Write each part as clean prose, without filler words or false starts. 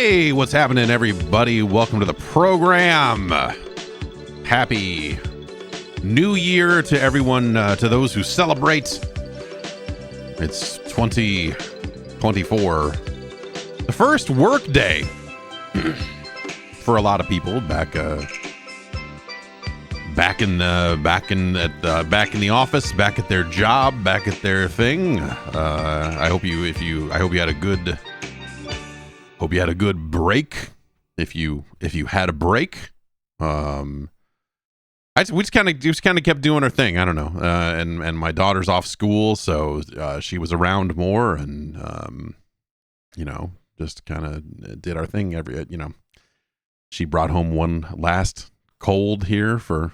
Hey, what's happening, everybody? Welcome to the program. Happy New Year to everyone, to those who celebrate. It's 2024, the first work day for a lot of people back in the office, back at their job, back at their thing. I hope you had a good. Hope you had a good break. If you had a break, we just kind of kept doing our thing. I don't know. And my daughter's off school, so she was around more, and just kind of did our thing. She brought home one last cold here for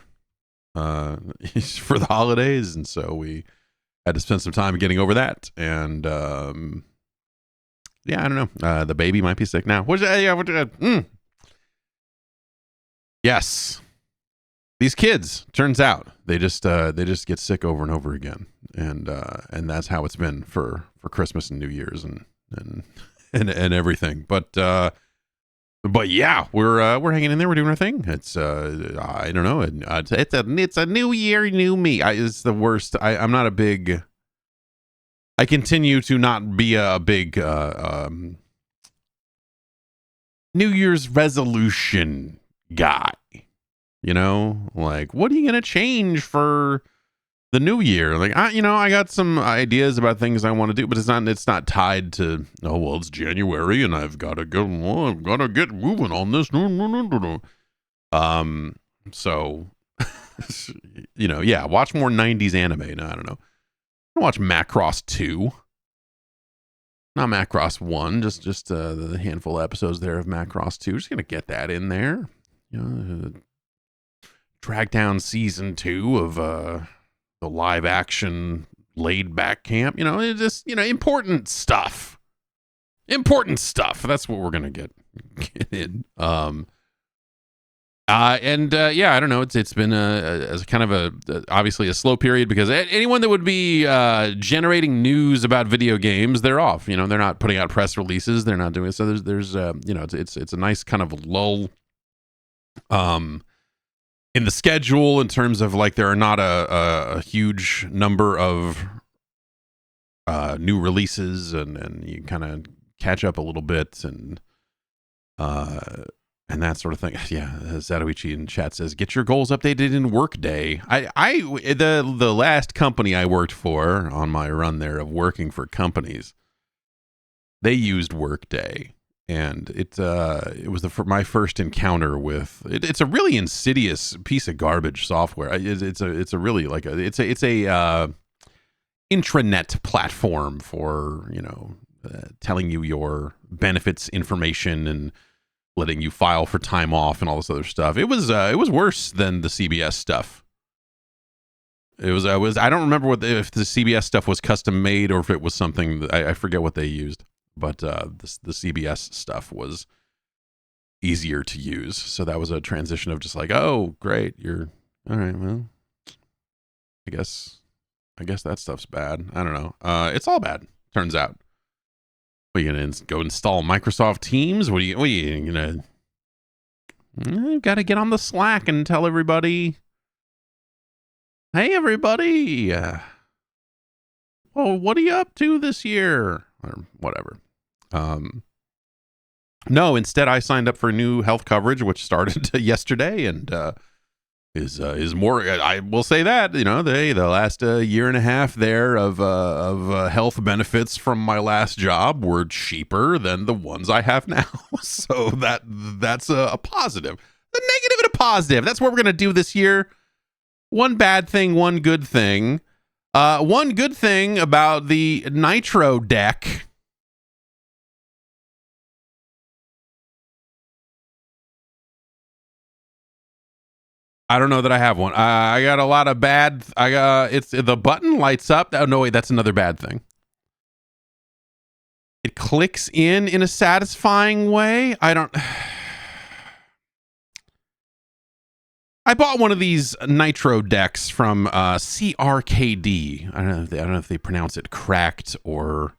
the holidays, and so we had to spend some time getting over that. And yeah, I don't know. The baby might be sick now. Yes, these kids. Turns out they just get sick over and over again, and that's how it's been for Christmas and New Year's and everything. But yeah, we're hanging in there. We're doing our thing. It's I don't know. It's a new year, new me. It's the worst. I'm not a big. I continue to not be a big New Year's resolution guy. Like, what are you gonna change for the new year? Like, I got some ideas about things I want to do, but it's not tied to, oh well, it's January and I've got to get moving on this. So yeah, watch more 90s anime. No, I don't know. Watch Macross 2, not Macross 1, just the handful of episodes there of Macross 2. Just gonna get that in there. Drag down season 2 of the live action laid back camp. It's just important stuff. That's what we're gonna get in. Yeah, I don't know. It's been as kind of obviously a slow period, because anyone that would be generating news about video games, they're off. They're not putting out press releases. They're not doing it. So there's it's a nice kind of lull in the schedule, in terms of, like, there are not a huge number of new releases, and you kind of catch up a little bit and that sort of thing. Yeah, Zatoichi in chat says, get your goals updated in Workday. The last company I worked for, on my run there of working for companies, they used Workday, and it was my first encounter with it. It's a really insidious piece of garbage software. It's a really, like, it's a intranet platform for telling you your benefits information and letting you file for time off and all this other stuff. It was worse than the CBS stuff. I don't remember if the CBS stuff was custom made or if it was something that, I forget what they used, but the CBS stuff was easier to use. So that was a transition of just like, oh great, you're all right. Well, I guess that stuff's bad. I don't know. It's all bad, turns out. What, are you gonna go install Microsoft Teams? What are you gonna? You gotta get on the Slack and tell everybody, hey everybody, what are you up to this year, or whatever. No, instead I signed up for new health coverage, which started yesterday, and is more. I will say that the last year and a half there of health benefits from my last job were cheaper than the ones I have now. So that's a positive. The negative and a positive. That's what we're gonna do this year. One bad thing, one good thing. One good thing about the Nitro deck. I don't know that I have one. I got a lot of bad. It's the button lights up. Oh no, wait, that's another bad thing. It clicks in a satisfying way. I bought one of these Nitro decks from CRKD. I don't know if they pronounce it cracked or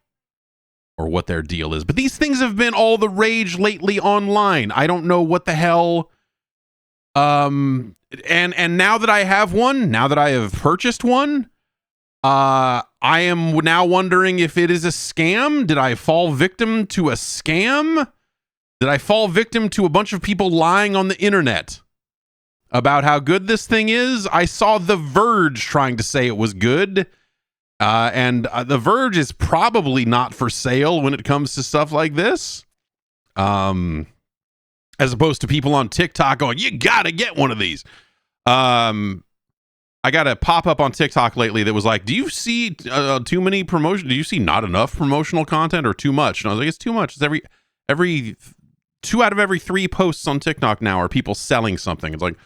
or what their deal is. But these things have been all the rage lately online. I don't know what the hell. And now that I have one, now that I have purchased one, I am now wondering if it is a scam. Did I fall victim to a scam? Did I fall victim to a bunch of people lying on the internet about how good this thing is? I saw The Verge trying to say it was good. And The Verge is probably not for sale when it comes to stuff like this. As opposed to people on TikTok going, you gotta get one of these. I got a pop-up on TikTok lately that was like, do you see too many promotion? Do you see not enough promotional content or too much? And I was like, it's too much. It's every 2 out of every 3 posts on TikTok now are people selling something. It's like,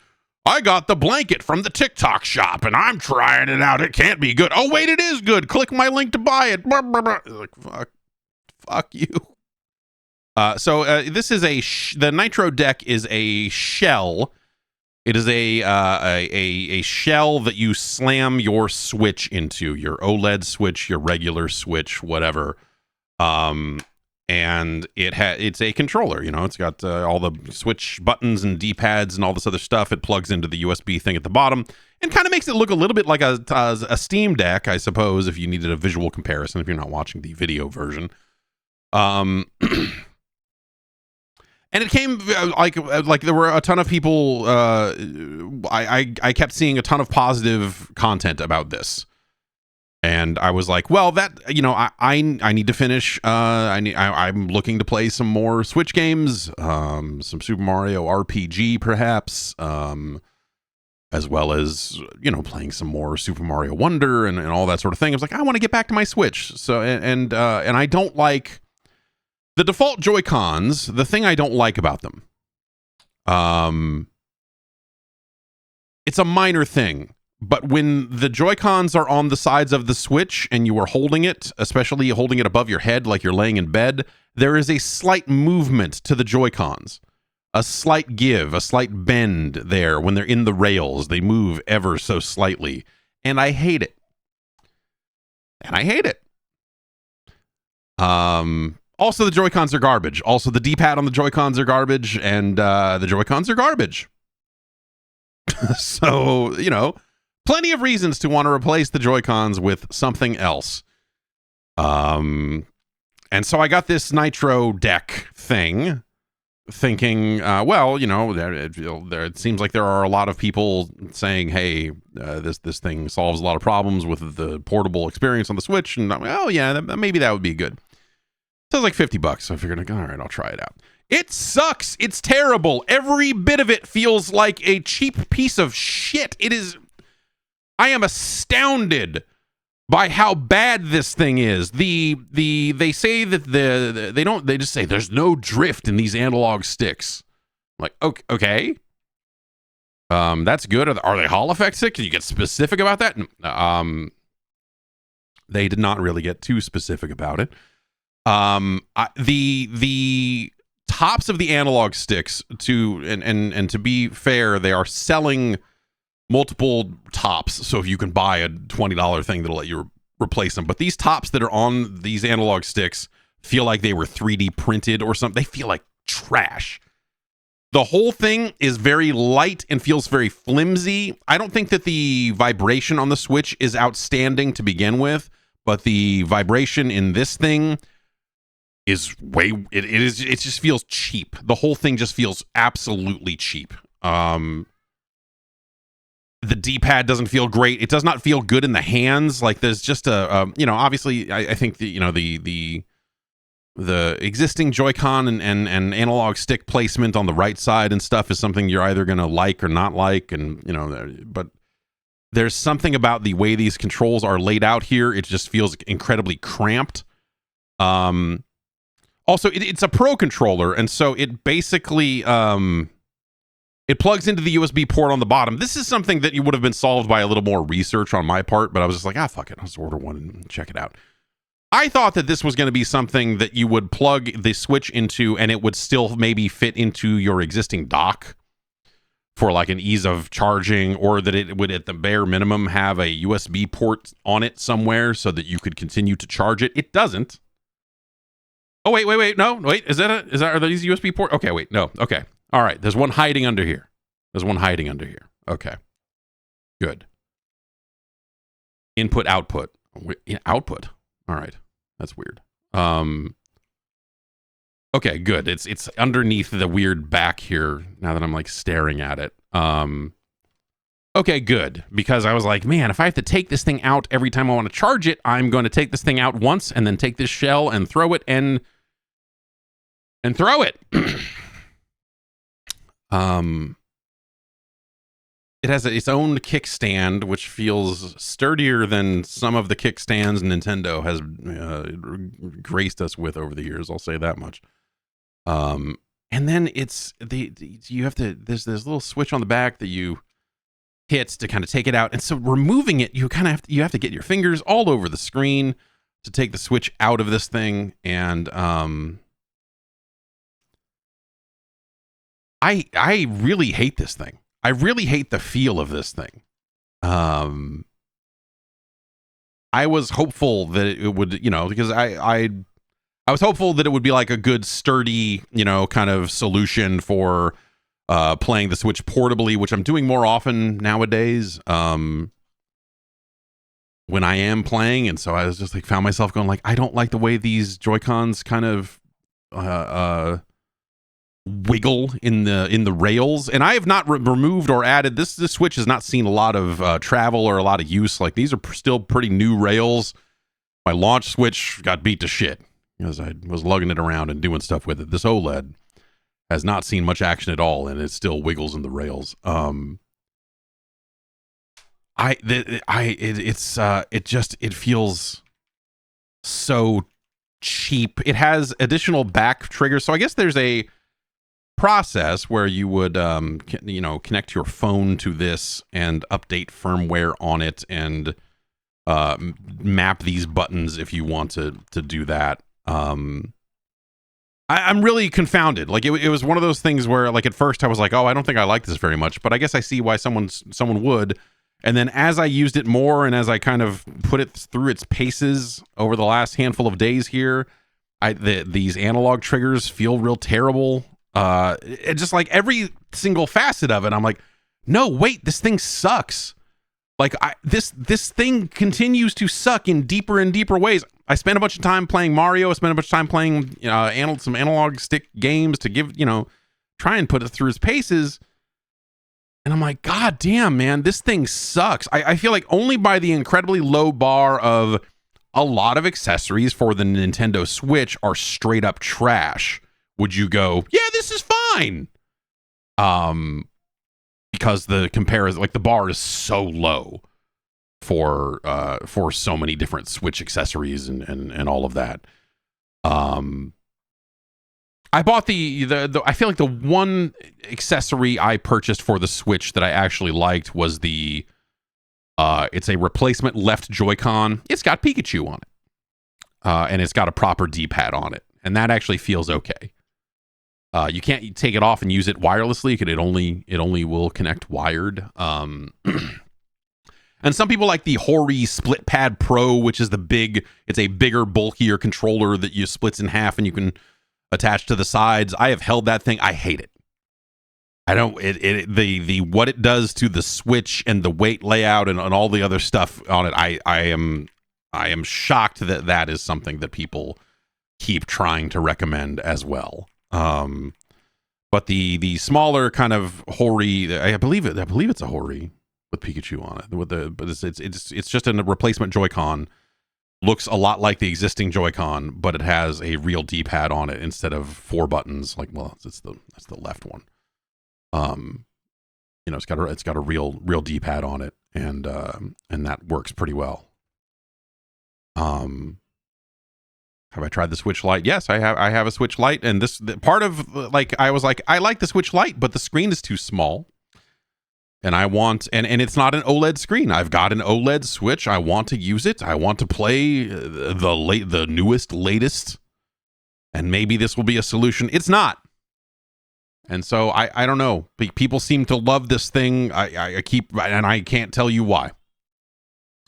I got the blanket from the TikTok shop and I'm trying it out. It can't be good. Oh, wait, it is good. Click my link to buy it. Like, fuck you. So this is the Nitro deck is a shell. It is a shell that you slam your Switch into, your OLED Switch, your regular Switch, whatever. And it's a controller. You know, it's got all the Switch buttons and D-pads and all this other stuff. It plugs into the USB thing at the bottom and kind of makes it look a little bit like a Steam Deck, I suppose, if you needed a visual comparison, if you're not watching the video version. And it came like there were a ton of people. I kept seeing a ton of positive content about this, and I was like, well, that I need to finish. I'm looking to play some more Switch games, some Super Mario RPG, perhaps, as well as playing some more Super Mario Wonder and all that sort of thing. I was like, I want to get back to my Switch. So and I don't like. The default Joy-Cons, the thing I don't like about them, it's a minor thing, but when the Joy-Cons are on the sides of the Switch and you are holding it, especially holding it above your head like you're laying in bed, there is a slight movement to the Joy-Cons, a slight give, a slight bend there when they're in the rails. They move ever so slightly, and I hate it. Also, the Joy-Cons are garbage. Also, the D-pad on the Joy-Cons are garbage, and the Joy-Cons are garbage. So, plenty of reasons to want to replace the Joy-Cons with something else. And so I got this Nitro deck thing, thinking, it seems like there are a lot of people saying, hey, this thing solves a lot of problems with the portable experience on the Switch, and maybe that would be good. So it was like $50. So I figured, all right, I'll try it out. It sucks. It's terrible. Every bit of it feels like a cheap piece of shit. It is. I am astounded by how bad this thing is. They say that they just say there's no drift in these analog sticks. I'm like, okay. That's good. Are they Hall effect sticks? Can you get specific about that? They did not really get too specific about it. The tops of the analog sticks and to be fair, they are selling multiple tops. So if you can buy a $20 thing that'll let you replace them, but these tops that are on these analog sticks feel like they were 3D printed or something. They feel like trash. The whole thing is very light and feels very flimsy. I don't think that the vibration on the Switch is outstanding to begin with, but the vibration in this thing is it just feels cheap. The whole thing just feels absolutely cheap. The D-pad doesn't feel great. It does not feel good in the hands. Like there's just obviously I think the existing Joy-Con and analog stick placement on the right side and stuff is something you're either going to like or not like. And, but there's something about the way these controls are laid out here. It just feels incredibly cramped. Also, it's a Pro controller, and so it basically it plugs into the USB port on the bottom. This is something that you would have been solved by a little more research on my part, but I was just like, fuck it, I'll just order one and check it out. I thought that this was going to be something that you would plug the Switch into, and it would still maybe fit into your existing dock for like an ease of charging, or that it would at the bare minimum have a USB port on it somewhere so that you could continue to charge it. It doesn't. Oh, wait. No, wait. Are these USB port? Okay, wait. No. Okay. All right. There's one hiding under here. Okay. Good. Input, output. Output. All right. That's weird. Okay, good. It's underneath the weird back here now that I'm like staring at it. Okay, good. Because I was like, man, if I have to take this thing out every time I want to charge it, I'm going to take this thing out once and then take this shell and throw it and throw it. It has its own kickstand, which feels sturdier than some of the kickstands Nintendo has graced us with over the years. I'll say that much. And then you have to, there's this little switch on the back that you hit to kind of take it out. And so removing it, you kind of have to get your fingers all over the screen to take the switch out of this thing. And I really hate this thing. I really hate the feel of this thing. I was hopeful that it would, because I was hopeful that it would be like a good sturdy, kind of solution for playing the Switch portably, which I'm doing more often nowadays when I am playing. And so I was just like, found myself going like, I don't like the way these Joy-Cons kind of wiggle in the rails. And I have not removed or added this Switch has not seen a lot of travel or a lot of use. Like, these are still pretty new rails. My launch Switch got beat to shit because I was lugging it around and doing stuff with it. This OLED has not seen much action at all, and it still wiggles in the rails. It feels so cheap. It has additional back triggers, so I guess there's a process where you would connect your phone to this and update firmware on it and map these buttons if you want to do that. I'm really confounded. Like, it was one of those things where, like, at first I was like, oh, I don't think I like this very much, but I guess I see why someone would. And then as I used it more and as I kind of put it through its paces over the last handful of days here, these analog triggers feel real terrible. It just, like, every single facet of it, I'm like, no, wait, this thing sucks. Like, this thing continues to suck in deeper and deeper ways. I spent a bunch of time playing Mario. I spent a bunch of time playing some analog stick games to try and put it through its paces. And I'm like, God damn, man, this thing sucks. I feel like only by the incredibly low bar of a lot of accessories for the Nintendo Switch are straight up trash would you go, yeah, this is fine. Because the comparison, like, the bar is so low for so many different Switch accessories and all of that. I bought the I feel like the one accessory I purchased for the Switch that I actually liked was it's a replacement left Joy-Con. It's got Pikachu on it. And it's got a proper D-pad on it. And that actually feels okay. You can't take it off and use it wirelessly because it only will connect wired. And some people like the Hori Split Pad Pro, which is it's a bigger, bulkier controller that you splits in half and you can attach to the sides. I have held that thing. I hate it. I don't, what it does to the Switch and the weight layout and all the other stuff on it. I am shocked that is something that people keep trying to recommend as well. But the smaller kind of Hori, I believe it's a Hori with Pikachu on it. But it's just a replacement Joy-Con. Looks a lot like the existing Joy-Con, but it has a real D-pad on it instead of 4 buttons. Like, well, that's the left one. It's got a real D-pad on it, and that works pretty well. Have I tried the Switch Lite? Yes, I have. I have a Switch Lite, and part of, like, I was like, I like the Switch Lite, but the screen is too small. And I want, and it's not an OLED screen. I've got an OLED Switch. I want to use it. I want to play the newest, latest, and maybe this will be a solution. It's not. And so I don't know. People seem to love this thing. I can't tell you why.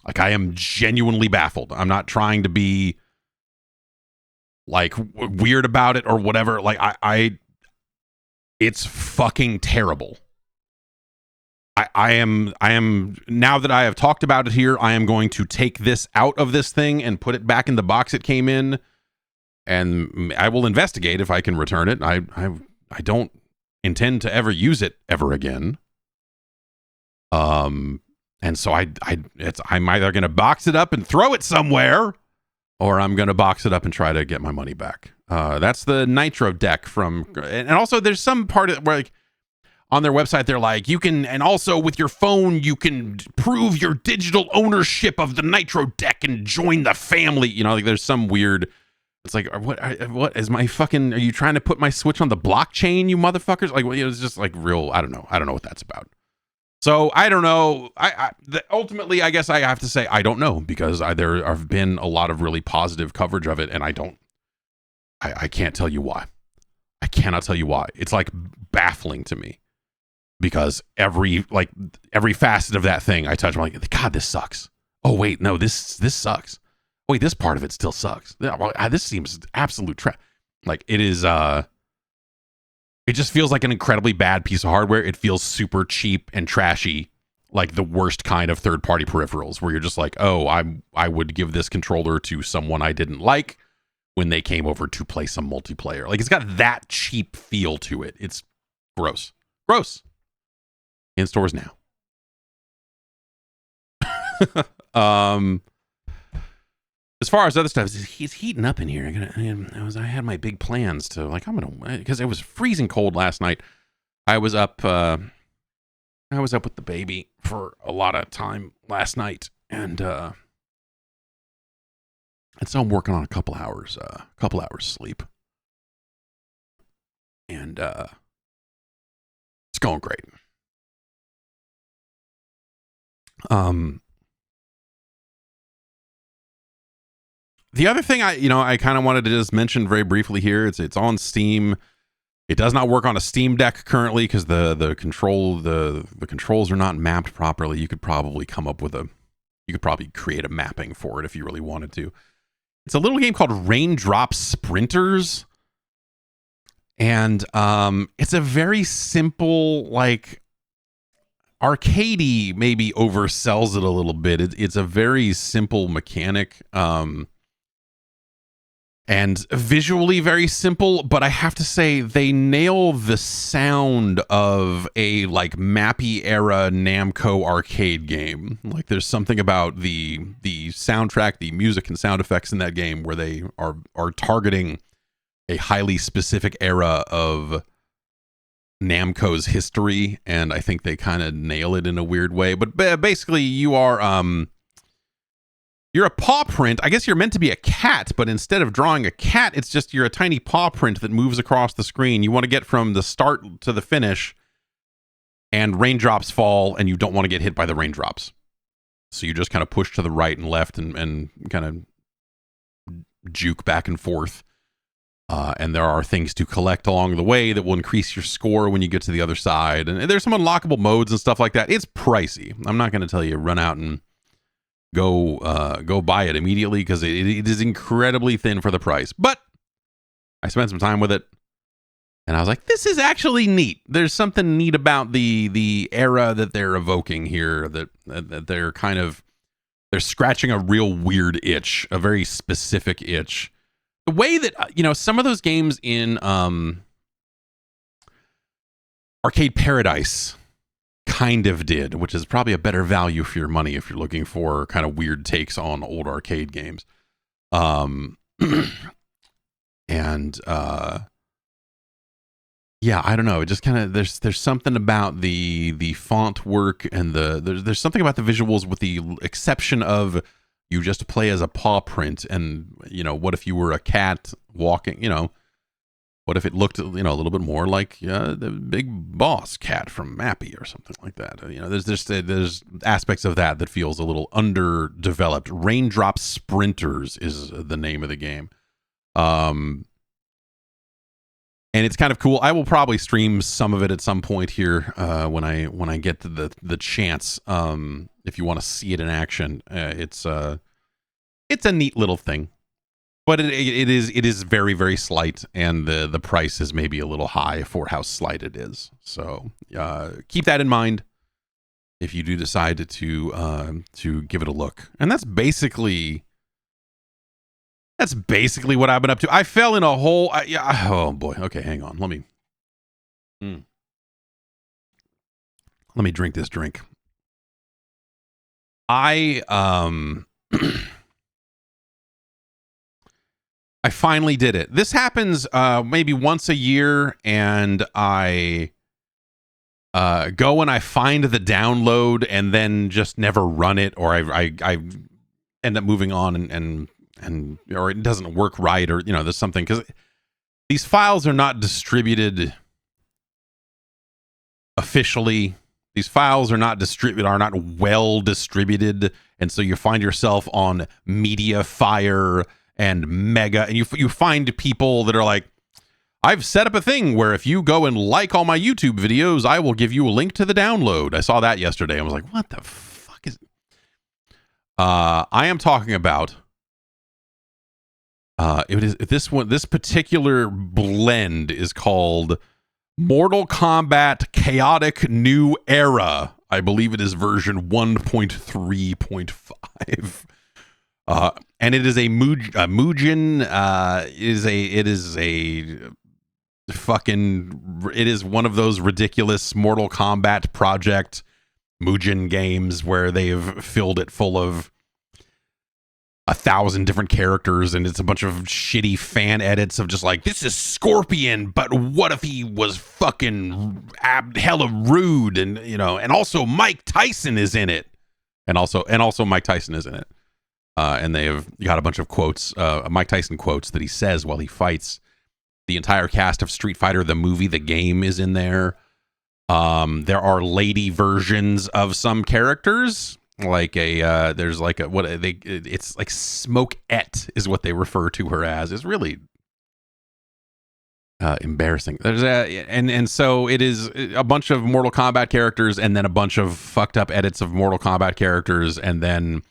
Like, I am genuinely baffled. I'm not trying to be like weird about it or whatever. Like it's fucking terrible. I am now that I have talked about it here, I am going to take this out of this thing and put it back in the box it came in, and I will investigate if I can return it. I don't intend to ever use it ever again. And so I'm either going to box it up and throw it somewhere, or I'm going to box it up and try to get my money back. That's the Nitro deck from, and also there's some part of where, like, on their website, they're like, you can, and also with your phone, you can prove your digital ownership of the Nitro deck and join the family. You know, like there's some weird, it's like, what is my fucking, are you trying to put my Switch on the blockchain, you motherfuckers? Like, it's just like real, I don't know what that's about. So I don't know. Ultimately, I guess I have to say I don't know, because there have been a lot of really positive coverage of it, and I can't tell you why. I cannot tell you why. It's like baffling to me, because every facet of that thing I touch, I'm like, God, this sucks. Oh wait, no, this sucks. Wait, this part of it still sucks. This seems absolute trash. Like it is. It just feels like an incredibly bad piece of hardware. It feels super cheap and trashy, like the worst kind of third-party peripherals, where you're just like, oh, I would give this controller to someone I didn't like when they came over to play some multiplayer. Like, it's got that cheap feel to it. It's gross. Gross. In stores now. As far as other stuff, it's heating up in here. I had my big plans to, like, because it was freezing cold last night. I was up with the baby for a lot of time last night, and so I'm working on a couple hours sleep, and it's going great. The other thing I kind of wanted to just mention very briefly here, it's on Steam. It does not work on a Steam Deck currently because the controls are not mapped properly. You could probably create a mapping for it if you really wanted to. It's a little game called Raindrop Sprinters, and it's a very simple, like, arcadey, maybe oversells it a little bit. It's a very simple mechanic. And visually very simple, but I have to say they nail the sound of a, like, Mappy era Namco arcade game. Like, there's something about the soundtrack, the music and sound effects in that game where they are targeting a highly specific era of Namco's history, and I think they kind of nail it in a weird way. But basically, you're a paw print. I guess you're meant to be a cat, but instead of drawing a cat, it's just you're a tiny paw print that moves across the screen. You want to get from the start to the finish, and raindrops fall, and you don't want to get hit by the raindrops. So you just kind of push to the right and left and kind of juke back and forth. And there are things to collect along the way that will increase your score when you get to the other side. And there's some unlockable modes and stuff like that. It's pricey. I'm not going to tell you run out and go buy it immediately, because it is incredibly thin for the price. But I spent some time with it, and I was like, this is actually neat. There's something neat about the era that they're evoking here, that they're they're scratching a real weird itch, a very specific itch. The way that, some of those games in Arcade Paradise kind of did, which is probably a better value for your money if you're looking for kind of weird takes on old arcade games. Yeah, I don't know. It just kind of, there's something about the font work and there's something about the visuals, with the exception of you just play as a paw print, and what if you were a cat walking, what if it looked, a little bit more like the big boss cat from Mappy or something like that? There's aspects of that feels a little underdeveloped. Raindrop Sprinters is the name of the game. And it's kind of cool. I will probably stream some of it at some point here when I get to the chance. If you want to see it in action, it's a neat little thing. But it is very, very slight, and the price is maybe a little high for how slight it is. So keep that in mind if you do decide to give it a look. And that's basically what I've been up to. I fell in a hole. Oh boy. Okay, hang on. Let me drink this drink. I finally did it. This happens maybe once a year, and I go and I find the download and then just never run it, or I end up moving on and or it doesn't work right, or there's something, because these files are not distributed officially. These files are not well distributed, and so you find yourself on MediaFire and Mega, and you find people that are like, I've set up a thing where if you go and like all my YouTube videos, I will give you a link to the download. I saw that yesterday. I was like, what the fuck is... I am talking about... this particular blend is called Mortal Kombat Chaotic New Era. I believe it is version 1.3.5. And it is a mugen. It is one of those ridiculous Mortal Kombat project mugen games where they've filled it full of 1,000 different characters, and it's a bunch of shitty fan edits of just like, this is Scorpion, but what if he was fucking hella rude, and and also Mike Tyson is in it, and also Mike Tyson is in it, and they have got a bunch of quotes, Mike Tyson quotes that he says while he fights. The entire cast of Street Fighter, the movie, the game, is in there. There are lady versions of some characters. Like there's like it's like Smoke-ette is what they refer to her as. It's really embarrassing. There's and so it is a bunch of Mortal Kombat characters, and then a bunch of fucked up edits of Mortal Kombat characters, and then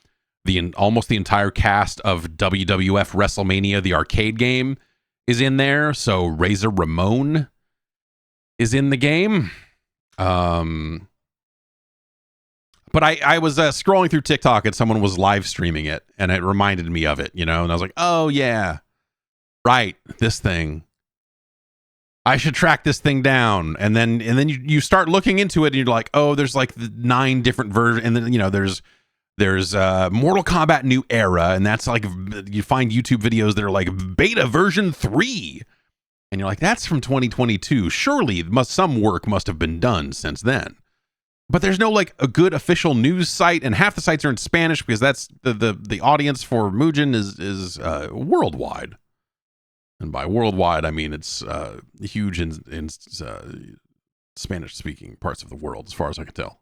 almost the entire cast of WWF WrestleMania, the arcade game, is in there. So Razor Ramon is in the game. But I was scrolling through TikTok, and someone was live streaming it, and it reminded me of it, and I was like, oh yeah, right, this thing. I should track this thing down. And then you start looking into it, and you're like, oh, there's like 9 different versions, and then there's Mortal Kombat New Era, and that's like, you find YouTube videos that are like beta version 3, and you're like, that's from 2022. Surely some work must have been done since then. But there's no like a good official news site, and half the sites are in Spanish because that's the audience for Mugen is worldwide, and by worldwide I mean it's huge in Spanish speaking parts of the world, as far as I can tell.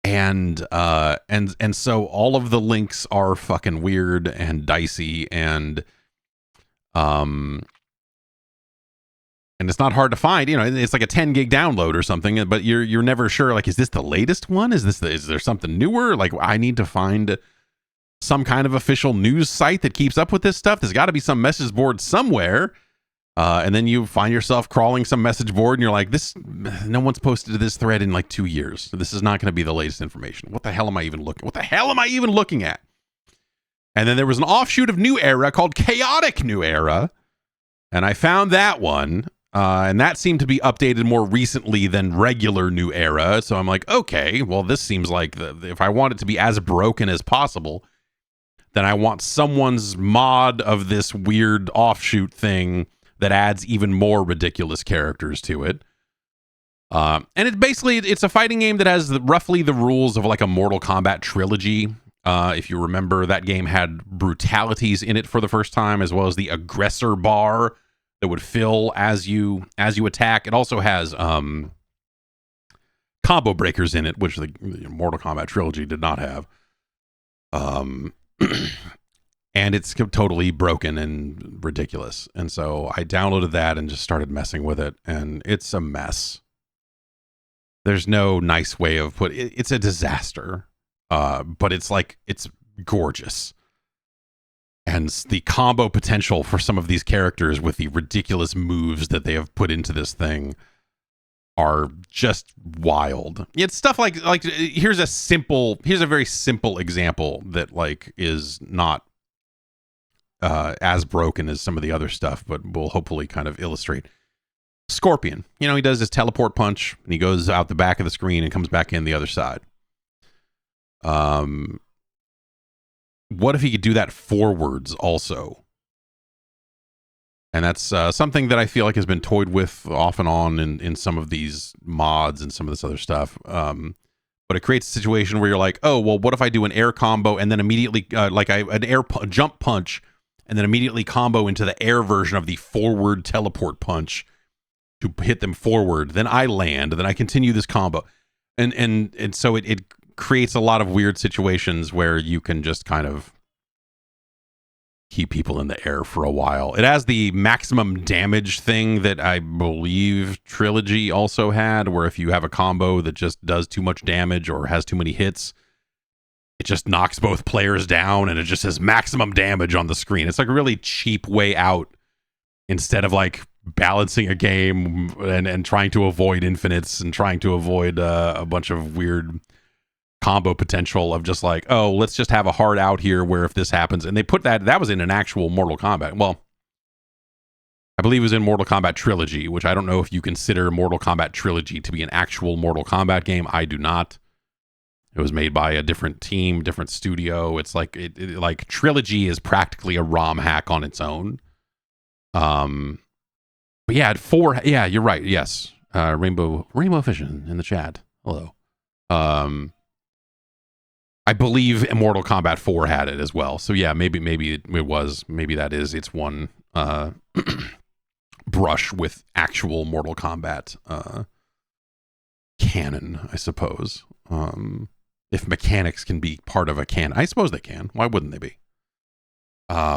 And so all of the links are fucking weird and dicey, and it's not hard to find. It's like a 10 gig download or something, but you're never sure, like, is this the latest one? Is there something newer? Like, I need to find some kind of official news site that keeps up with this stuff. There's got to be some message board somewhere. And then you find yourself crawling some message board, and you're like, no one's posted to this thread in like 2 years. So this is not going to be the latest information. What the hell am I even looking at? And then there was an offshoot of New Era called Chaotic New Era. And I found that one. And that seemed to be updated more recently than regular New Era. So I'm like, okay, well, this seems like if I want it to be as broken as possible, then I want someone's mod of this weird offshoot thing that adds even more ridiculous characters to it. And it's a fighting game that has roughly the rules of like a Mortal Kombat trilogy. If you remember, that game had brutalities in it for the first time, as well as the aggressor bar that would fill as you attack. It also has combo breakers in it, which the Mortal Kombat trilogy did not have. And it's totally broken and ridiculous. And so I downloaded that and just started messing with it, and it's a mess. There's no nice way of it's a disaster. But it's gorgeous. and the combo potential for some of these characters with the ridiculous moves that they have put into this thing are just wild. It's stuff like here's a very simple example that like is not as broken as some of the other stuff, but will hopefully kind of illustrate. Scorpion, you know, he does his teleport punch and he goes out the back of the screen and comes back in the other side. What if he could do that forwards also? And that's something that I feel like has been toyed with off and on in some of these mods and some of this other stuff. But it creates a situation where you're like, oh, well, what if I do an air combo and then immediately jump punch and then immediately combo into the air version of the forward teleport punch to hit them forward. Then I land, then I continue this combo. And so it creates a lot of weird situations where you can just kind of keep people in the air for a while. It has the maximum damage thing that I believe Trilogy also had, where if you have a combo that just does too much damage or has too many hits, it just knocks both players down and it just says maximum damage on the screen. It's like a really cheap way out instead of like balancing a game and trying to avoid infinites and trying to avoid a bunch of weird combo potential of just like, oh, let's just have a hard out here where if this happens. And they put that was in an actual Mortal Kombat. Well, I believe it was in Mortal Kombat Trilogy, which I don't know if you consider Mortal Kombat Trilogy to be an actual Mortal Kombat game. I do not. It was made by a different team, different studio. It's like like Trilogy is practically a ROM hack on its own. But yeah, at 4, yeah, you're right. Yes. Rainbow Vision in the chat. Hello. I believe Mortal Kombat 4 had it as well. So yeah, maybe that is its one brush with actual Mortal Kombat canon, I suppose. If mechanics can be part of a canon, I suppose they can. Why wouldn't they be? But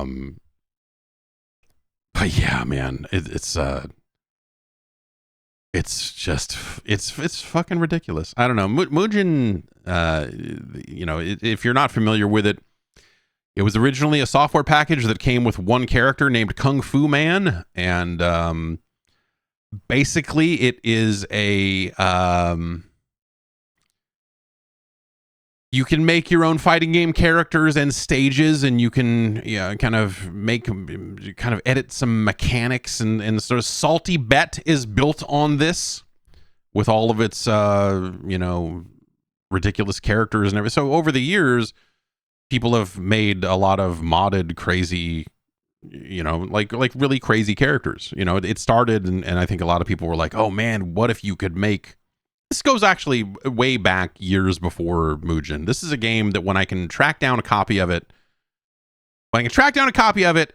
yeah, man, it's just it's fucking ridiculous. I don't know. Mugen, you know, if you're not familiar with it, it was originally a software package that came with one character named Kung Fu Man, and basically it is a you can make your own fighting game characters and stages, and you can kind of edit some mechanics, and sort of Salty Bet is built on this with all of its ridiculous characters and everything. So over the years, people have made a lot of modded crazy, like really crazy characters. It started, and I think a lot of people were like, oh man, what if you could make. This goes actually way back years before Mugen. This is a game that when I can track down a copy of it,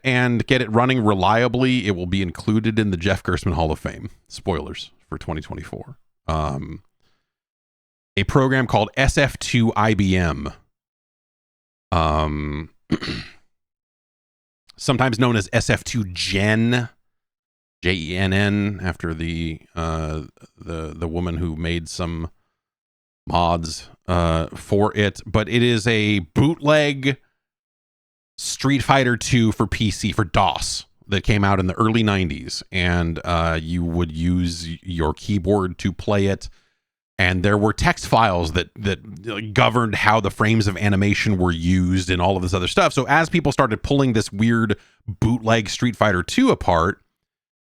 and get it running reliably, it will be included in the Jeff Gerstmann Hall of Fame. Spoilers for 2024. A program called SF2 IBM, sometimes known as SF2 Gen. JENN, after the woman who made some mods for it, but it is a bootleg Street Fighter 2 for PC for DOS that came out in the early 90s, and you would use your keyboard to play it, and there were text files that governed how the frames of animation were used and all of this other stuff. So as people started pulling this weird bootleg Street Fighter 2 apart,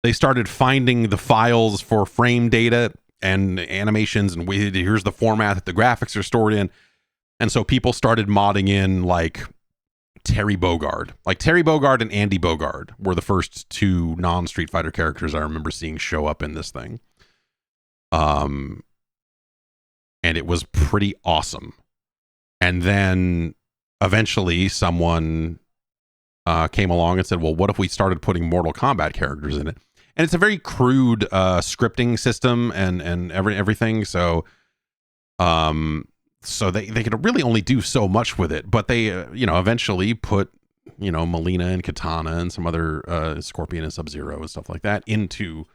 they started finding the files for frame data and animations, and here's the format that the graphics are stored in. And so people started modding in like Terry Bogard. Like Terry Bogard and Andy Bogard were the first two non-Street Fighter characters I remember seeing show up in this thing. And it was pretty awesome. And then eventually someone came along and said, well, what if we started putting Mortal Kombat characters in it? And it's a very crude scripting system and everything. So they could really only do so much with it. But they, eventually put, Melina and Katana and some other Scorpion and Sub-Zero and stuff like that into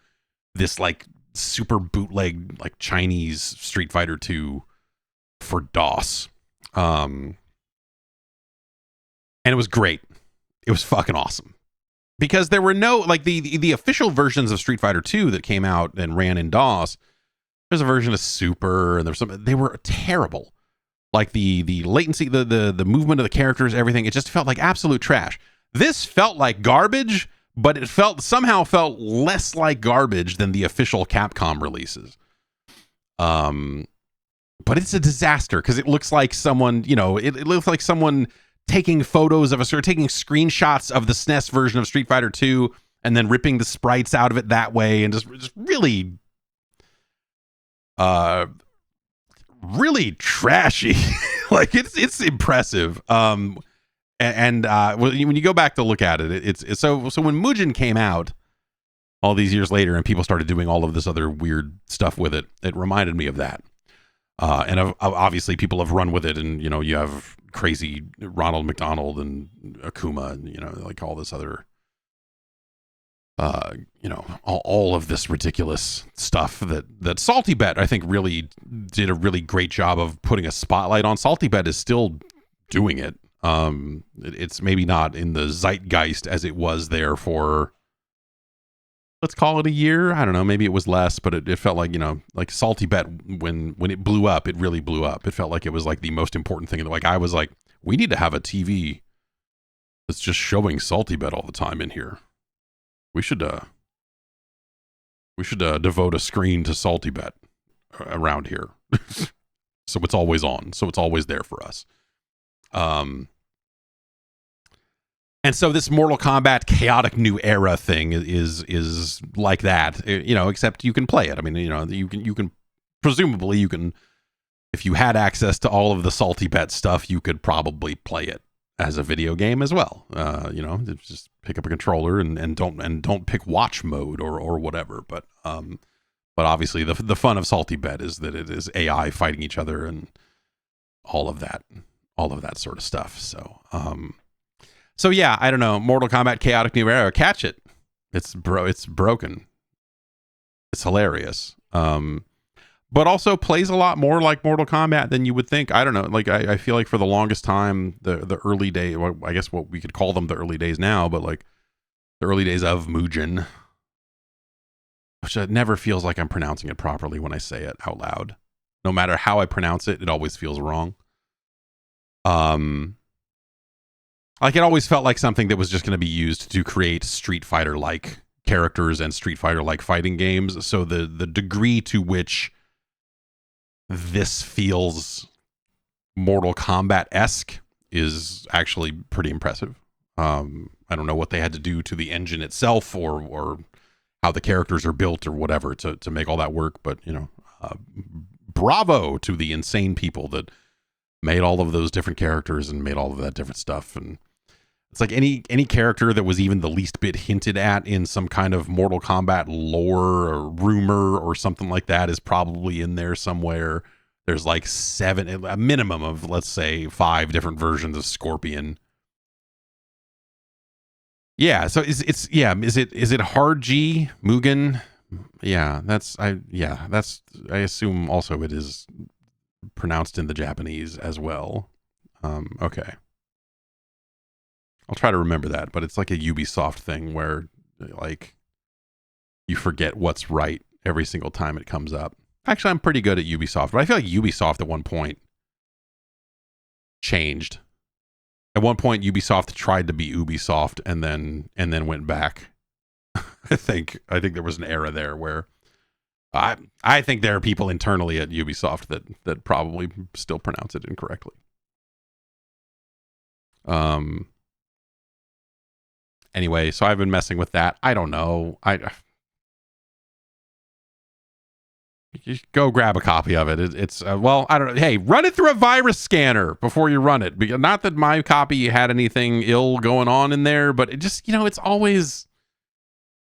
this like super bootleg, like Chinese Street Fighter 2 for DOS. And it was great. it was fucking awesome. Because there were no, like, the official versions of Street Fighter 2 that came out and ran in DOS. There's a version of Super, and there's some, they were terrible. Like the latency, the movement of the characters, everything, it just felt like absolute trash. This felt like garbage, but it somehow felt less like garbage than the official Capcom releases. But it's a disaster because it looks like someone, it looks like someone taking photos of taking screenshots of the SNES version of Street Fighter 2 and then ripping the sprites out of it that way, and just really really trashy. Like it's impressive. When you go back to look at it, it's so when Mugen came out all these years later and people started doing all of this other weird stuff with it, it reminded me of that. And obviously people have run with it, and you have crazy Ronald McDonald and Akuma, and like all this other all of this ridiculous stuff that Salty Bet, I think, really did a really great job of putting a spotlight on. Salty Bet is still doing it. It's maybe not in the zeitgeist as it was there for, let's call it a year. I don't know, maybe it was less, but it felt like, like Salty Bet, when it blew up, it really blew up. It felt like it was like the most important thing. Like I was like, we need to have a TV that's just showing Salty Bet all the time in here. We should devote a screen to Salty Bet around here. So it's always on. So it's always there for us. And so this Mortal Kombat chaotic new era thing is like that, except you can play it. I mean, you can presumably you can, if you had access to all of the Salty Bet stuff, you could probably play it as a video game as well. Just pick up a controller and don't pick watch mode or whatever. But obviously the fun of Salty Bet is that it is AI fighting each other and all of that sort of stuff. So yeah, I don't know. Mortal Kombat Chaotic New Era, catch it. It's broken. It's hilarious. But also plays a lot more like Mortal Kombat than you would think. I don't know. Like I feel like for the longest time, the early day, well, I guess what we could call them the early days now, but like the early days of Mugen, which it never feels like I'm pronouncing it properly when I say it out loud. No matter how I pronounce it, it always feels wrong. Like it always felt like something that was just going to be used to create Street Fighter-like characters and Street Fighter-like fighting games. So the degree to which this feels Mortal Kombat-esque is actually pretty impressive. I don't know what they had to do to the engine itself or how the characters are built or whatever to make all that work, but bravo to the insane people that made all of those different characters and made all of that different stuff. And it's like any character that was even the least bit hinted at in some kind of Mortal Kombat lore or rumor or something like that is probably in there somewhere. There's like a minimum of, let's say, 5 different versions of Scorpion. Yeah, so is it hard G Mugen? Yeah, I assume also it is pronounced in the Japanese as well. Okay. I'll try to remember that, but it's like a Ubisoft thing where like you forget what's right every single time it comes up. Actually, I'm pretty good at Ubisoft, but I feel like Ubisoft at one point changed. At one point, Ubisoft tried to be Ubisoft and then went back. I think there was an era there where I think there are people internally at Ubisoft that probably still pronounce it incorrectly. Anyway, so I've been messing with that. I don't know. You go grab a copy of it. It's well, I don't know. Hey, run it through a virus scanner before you run it. Because not that my copy had anything ill going on in there, but it just, that's always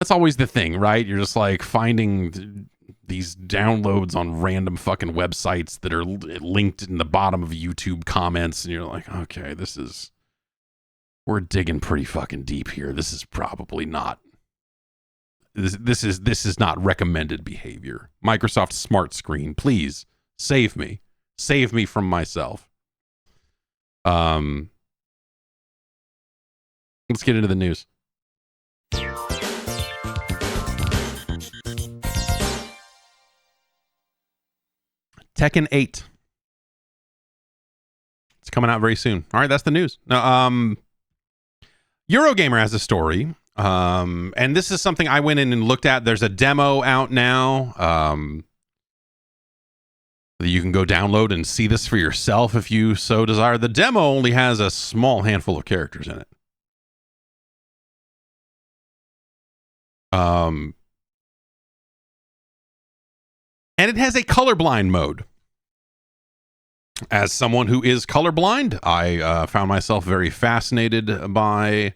the thing, right? You're just like finding these downloads on random fucking websites that are linked in the bottom of YouTube comments, and you're like, okay, we're digging pretty fucking deep here. This is probably not. This is not recommended behavior. Microsoft Smart Screen, please save me from myself. Let's get into the news. Tekken 8. It's coming out very soon. All right, that's the news. Now, Eurogamer has a story, and this is something I went in and looked at. There's a demo out now that you can go download and see this for yourself if you so desire. The demo only has a small handful of characters in it. And it has a colorblind mode. As someone who is colorblind, I found myself very fascinated by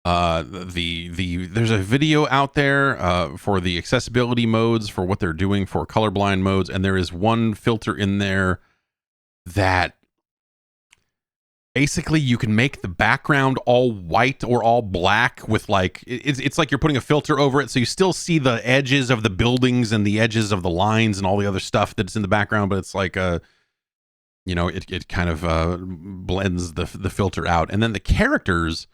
there's a video out there for the accessibility modes for what they're doing for colorblind modes, and there is one filter in there that basically you can make the background all white or all black with like it's like you're putting a filter over it, so you still see the edges of the buildings and the edges of the lines and all the other stuff that's in the background, but it's like a it kind of blends the filter out. And then the characters,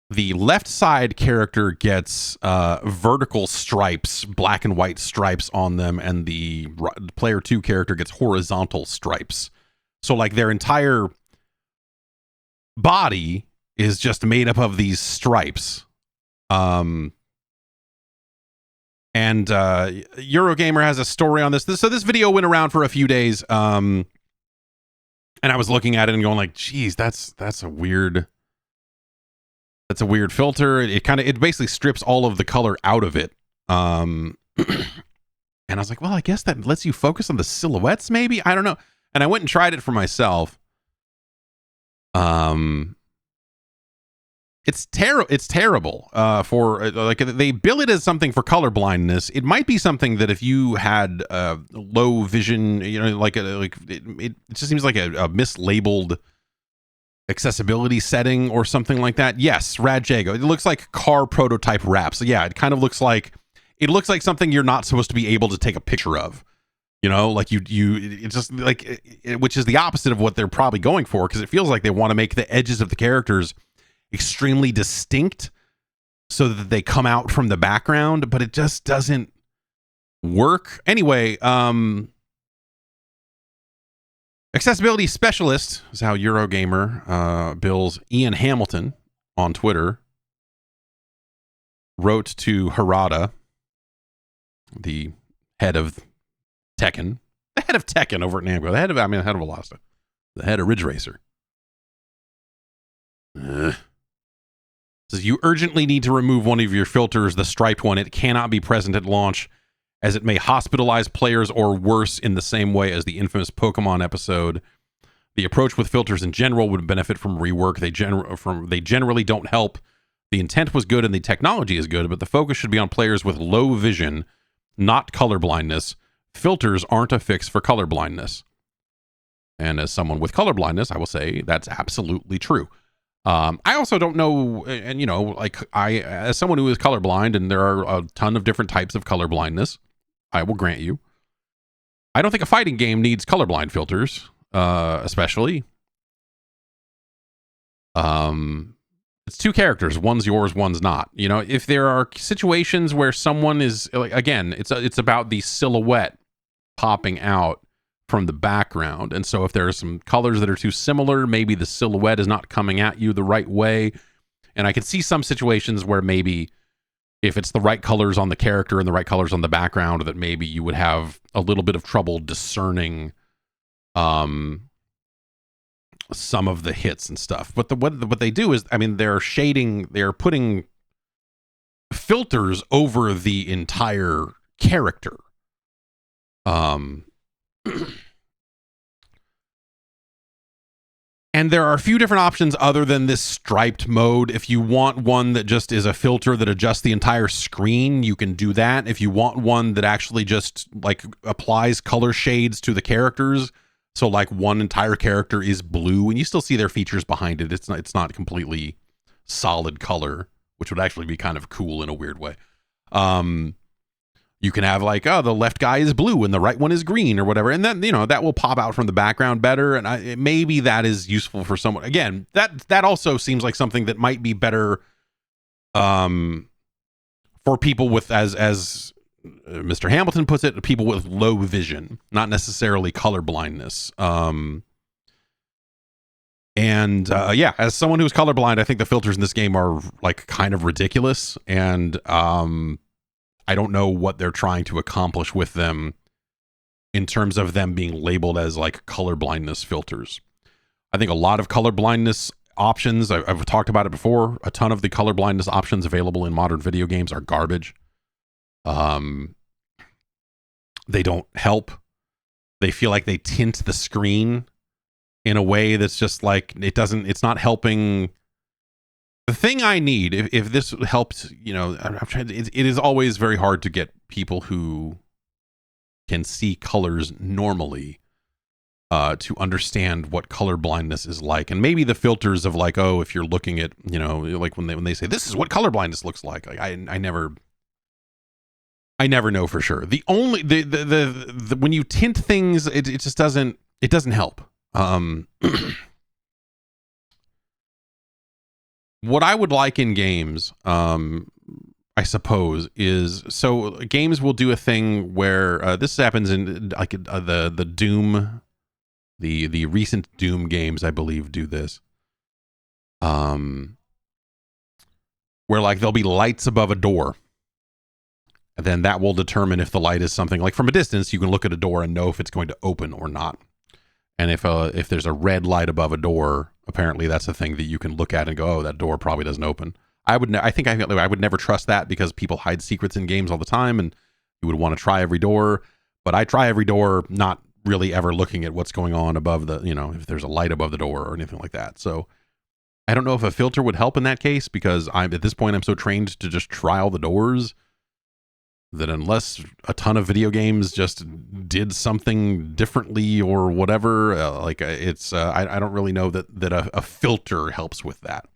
the left side character gets vertical stripes, black and white stripes on them, and the player 2 character gets horizontal stripes. So like their entire body is just made up of these stripes. And Eurogamer has a story on this. So this video went around for a few days. And I was looking at it and going like, geez, that's a weird filter. It basically strips all of the color out of it. And I was like, well, I guess that lets you focus on the silhouettes, maybe? I don't know. And I went and tried it for myself. It's terrible for like they bill it as something for color blindness. It might be something that if you had low vision, it just seems like a mislabeled accessibility setting or something like that. Yes, Rad Jago. It looks like car prototype wraps. So yeah, it kind of looks like something you're not supposed to be able to take a picture of. Like it's just like which is the opposite of what they're probably going for, because it feels like they want to make the edges of the characters extremely distinct so that they come out from the background, but it just doesn't work. Anyway, accessibility specialist is how Eurogamer bills Ian Hamilton on Twitter wrote to Harada, the head of Tekken, over at Namco, the head of Velocita, the head of Ridge Racer. Says you urgently need to remove one of your filters, the striped one. It cannot be present at launch, as it may hospitalize players or worse, in the same way as the infamous Pokemon episode. The approach with filters in general would benefit from rework. They generally don't help. The intent was good and the technology is good, but the focus should be on players with low vision, not color blindness. Filters aren't a fix for color blindness. And as someone with color blindness, I will say that's absolutely true. I also don't know, and as someone who is colorblind, and there are a ton of different types of colorblindness, I will grant you, I don't think a fighting game needs colorblind filters, especially. It's two characters, one's yours, one's not. If there are situations where someone is, again, it's about the silhouette popping out from the background, and so if there are some colors that are too similar, maybe the silhouette is not coming at you the right way. And I can see some situations where maybe if it's the right colors on the character and the right colors on the background, that maybe you would have a little bit of trouble discerning some of the hits and stuff. But what they do is, they're putting filters over the entire character. And there are a few different options other than this striped mode. If you want one that just is a filter that adjusts the entire screen, you can do that. If you want one that actually just like applies color shades to the characters, so like one entire character is blue and you still see their features behind it, it's not completely solid color, which would actually be kind of cool in a weird way. You can have like, oh, the left guy is blue and the right one is green or whatever. And then, that will pop out from the background better. And maybe that is useful for someone. Again, that also seems like something that might be better for people with, as Mr. Hamilton puts it, people with low vision, not necessarily color blindness. As someone who's colorblind, I think the filters in this game are like kind of ridiculous. And I don't know what they're trying to accomplish with them in terms of them being labeled as like color blindness filters. I think a lot of color blindness options, I've talked about it before, a ton of the color blindness options available in modern video games are garbage. They don't help. They feel like they tint the screen in a way that's just like, it's not helping. The thing I need, if this helps, I'm trying to, it is always very hard to get people who can see colors normally to understand what color blindness is like. And maybe the filters of like, oh, if you're looking at, like when they say this is what color blindness looks like I never know for sure. The only the when you tint things, it just doesn't help. What I would like in games, I suppose, is so games will do a thing where this happens in like the Doom, the recent Doom games, I believe, do this. Where like there'll be lights above a door, and then that will determine if the light is something like from a distance. You can look at a door and know if it's going to open or not. And if there's a red light above a door, apparently that's a thing that you can look at and go, oh, that door probably doesn't open. I would never trust that because people hide secrets in games all the time, and you would want to try every door. But I try every door, not really ever looking at what's going on above the, if there's a light above the door or anything like that. So I don't know if a filter would help in that case, because at this point I'm so trained to just try all the doors that unless a ton of video games just did something differently or whatever, I don't really know that a filter helps with that.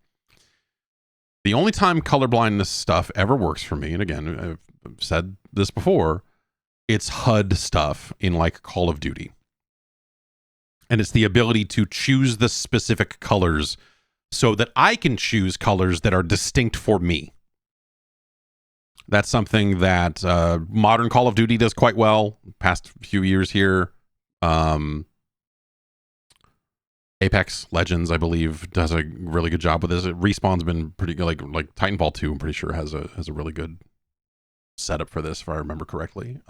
The only time colorblindness stuff ever works for me, and again, I've said this before, it's HUD stuff in like Call of Duty. And it's the ability to choose the specific colors so that I can choose colors that are distinct for me. That's something that modern Call of Duty does quite well. Past few years here, Apex Legends, I believe, does a really good job with this. Respawn's been pretty good. Like Titanfall 2, I'm pretty sure has a really good setup for this, if I remember correctly.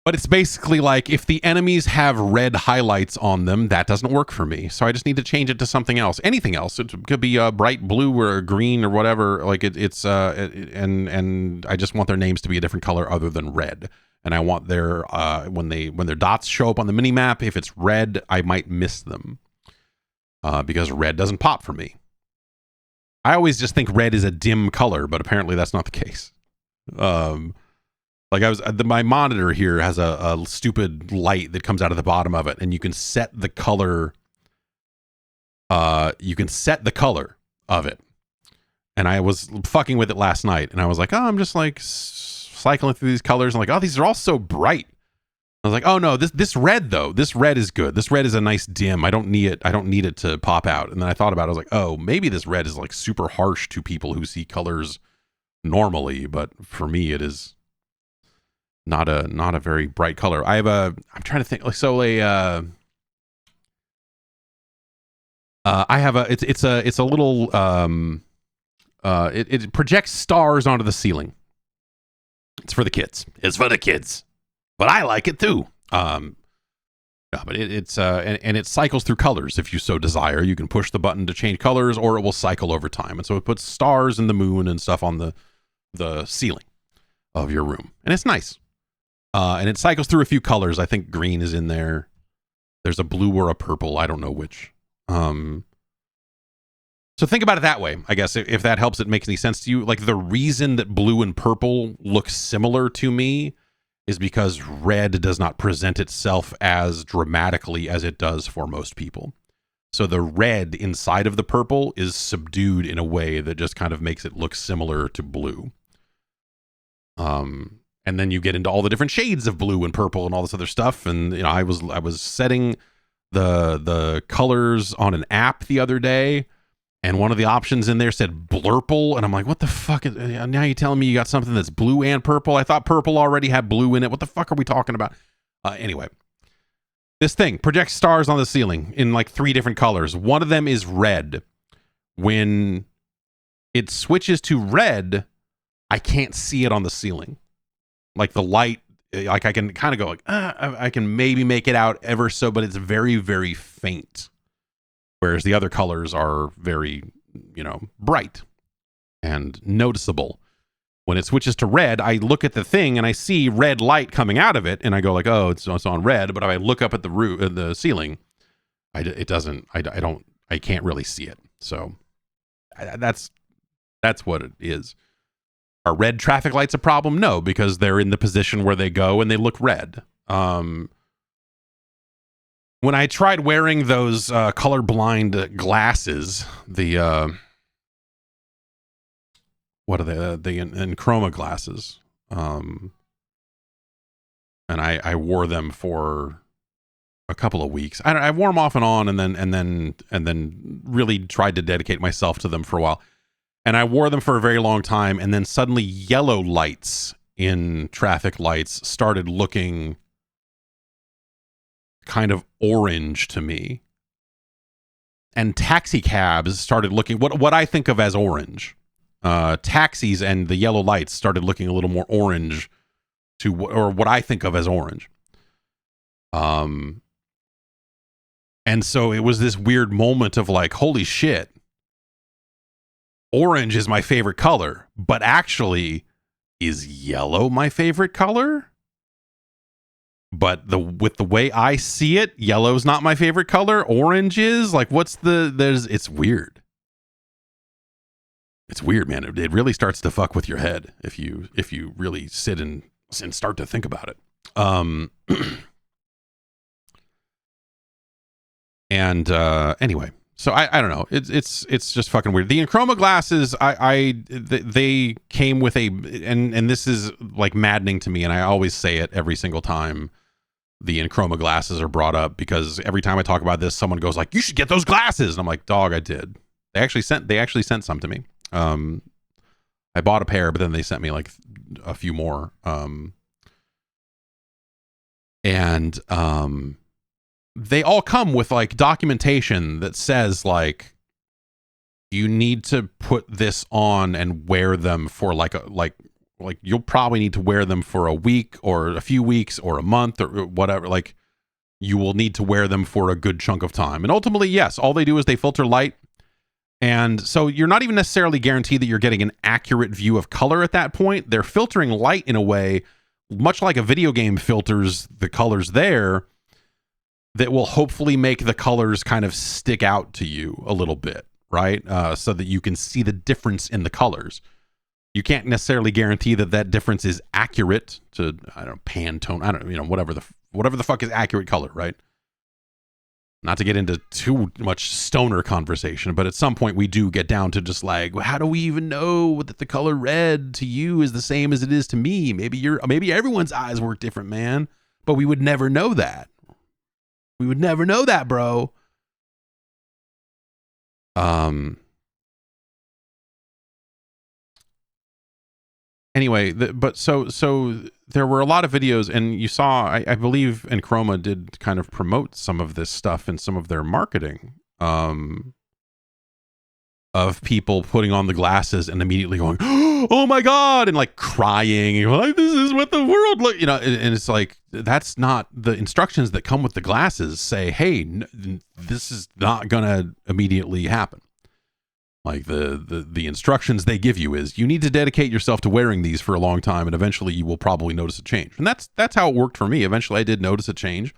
But it's basically like if the enemies have red highlights on them, that doesn't work for me. So I just need to change it to something else. Anything else. It could be a bright blue or a green or whatever. Like and I just want their names to be a different color other than red. And I want their when their dots show up on the mini map, if it's red, I might miss them. Because red doesn't pop for me. I always just think red is a dim color, but apparently that's not the case. Like my monitor here has a stupid light that comes out of the bottom of it, and you can set the color. You can set the color of it, and I was fucking with it last night, and I was like, oh, I'm just like cycling through these colors, and like, oh, these are all so bright. I was like, oh no, this red though, this red is good. This red is a nice dim. I don't need it to pop out. And then I thought about it. I was like, oh, maybe this red is like super harsh to people who see colors normally, but for me, it is not a very bright color. I'm trying to think. Like, so I have it's a little it projects stars onto the ceiling. It's for the kids. But I like it too. Yeah, but it's and it cycles through colors if you so desire. You can push the button to change colors, or it will cycle over time. And so it puts stars and the moon and stuff on the ceiling of your room, and it's nice. And it cycles through a few colors. I think green is in there. There's a blue or a purple. I don't know which. So think about it that way, I guess, if that helps, it makes any sense to you. Like, the reason that blue and purple look similar to me is because red does not present itself as dramatically as it does for most people. So the red inside of the purple is subdued in a way that just kind of makes it look similar to blue. And then you get into all the different shades of blue and purple and all this other stuff. And you know, I was setting the colors on an app the other day, and one of the options in there said blurple, and I'm like, what the fuck is, now you're telling me you got something that's blue and purple? I thought purple already had blue in it. What the fuck are we talking about? Anyway, this thing projects stars on the ceiling in like 3 different colors. One of them is red. When it switches to red, I can't see it on the ceiling. Like the light, like I can kind of go like, I can maybe make it out ever so, but it's very, very faint. Whereas the other colors are very, you know, bright and noticeable. When it switches to red, I look at the thing and I see red light coming out of it, and I go like, oh, it's on red. But if I look up at the ceiling, I can't really see it. So that's what it is. Are red traffic lights a problem? No, because they're in the position where they go and they look red. When I tried wearing those colorblind glasses, what are they? The Enchroma glasses. And I wore them for a couple of weeks. I wore them off and on, and then really tried to dedicate myself to them for a while. And I wore them for a very long time, and then suddenly yellow lights in traffic lights started looking kind of orange to me. And taxi cabs started looking what I think of as orange. Taxis and the yellow lights started looking a little more orange or what I think of as orange. And so it was this weird moment of like, holy shit. Orange is my favorite color, but actually, is yellow my favorite color? But with the way I see it, yellow's not my favorite color. Orange is like, it's weird. It's weird, man. It really starts to fuck with your head if you really sit and start to think about it. Anyway. So I don't know. It's just fucking weird. The Enchroma glasses, they came with and this is like maddening to me, and I always say it every single time the Enchroma glasses are brought up, because every time I talk about this, someone goes like, "You should get those glasses," and I'm like, "Dog, I did." They actually sent some to me. I bought a pair, but then they sent me like a few more. They all come with like documentation that says like, you need to put this on and wear them for like you'll probably need to wear them for a week or a few weeks or a month or whatever. Like, you will need to wear them for a good chunk of time. And ultimately, yes, all they do is they filter light. And so you're not even necessarily guaranteed that you're getting an accurate view of color at that point. They're filtering light in a way, much like a video game filters the colors there, that will hopefully make the colors kind of stick out to you a little bit, right? So that you can see the difference in the colors. You can't necessarily guarantee that difference is accurate to, I don't know, Pantone, I don't know, whatever the fuck is accurate color, right? Not to get into too much stoner conversation, but at some point we do get down to just like, well, how do we even know that the color red to you is the same as it is to me? Maybe everyone's eyes work different, man, but we would never know that. We would never know that, bro. Anyway, so there were a lot of videos, and you saw, I believe Enchroma did kind of promote some of this stuff in some of their marketing, of people putting on the glasses and immediately going, oh my God, and like crying, and like, this is what the world look, and it's like, that's not the instructions that come with the glasses say, hey, this is not gonna immediately happen. Like the instructions they give you is, you need to dedicate yourself to wearing these for a long time, and eventually you will probably notice a change. And that's how it worked for me. Eventually I did notice a change.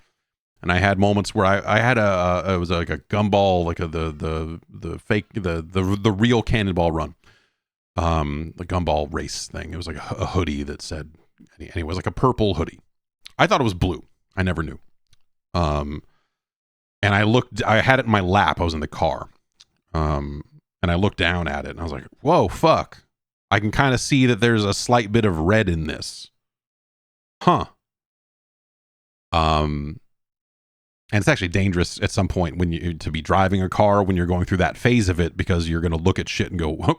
And I had moments where I had it was like a gumball, like the fake, the real Cannonball Run, the gumball race thing. It was like a hoodie that said, and it was like a purple hoodie. I thought it was blue. I never knew. And I had it in my lap. I was in the car. And I looked down at it and I was like, whoa, fuck. I can kind of see that there's a slight bit of red in this. Huh. And it's actually dangerous at some point when you to be driving a car when you're going through that phase of it, because you're going to look at shit and go, what?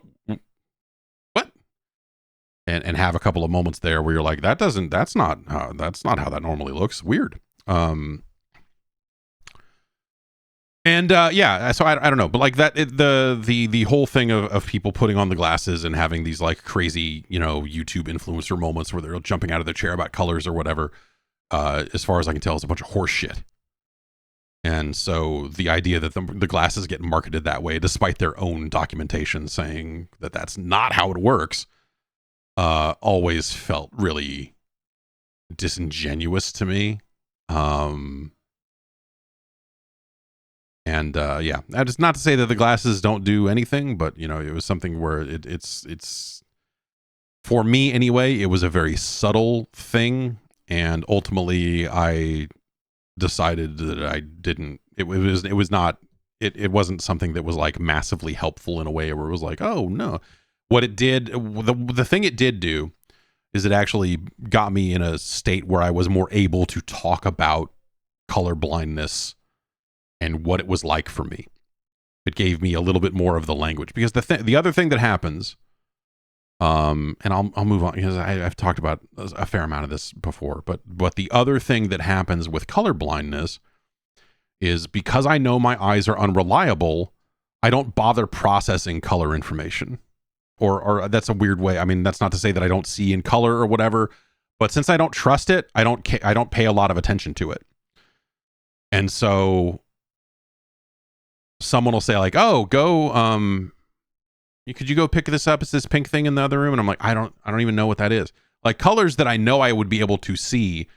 And have a couple of moments there where you're like, that's not how that normally looks. Weird. Yeah, so I don't know, but like that, the whole thing of people putting on the glasses and having these like crazy, YouTube influencer moments where they're jumping out of their chair about colors or whatever, as far as I can tell, is a bunch of horse shit. And so the idea that the glasses get marketed that way, despite their own documentation saying that that's not how it works, always felt really disingenuous to me. That is not to say that the glasses don't do anything, but it was something where it's for me anyway, it was a very subtle thing, and ultimately I decided that I didn't. It wasn't something that was like massively helpful in a way where it was like, oh no. What it did, the thing it did do is it actually got me in a state where I was more able to talk about color blindness and what it was like for me. It gave me a little bit more of the language, because the other thing that happens, and I'll move on because I've talked about a fair amount of this before, but the other thing that happens with color blindness is, because I know my eyes are unreliable, I don't bother processing color information. Or that's a weird way. I mean, that's not to say that I don't see in color or whatever, but since I don't trust it, I don't pay a lot of attention to it. And so someone will say like, "Oh, go could you go pick this up? It's this pink thing in the other room." And I'm like, I don't even know what that is. Like colors that I know I would be able to see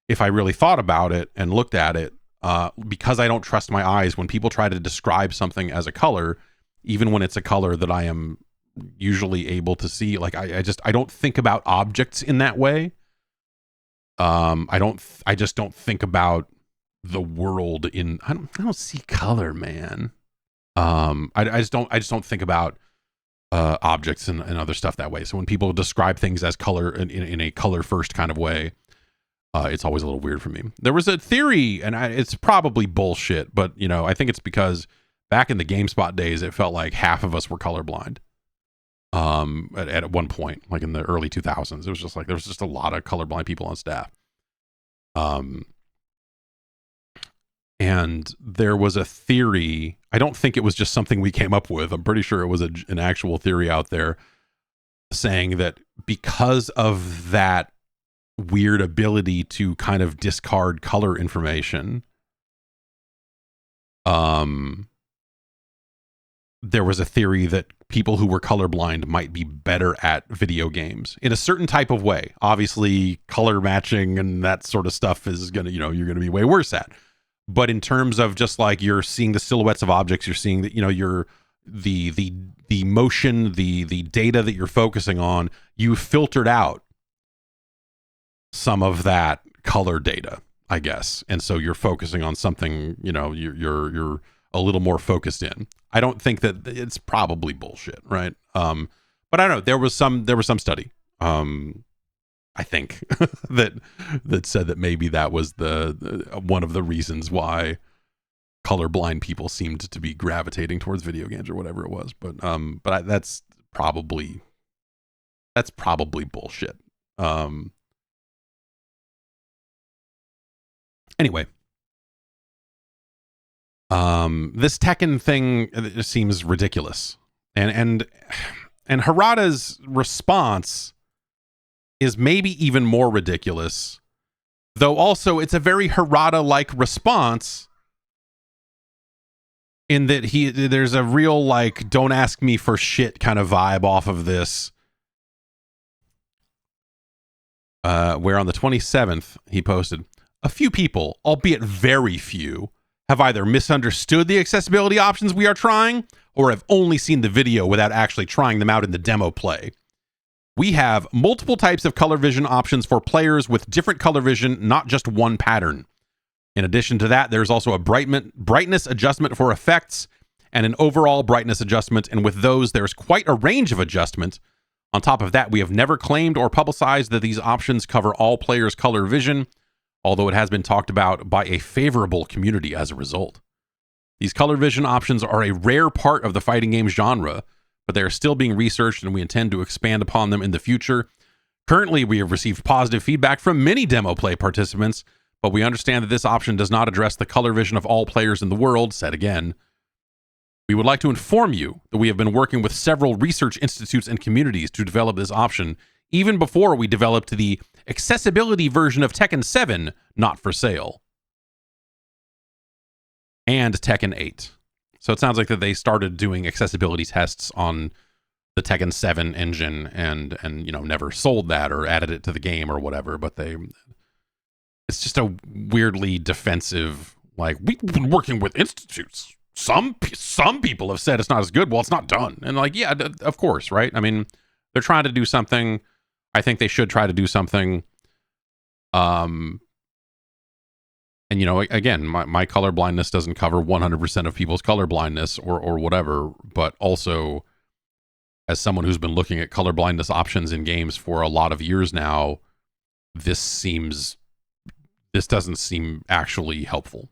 if I really thought about it and looked at it, because I don't trust my eyes. When people try to describe something as a color, even when it's a color that I am usually able to see, like I don't think about objects in that way. I just don't think about the world in. I don't see color, man. I just don't think about objects and other stuff that way. So when people describe things as color in a color first kind of way, it's always a little weird for me. There was a theory, and it's probably bullshit, but I think it's because back in the GameSpot days, it felt like half of us were colorblind. At one point, like in the early 2000s, it was just like there was just a lot of colorblind people on staff. And there was a theory. I don't think it was just something we came up with. I'm pretty sure it was an actual theory out there saying that because of that weird ability to kind of discard color information, there was a theory that people who were colorblind might be better at video games in a certain type of way. Obviously, color matching and that sort of stuff is gonna, you're gonna be way worse at. But in terms of just like you're seeing the silhouettes of objects, you're seeing that, you're the motion, the data that you're focusing on, you filtered out some of that color data, I guess. And so you're focusing on something, you're a little more focused in. I don't think that it's probably bullshit, right? But I don't know. There was some study, I think, that said that maybe that was the one of the reasons why colorblind people seemed to be gravitating towards video games or whatever it was. But that's probably bullshit. Anyway. This Tekken thing seems ridiculous, and Harada's response is maybe even more ridiculous, though also it's a very Harada-like response in that there's a real like don't ask me for shit kind of vibe off of this, where on the 27th he posted, "A few people, albeit very few, have either misunderstood the accessibility options we are trying or have only seen the video without actually trying them out in the demo play. We have multiple types of color vision options for players with different color vision, not just one pattern. In addition to that, there's also a brightness adjustment for effects and an overall brightness adjustment, and with those, there's quite a range of adjustment, On top of that, we have never claimed or publicized that these options cover all players' color vision, although it has been talked about by a favorable community as a result. These color vision options are a rare part of the fighting game genre, but they are still being researched and we intend to expand upon them in the future. Currently, we have received positive feedback from many demo play participants, but we understand that this option does not address the color vision of all players in the world, said again. We would like to inform you that we have been working with several research institutes and communities to develop this option, even before we developed the accessibility version of Tekken 7, not for sale, and Tekken 8. So it sounds like that they started doing accessibility tests on the Tekken 7 engine and never sold that or added it to the game or whatever, but it's just a weirdly defensive, like, we've been working with institutes. Some people have said it's not as good. Well, it's not done. And like, yeah, of course, right? I mean, they're trying to do something. I think they should try to do something. And again, my color blindness doesn't cover 100% of people's color blindness or whatever, but also as someone who's been looking at color blindness options in games for a lot of years now, this doesn't seem actually helpful.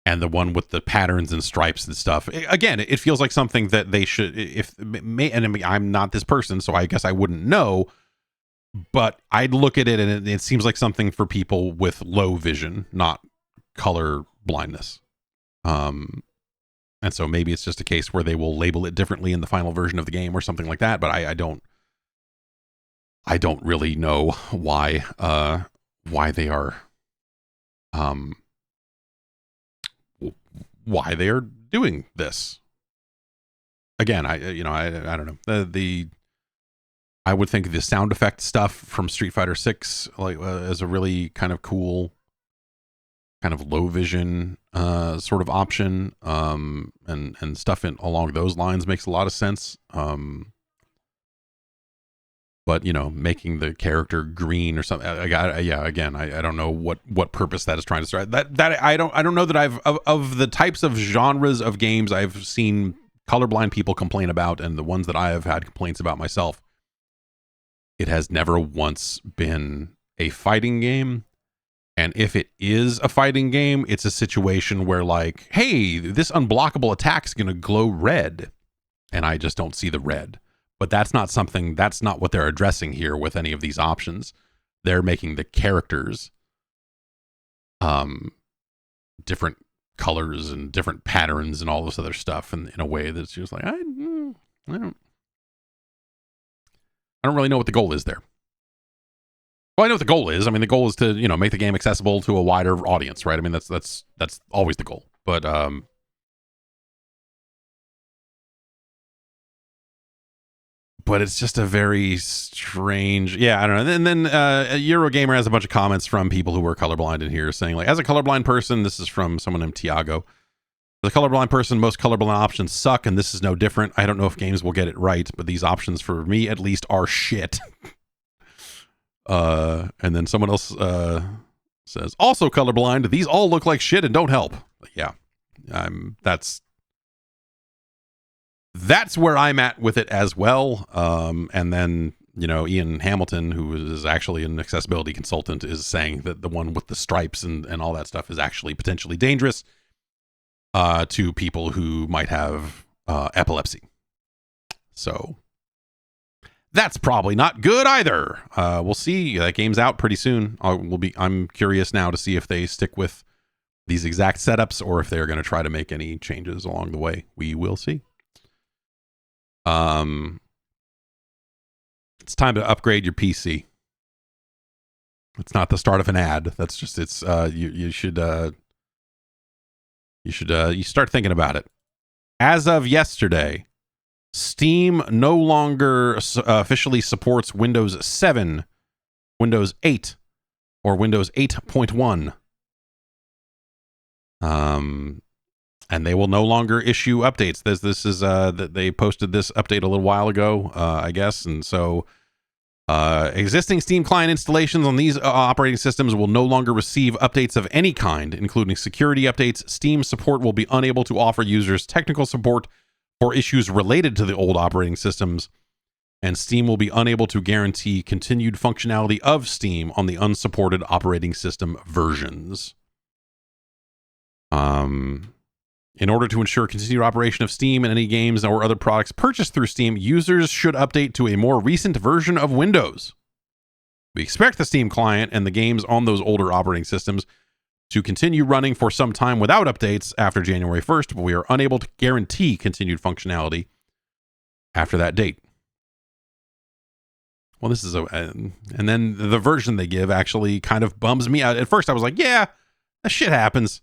And the one with the patterns and stripes and stuff, again, it feels like something that they should, I'm not this person, so I guess I wouldn't know, but I'd look at it and it seems like something for people with low vision, not color blindness. And so maybe it's just a case where they will label it differently in the final version of the game or something like that, but I don't really know why they are why they are doing this. Again, I don't know. I would think the sound effect stuff from Street Fighter 6 is a really kind of cool, kind of low vision sort of option, and stuff along those lines makes a lot of sense. But making the character green or something, again, I don't know what purpose that is trying to serve. That I don't know that I've of the types of genres of games I've seen colorblind people complain about, and the ones that I have had complaints about myself, it has never once been a fighting game. And if it is a fighting game, it's a situation where, like, hey, this unblockable attack's gonna glow red, and I just don't see the red. But that's not what they're addressing here with any of these options. They're making the characters different colors and different patterns and all this other stuff in a way that's just like, I don't really know what the goal is there. Well, I know what the goal is. I mean, the goal is to, make the game accessible to a wider audience, right? I mean, that's always the goal. But it's just a very strange, I don't know. And then Eurogamer has a bunch of comments from people who were colorblind in here saying, like, as a colorblind person, this is from someone named Tiago. As a colorblind person, most colorblind options suck, and this is no different. I don't know if games will get it right, but these options, for me at least, are shit. And then someone else says, also colorblind, these all look like shit and don't help. Yeah, that's where I'm at with it as well. And then, Ian Hamilton, who is actually an accessibility consultant, is saying that the one with the stripes and all that stuff is actually potentially dangerous to people who might have epilepsy. So that's probably not good either. We'll see. That game's out pretty soon. I'm curious now to see if they stick with these exact setups or if they're going to try to make any changes along the way. We will see. It's time to upgrade your PC. It's not the start of an ad. That's just, you should start thinking about it. As of yesterday, Steam no longer officially supports Windows 7, Windows 8, or Windows 8.1. And they will no longer issue updates. This is that they posted this update a little while ago, I guess, and so existing Steam client installations on these operating systems will no longer receive updates of any kind, including security updates. Steam support will be unable to offer users technical support for issues related to the old operating systems, and Steam will be unable to guarantee continued functionality of Steam on the unsupported operating system versions. In order to ensure continued operation of Steam and any games or other products purchased through Steam, users should update to a more recent version of Windows. We expect the Steam client and the games on those older operating systems to continue running for some time without updates after January 1st, but we are unable to guarantee continued functionality after that date. Well, this is and then the version they give actually kind of bums me out. At first I was like, yeah, that shit happens.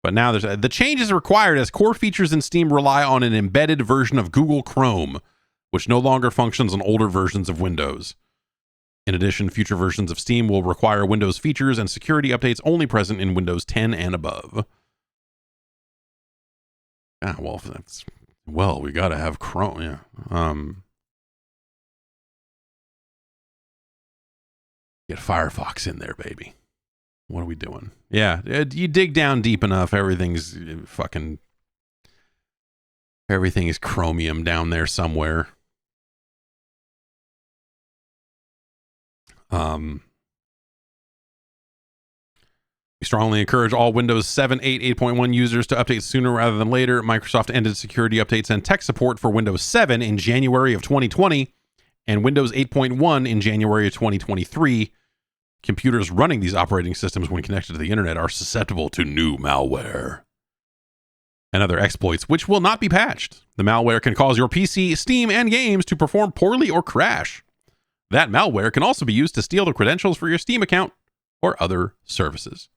But now the change is required as core features in Steam rely on an embedded version of Google Chrome, which no longer functions on older versions of Windows. In addition, future versions of Steam will require Windows features and security updates only present in Windows 10 and above. We got to have Chrome, yeah. Get Firefox in there, baby. What are we doing? Yeah, you dig down deep enough, everything is chromium down there somewhere. We strongly encourage all Windows 7, 8, 8.1 users to update sooner rather than later. Microsoft ended security updates and tech support for Windows 7 in January of 2020 and Windows 8.1 in January of 2023. Computers running these operating systems when connected to the internet are susceptible to new malware and other exploits, which will not be patched. The malware can cause your PC, Steam, and games to perform poorly or crash. That malware can also be used to steal the credentials for your Steam account or other services.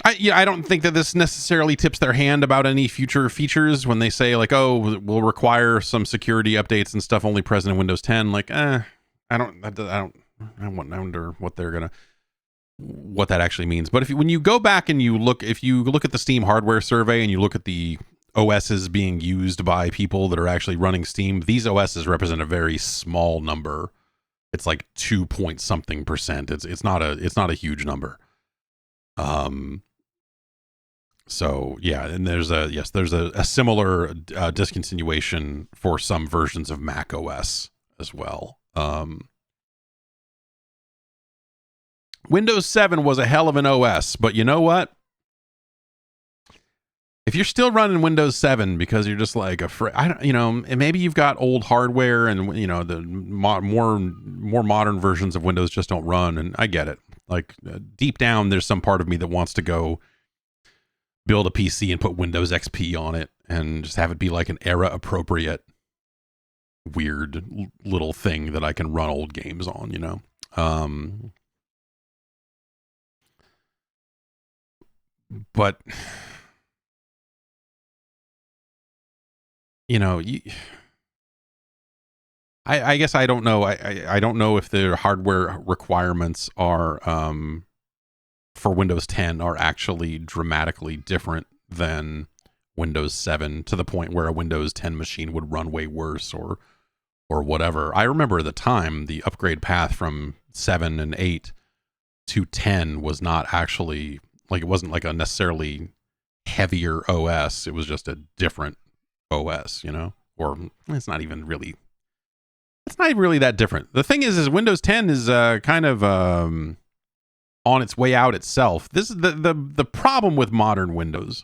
I don't think that this necessarily tips their hand about any future features when they say like, oh, we'll require some security updates and stuff only present in Windows 10. Like, I wonder what that actually means. But when you go back and if you look at the Steam hardware survey and you look at the OSs being used by people that are actually running Steam, these OSs represent a very small number. It's like 2 point something percent. It's not a huge number. So yeah, and there's a similar discontinuation for some versions of Mac OS as well. Windows 7 was a hell of an OS, but you know what? If you're still running Windows 7 because you're just like maybe you've got old hardware and the more modern versions of Windows just don't run, and I get it. Like deep down, there's some part of me that wants to go build a PC and put Windows XP on it and just have it be like an era appropriate weird little thing that I can run old games on, but I guess I don't know. I don't know if the hardware requirements are for Windows 10 are actually dramatically different than Windows 7 to the point where a Windows 10 machine would run way worse or whatever. I remember at the time the upgrade path from 7 and 8 to 10 was not actually like, it wasn't like a necessarily heavier OS. It was just a different OS, or it's not even really that different. The thing is Windows 10 is kind of on its way out itself. This is the problem with modern Windows.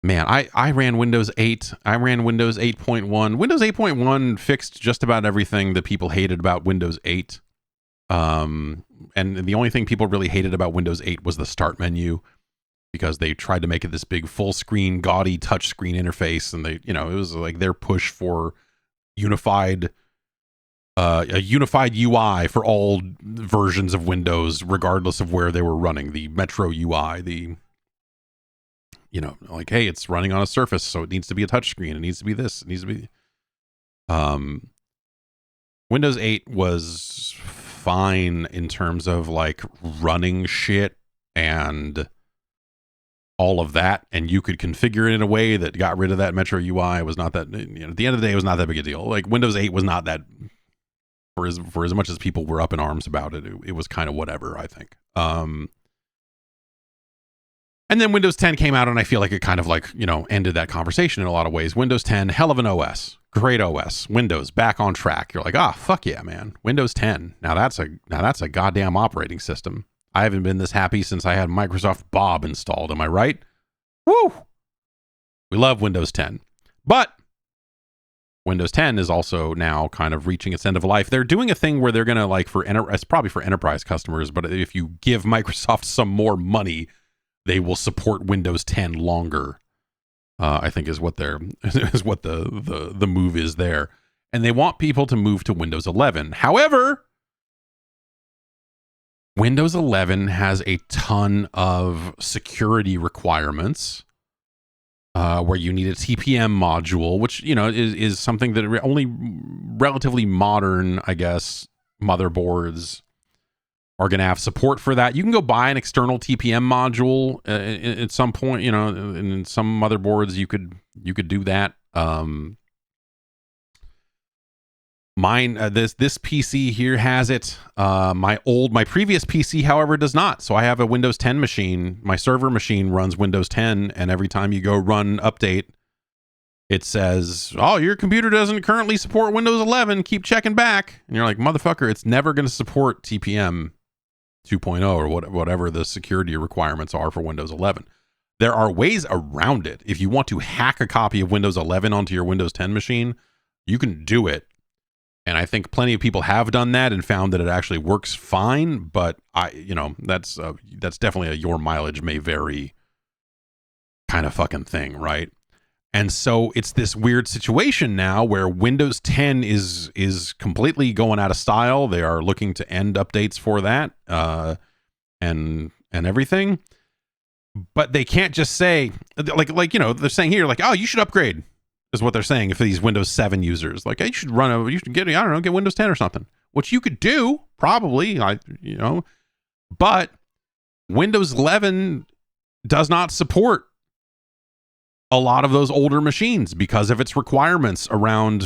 Man, I ran Windows 8. I ran Windows 8.1. Windows 8.1 fixed just about everything that people hated about Windows 8. And the only thing people really hated about Windows 8 was the start menu, because they tried to make it this big full screen, gaudy touchscreen interface, and it was like their push for a unified UI for all versions of Windows, regardless of where they were running. The Metro UI, like, hey, it's running on a Surface, so it needs to be a touchscreen. It needs to be this. It needs to be. Windows 8 was fine in terms of like running shit and all of that, and you could configure it in a way that got rid of that Metro UI. It was not that, at the end of the day, it was not that big a deal. Like Windows 8 was not that for as much as people were up in arms about it, it was kind of whatever, I think. And then Windows 10 came out, and I feel like it kind of like, ended that conversation in a lot of ways. Windows 10, hell of an OS. Great OS. Windows back on track. You're like, fuck yeah, man. Windows 10. Now that's a goddamn operating system. I haven't been this happy since I had Microsoft Bob installed. Am I right? Woo! We love Windows 10. But Windows 10 is also now kind of reaching its end of life. They're doing a thing where they're going to, it's probably for enterprise customers, but if you give Microsoft some more money, they will support Windows 10 longer. I think is what the move is there. And they want people to move to Windows 11. However, Windows 11 has a ton of security requirements where you need a TPM module, which, is something that only relatively modern, I guess, motherboards are going to have support for that. You can go buy an external TPM module at some point, in some motherboards you could do that. Mine, this PC here has it. My previous PC, however, does not. So I have a Windows 10 machine. My server machine runs Windows 10, and every time you go run update, it says, your computer doesn't currently support Windows 11. Keep checking back. And you're like, motherfucker, it's never going to support TPM 2.0 or whatever the security requirements are for Windows 11. There are ways around it. If you want to hack a copy of Windows 11 onto your Windows 10 machine, you can do it. And I think plenty of people have done that and found that it actually works fine. But that's definitely a your mileage may vary kind of fucking thing, right? And so it's this weird situation now where Windows 10 is completely going out of style. They are looking to end updates for that and everything. But they can't just say they're saying here you should upgrade. Is what they're saying for these Windows 7 users. Like, hey, you should get Windows 10 or something, which you could do probably, but Windows 11 does not support a lot of those older machines because of its requirements around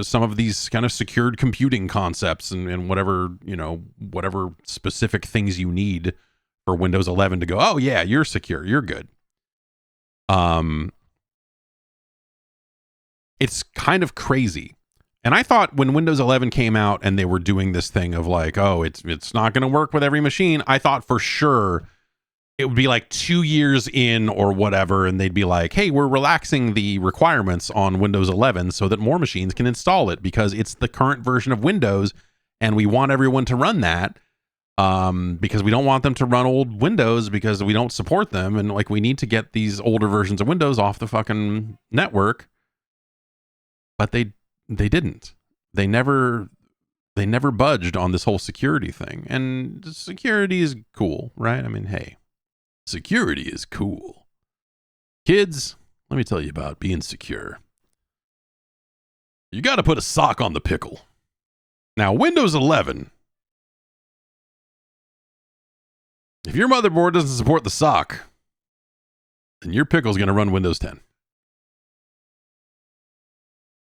some of these kind of secured computing concepts and whatever specific things you need for Windows 11 to go, oh yeah, you're secure, you're good. It's kind of crazy. And I thought when Windows 11 came out and they were doing this thing of like, it's not going to work with every machine, I thought for sure it would be like 2 years in or whatever, and they'd be like, hey, we're relaxing the requirements on Windows 11 so that more machines can install it because it's the current version of Windows and we want everyone to run that because we don't want them to run old Windows because we don't support them, and like we need to get these older versions of Windows off the fucking network. But they didn't. They never budged on this whole security thing. And security is cool, right? I mean, hey, security is cool. Kids, let me tell you about being secure. You got to put a sock on the pickle. Now, Windows 11, if your motherboard doesn't support the sock, then your pickle's going to run Windows 10.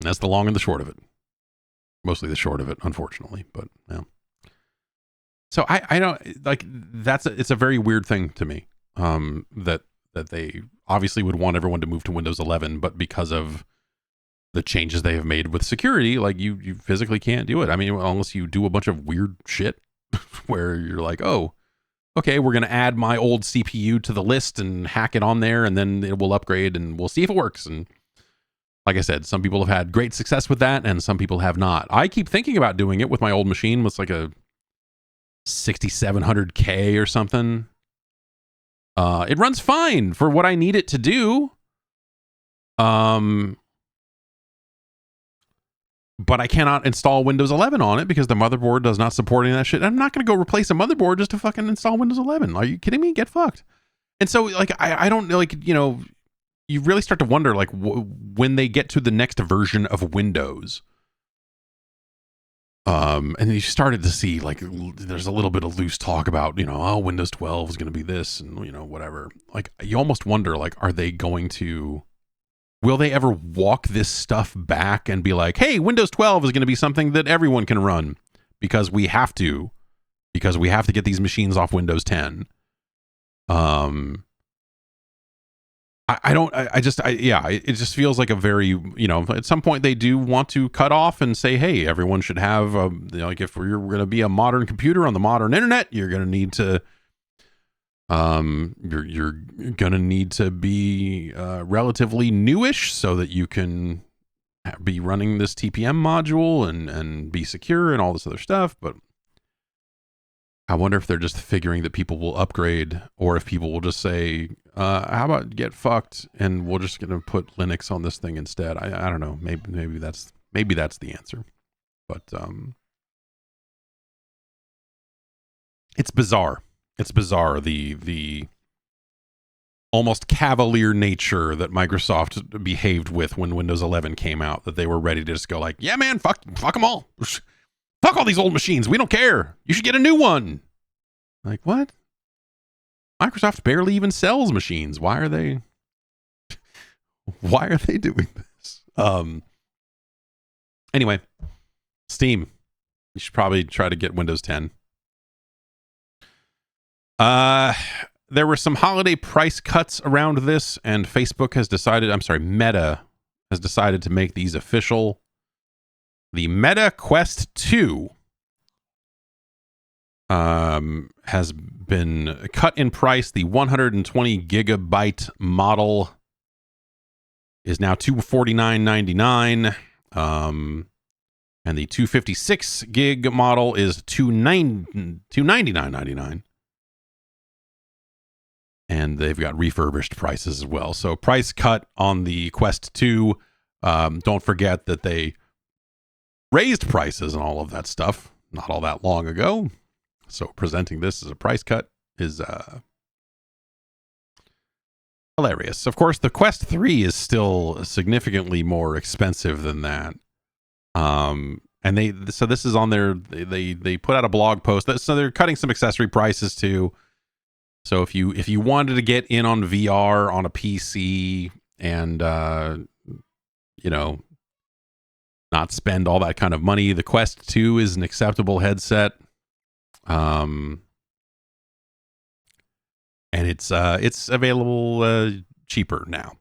That's the long and the short of it. Mostly the short of it, unfortunately, but yeah. So I don't like it's a very weird thing to me that they obviously would want everyone to move to Windows 11, but because of the changes they have made with security, like you physically can't do it. I mean, unless you do a bunch of weird shit where you're like, oh, okay, we're going to add my old CPU to the list and hack it on there, and then it will upgrade and we'll see if it works. And like I said, some people have had great success with that and some people have not. I keep thinking about doing it with my old machine. It's like a 6700K or something. It runs fine for what I need it to do. But I cannot install Windows 11 on it because the motherboard does not support any of that shit. I'm not going to go replace a motherboard just to fucking install Windows 11. Are you kidding me? Get fucked. And so like, I don't like, you really start to wonder, like, when they get to the next version of Windows, and you started to see, like, there's a little bit of loose talk about, Windows 12 is going to be this and, whatever. Like, you almost wonder, like, will they ever walk this stuff back and be like, hey, Windows 12 is going to be something that everyone can run? because we have to get these machines off Windows 10. It just feels like a very, at some point they do want to cut off and say, hey, everyone should have, like if you're going to be a modern computer on the modern internet, you're going to need to, you're going to need to be relatively newish so that you can be running this TPM module and be secure and all this other stuff. But I wonder if they're just figuring that people will upgrade, or if people will just say, how about get fucked and we're just going to put Linux on this thing instead. I don't know. Maybe that's the answer. But it's bizarre. It's bizarre, the almost cavalier nature that Microsoft behaved with when Windows 11 came out, that they were ready to just go like, yeah, man, fuck them all. Fuck all these old machines. We don't care. You should get a new one. Like, what? Microsoft barely even sells machines. Why are they doing this? Anyway, Steam. You should probably try to get Windows 10. There were some holiday price cuts around this, and Meta has decided to make these official. The Meta Quest 2 has been cut in price. The 120 gigabyte model is now $249.99. And the 256 gig model is $299.99. And they've got refurbished prices as well. So price cut on the Quest 2. Don't forget that they raised prices and all of that stuff not all that long ago. So presenting this as a price cut is hilarious. Of course, the Quest 3 is still significantly more expensive than that. And this is on their, they put out a blog post so they're cutting some accessory prices too. So if you wanted to get in on VR on a PC and not spend all that kind of money, the Quest 2 is an acceptable headset. And it's available cheaper now.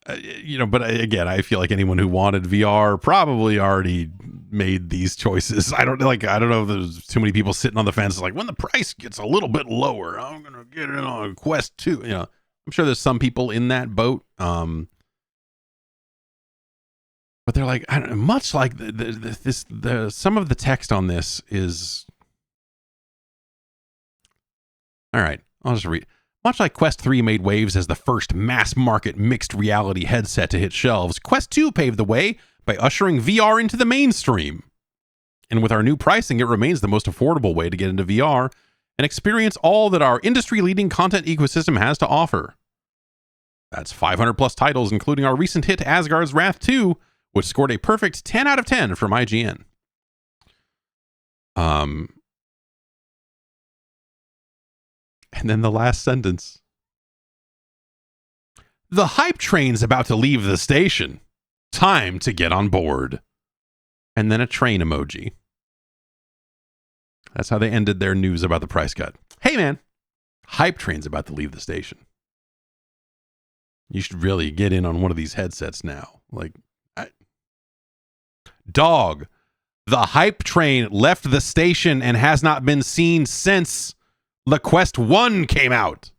But again, I feel like anyone who wanted VR probably already made these choices. I don't know if there's too many people sitting on the fence like, when the price gets a little bit lower, I'm gonna get it on Quest 2. I'm sure there's some people in that boat. But they're like, I don't know, much like some of the text on this is, all right, I'll just read. Much like Quest 3 made waves as the first mass-market mixed reality headset to hit shelves, Quest 2 paved the way by ushering VR into the mainstream. And with our new pricing, it remains the most affordable way to get into VR and experience all that our industry-leading content ecosystem has to offer. That's 500-plus titles, including our recent hit Asgard's Wrath 2, which scored a perfect 10 out of 10 from IGN. And then the last sentence. The hype train's about to leave the station. Time to get on board. And then a train emoji. That's how they ended their news about the price cut. Hey man, hype train's about to leave the station. You should really get in on one of these headsets now. Dog, the hype train left the station and has not been seen since the Quest 1 came out.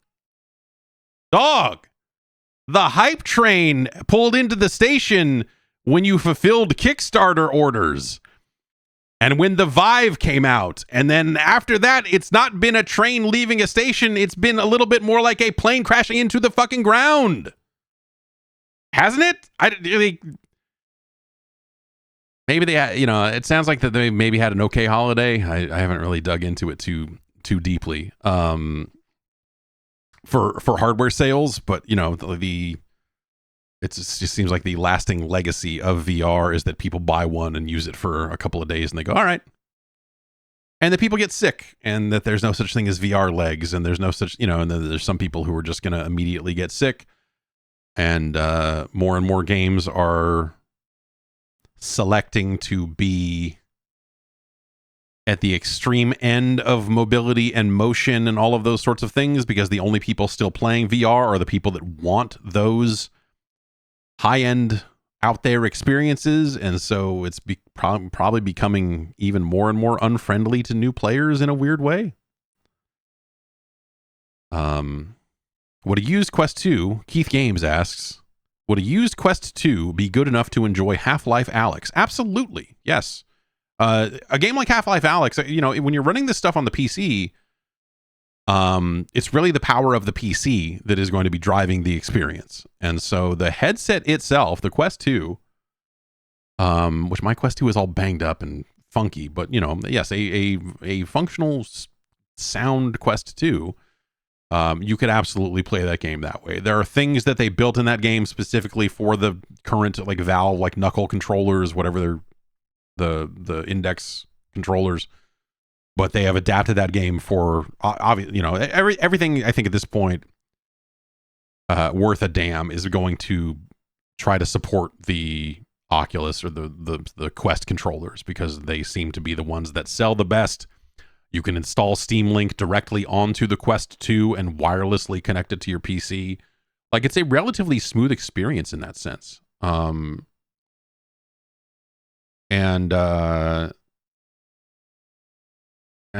Dog, the hype train pulled into the station when you fulfilled Kickstarter orders. And when the Vive came out. And then after that, it's not been a train leaving a station. It's been a little bit more like a plane crashing into the fucking ground. Hasn't it? Maybe they, it sounds like that they maybe had an okay holiday. I haven't really dug into it too deeply for hardware sales, but it just seems like the lasting legacy of VR is that people buy one and use it for a couple of days and they go, all right, and that people get sick, and that there's no such thing as VR legs, and there's no such, and then there's some people who are just going to immediately get sick, and more games are selecting to be at the extreme end of mobility and motion and all of those sorts of things, because the only people still playing VR are the people that want those high-end out there experiences. And so it's probably becoming even more and more unfriendly to new players in a weird way. Would a used Quest 2, Keith Games asks, would a used Quest 2 be good enough to enjoy Half-Life Alyx? Absolutely, yes. A game like Half-Life Alyx, you know, when you're running this stuff on the PC, it's really the power of the PC that is going to be driving the experience. And so the headset itself, the Quest 2, which my Quest 2 is all banged up and funky, but, you know, yes, a functional sound Quest 2, you could absolutely play that game that way. There are things that they built in that game specifically for the current, like, Valve, like knuckle controllers, whatever they're, the index controllers, but they have adapted that game for obviously, you know, everything I think at this point worth a damn is going to try to support the Oculus or the Quest controllers, because they seem to be the ones that sell the best. You can install Steam Link directly onto the Quest 2 and wirelessly connect it to your PC. Like, it's a relatively smooth experience in that sense. And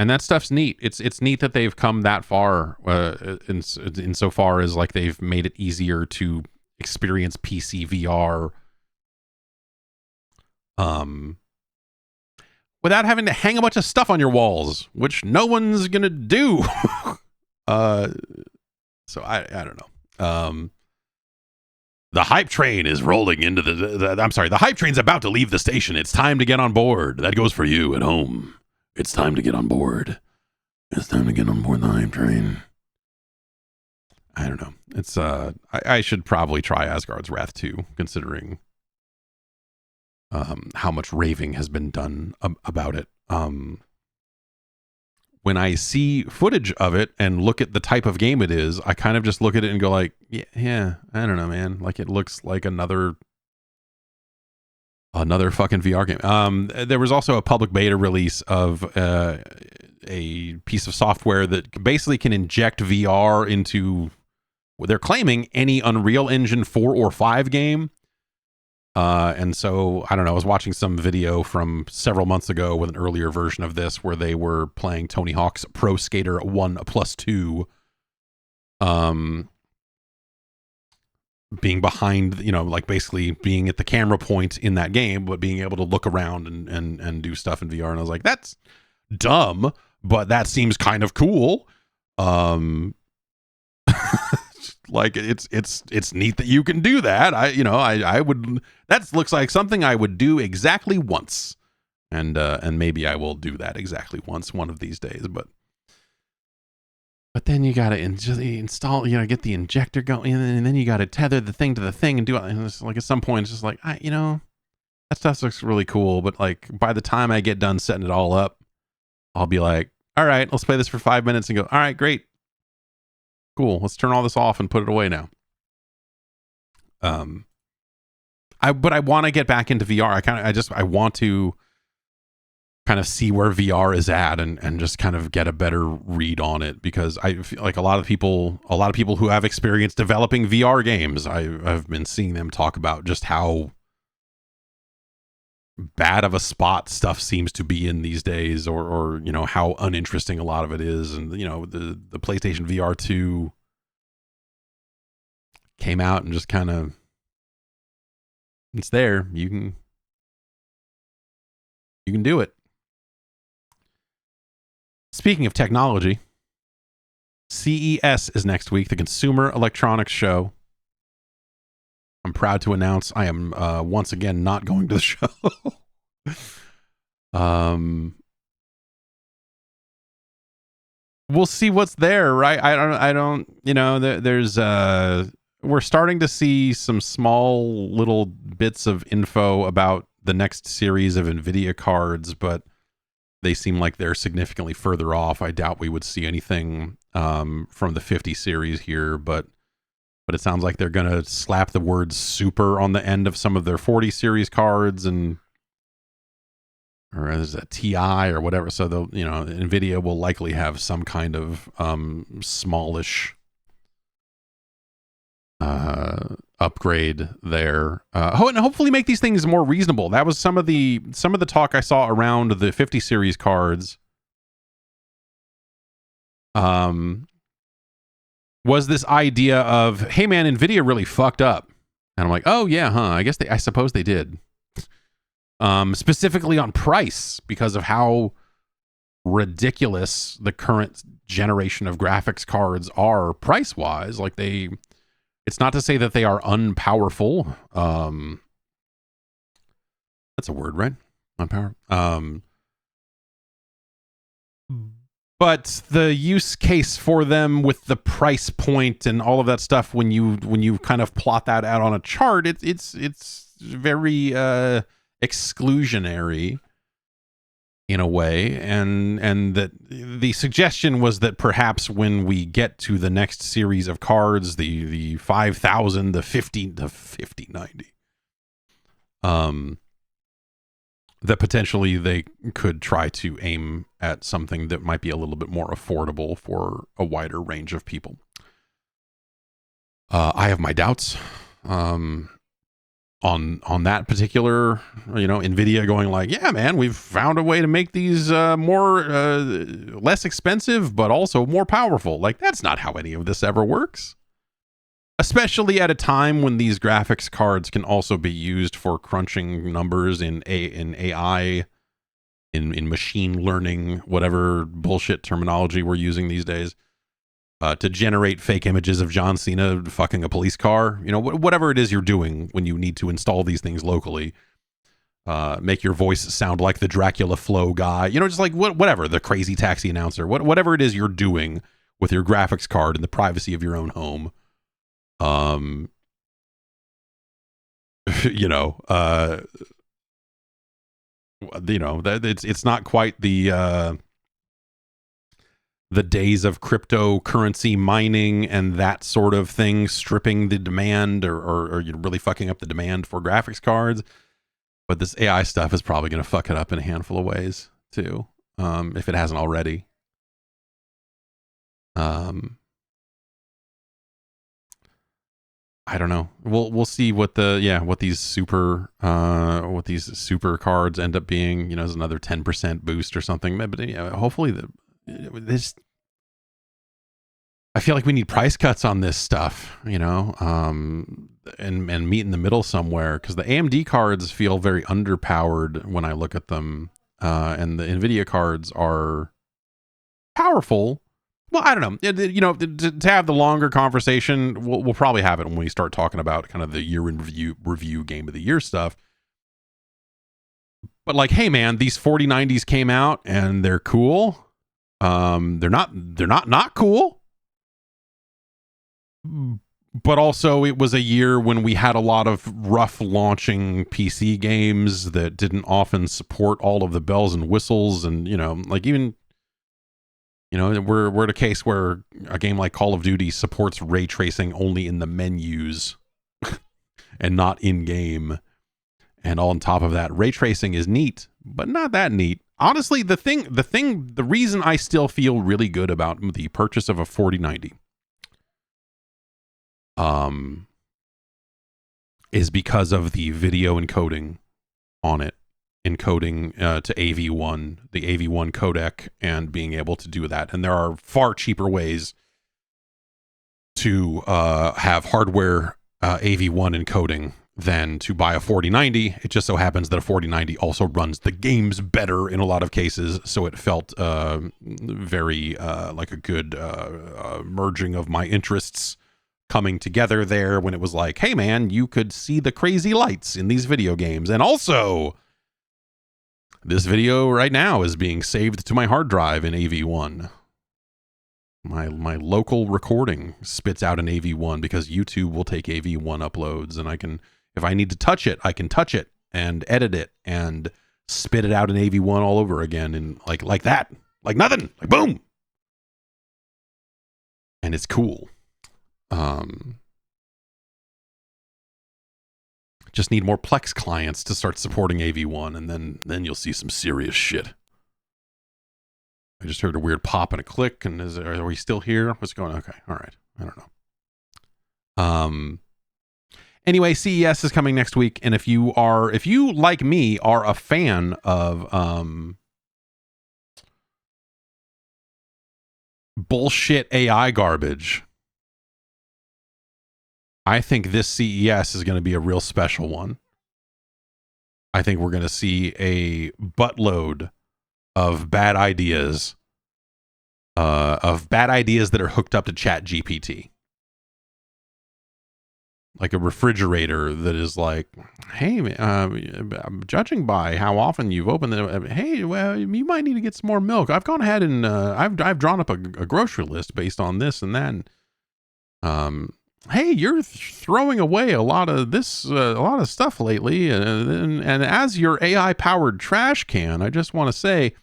that stuff's neat. It's neat that they've come that far insofar as, like, they've made it easier to experience PC VR without having to hang a bunch of stuff on your walls, which no one's gonna do. So I don't know. The hype train is rolling into the hype train's about to leave the station. It's time to get on board. That goes for you at home. It's time to get on board. It's time to get on board the hype train. I don't know. It's I should probably try Asgard's Wrath 2, considering how much raving has been done about it. When I see footage of it and look at the type of game it is, I kind of just look at it and go like, yeah, I don't know, man. Like, it looks like another fucking VR game. There was also a public beta release of a piece of software that basically can inject VR into, well, they're claiming, any Unreal Engine 4 or 5 game. And so, I don't know, I was watching some video from several months ago with an earlier version of this where they were playing Tony Hawk's Pro Skater 1+2, being behind, you know, like, basically being at the camera point in that game, but being able to look around and do stuff in VR. And I was like, that's dumb, but that seems kind of cool. Like, it's neat that you can do that. I would, that looks like something I would do exactly once. And maybe I will do that exactly once one of these days, but then you got to install, you know, get the injector going, and then you got to tether the thing to the thing and do it. And it's like, at some point, it's just like, that stuff looks really cool. But, like, by the time I get done setting it all up, I'll be like, all right, let's play this for 5 minutes and go, all right, great. Cool. Let's turn all this off and put it away now. But I want to get back into VR. I want to kind of see where VR is at and just kind of get a better read on it, because I feel like a lot of people who have experience developing VR games, I've been seeing them talk about just how bad of a spot stuff seems to be in these days, or you know, how uninteresting a lot of it is. And, you know, the PlayStation VR 2 came out and just kind of, it's there. You can do it. Speaking of technology, CES is next week, the Consumer Electronics Show. I'm proud to announce I am once again not going to the show. We'll see what's there, right? I don't, you know, there's we're starting to see some small little bits of info about the next series of NVIDIA cards, but they seem like they're significantly further off. I doubt we would see anything from the 50 series here, but it sounds like they're going to slap the word super on the end of some of their 40 series cards. And or as a TI or whatever. So the NVIDIA will likely have some kind of smallish upgrade there. And hopefully make these things more reasonable. That was some of the talk I saw around the 50 series cards. Was this idea of, hey man, NVIDIA really fucked up. And I'm like, oh yeah, huh? I suppose they did. Specifically on price, because of how ridiculous the current generation of graphics cards are price wise. Like it's not to say that they are unpowerful. That's a word, right? Unpower. But the use case for them with the price point and all of that stuff, when you kind of plot that out on a chart, it's very exclusionary in a way, and that the suggestion was that perhaps when we get to the next series of cards, the 5000, the 5090, that potentially they could try to aim at something that might be a little bit more affordable for a wider range of people. I have my doubts on that particular, NVIDIA going like, yeah, man, we've found a way to make these less expensive, but also more powerful. Like, that's not how any of this ever works. Especially at a time when these graphics cards can also be used for crunching numbers in AI, in machine learning, whatever bullshit terminology we're using these days, to generate fake images of John Cena fucking a police car. Whatever it is you're doing when you need to install these things locally, make your voice sound like the Dracula Flow guy. Just like whatever, the crazy taxi announcer, whatever it is you're doing with your graphics card in the privacy of your own home. It's not quite the days of cryptocurrency mining and that sort of thing, stripping the demand or you're really fucking up the demand for graphics cards. But this AI stuff is probably going to fuck it up in a handful of ways too, if it hasn't already. I don't know. We'll see what these super cards end up being. As another 10% boost or something. But hopefully this. I feel like we need price cuts on this stuff, and meet in the middle somewhere, because the AMD cards feel very underpowered when I look at them, and the NVIDIA cards are powerful. Well, I don't know. To have the longer conversation, we'll probably have it when we start talking about kind of the year in review game of the year stuff. But like, hey man, these 4090s came out and they're cool. They're not cool. But also it was a year when we had a lot of rough launching PC games that didn't often support all of the bells and whistles, and like even we're at a case where a game like Call of Duty supports ray tracing only in the menus and not in game. And on top of that, ray tracing is neat, but not that neat. Honestly, the reason I still feel really good about the purchase of a 4090 is because of the video encoding on it. Encoding to AV1, the AV1 codec, and being able to do that. And there are far cheaper ways to have hardware AV1 encoding than to buy a 4090. It just so happens that a 4090 also runs the games better in a lot of cases, so it felt very like a good merging of my interests coming together there, when it was like, hey man, you could see the crazy lights in these video games, and also this video right now is being saved to my hard drive in AV1. My local recording spits out an AV1 because YouTube will take AV1 uploads, and I can, if I need to touch it, I can touch it and edit it and spit it out in AV1 all over again, and like that, like nothing, like boom. And it's cool. Just need more Plex clients to start supporting AV1, and then you'll see some serious shit. I just heard a weird pop and a click, and are we still here? What's going on? Okay, all right. I don't know. Anyway, CES is coming next week, and if you like me are a fan of bullshit AI garbage, I think this CES is going to be a real special one. I think we're going to see a buttload of bad ideas that are hooked up to Chat GPT. Like a refrigerator that is like, hey, judging by how often you've opened it, hey, well, you might need to get some more milk. I've gone ahead and I've drawn up a grocery list based on this and that. Hey, you're throwing away a lot of this, a lot of stuff lately, and as your AI-powered trash can, I just want to say,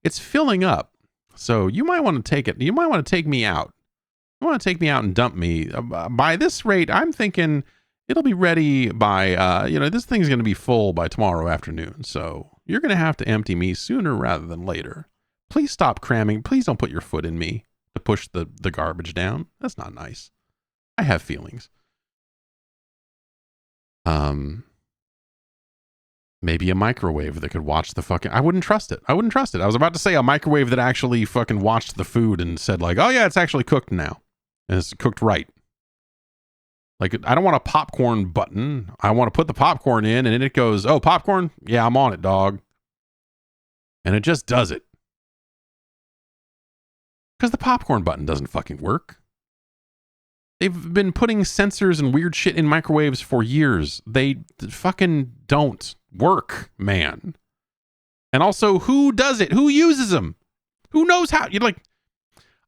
it's filling up. So you might want to take it. You might want to take me out. You want to take me out and dump me. By this rate, I'm thinking it'll be ready by, this thing's going to be full by tomorrow afternoon. So you're going to have to empty me sooner rather than later. Please stop cramming. Please don't put your foot in me to push the garbage down. That's not nice. I have feelings. Maybe a microwave that could watch the fucking... I wouldn't trust it. I was about to say a microwave that actually fucking watched the food and said like, oh yeah, it's actually cooked now. And it's cooked right. Like, I don't want a popcorn button. I want to put the popcorn in and then it goes, oh, popcorn? Yeah, I'm on it, dog. And it just does it. Because the popcorn button doesn't fucking work. They've been putting sensors and weird shit in microwaves for years. They fucking don't work, man. And also, who does it? Who uses them? Who knows how? You're like,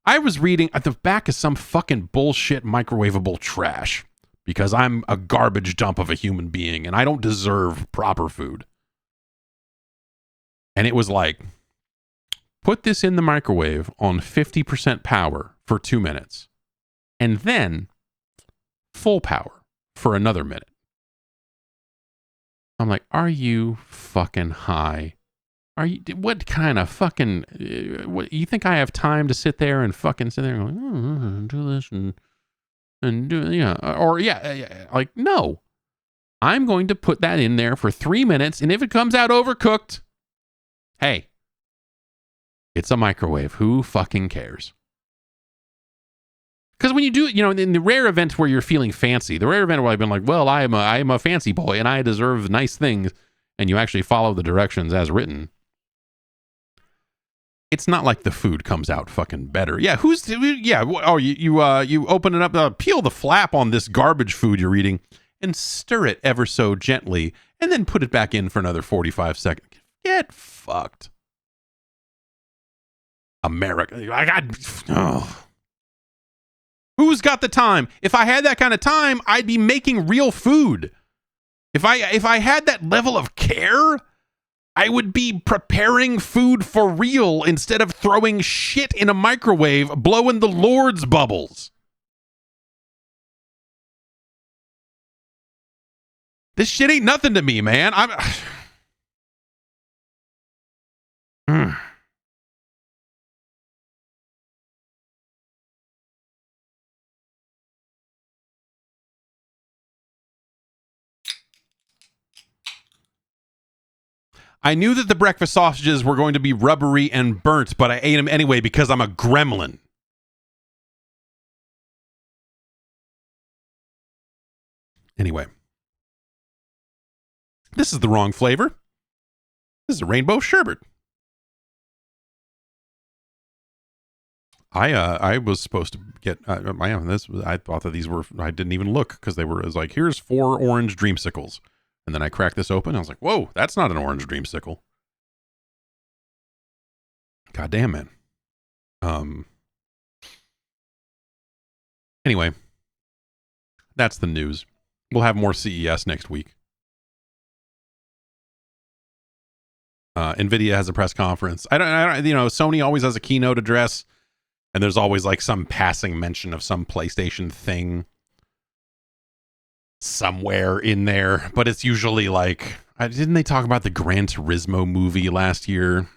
I was reading at the back of some fucking bullshit microwavable trash because I'm a garbage dump of a human being and I don't deserve proper food. And it was like, put this in the microwave on 50% power for 2 minutes. And then full power for another minute. I'm like, are you fucking high? What kind of fucking, what, you think I have time to sit there and fucking sit there and go, do this and do, yeah. Or yeah, like, no. I'm going to put that in there for 3 minutes. And if it comes out overcooked, hey, it's a microwave. Who fucking cares? Because when you do, in the rare event where you're feeling fancy, the rare event where I've been like, well, I am a fancy boy and I deserve nice things, and you actually follow the directions as written, it's not like the food comes out fucking better. Yeah, you open it up, peel the flap on this garbage food you're eating, and stir it ever so gently, and then put it back in for another 45 seconds. Get fucked. America. Who's got the time? If I had that kind of time, I'd be making real food. If I had that level of care, I would be preparing food for real instead of throwing shit in a microwave, blowing the Lord's bubbles. This shit ain't nothing to me, man. I knew that the breakfast sausages were going to be rubbery and burnt, but I ate them anyway because I'm a gremlin. Anyway. This is the wrong flavor. This is a rainbow sherbet. I was supposed to get I thought that these were, I didn't even look because it was like, here's 4 orange dreamsicles. And then I cracked this open. I was like, whoa, that's not an orange dreamsicle. God damn, man. Anyway, that's the news. We'll have more CES next week. NVIDIA has a press conference. I don't, Sony always has a keynote address, and there's always like some passing mention of some PlayStation thing. somewhere in there, but it's usually like, didn't they talk about the Gran Turismo movie last year?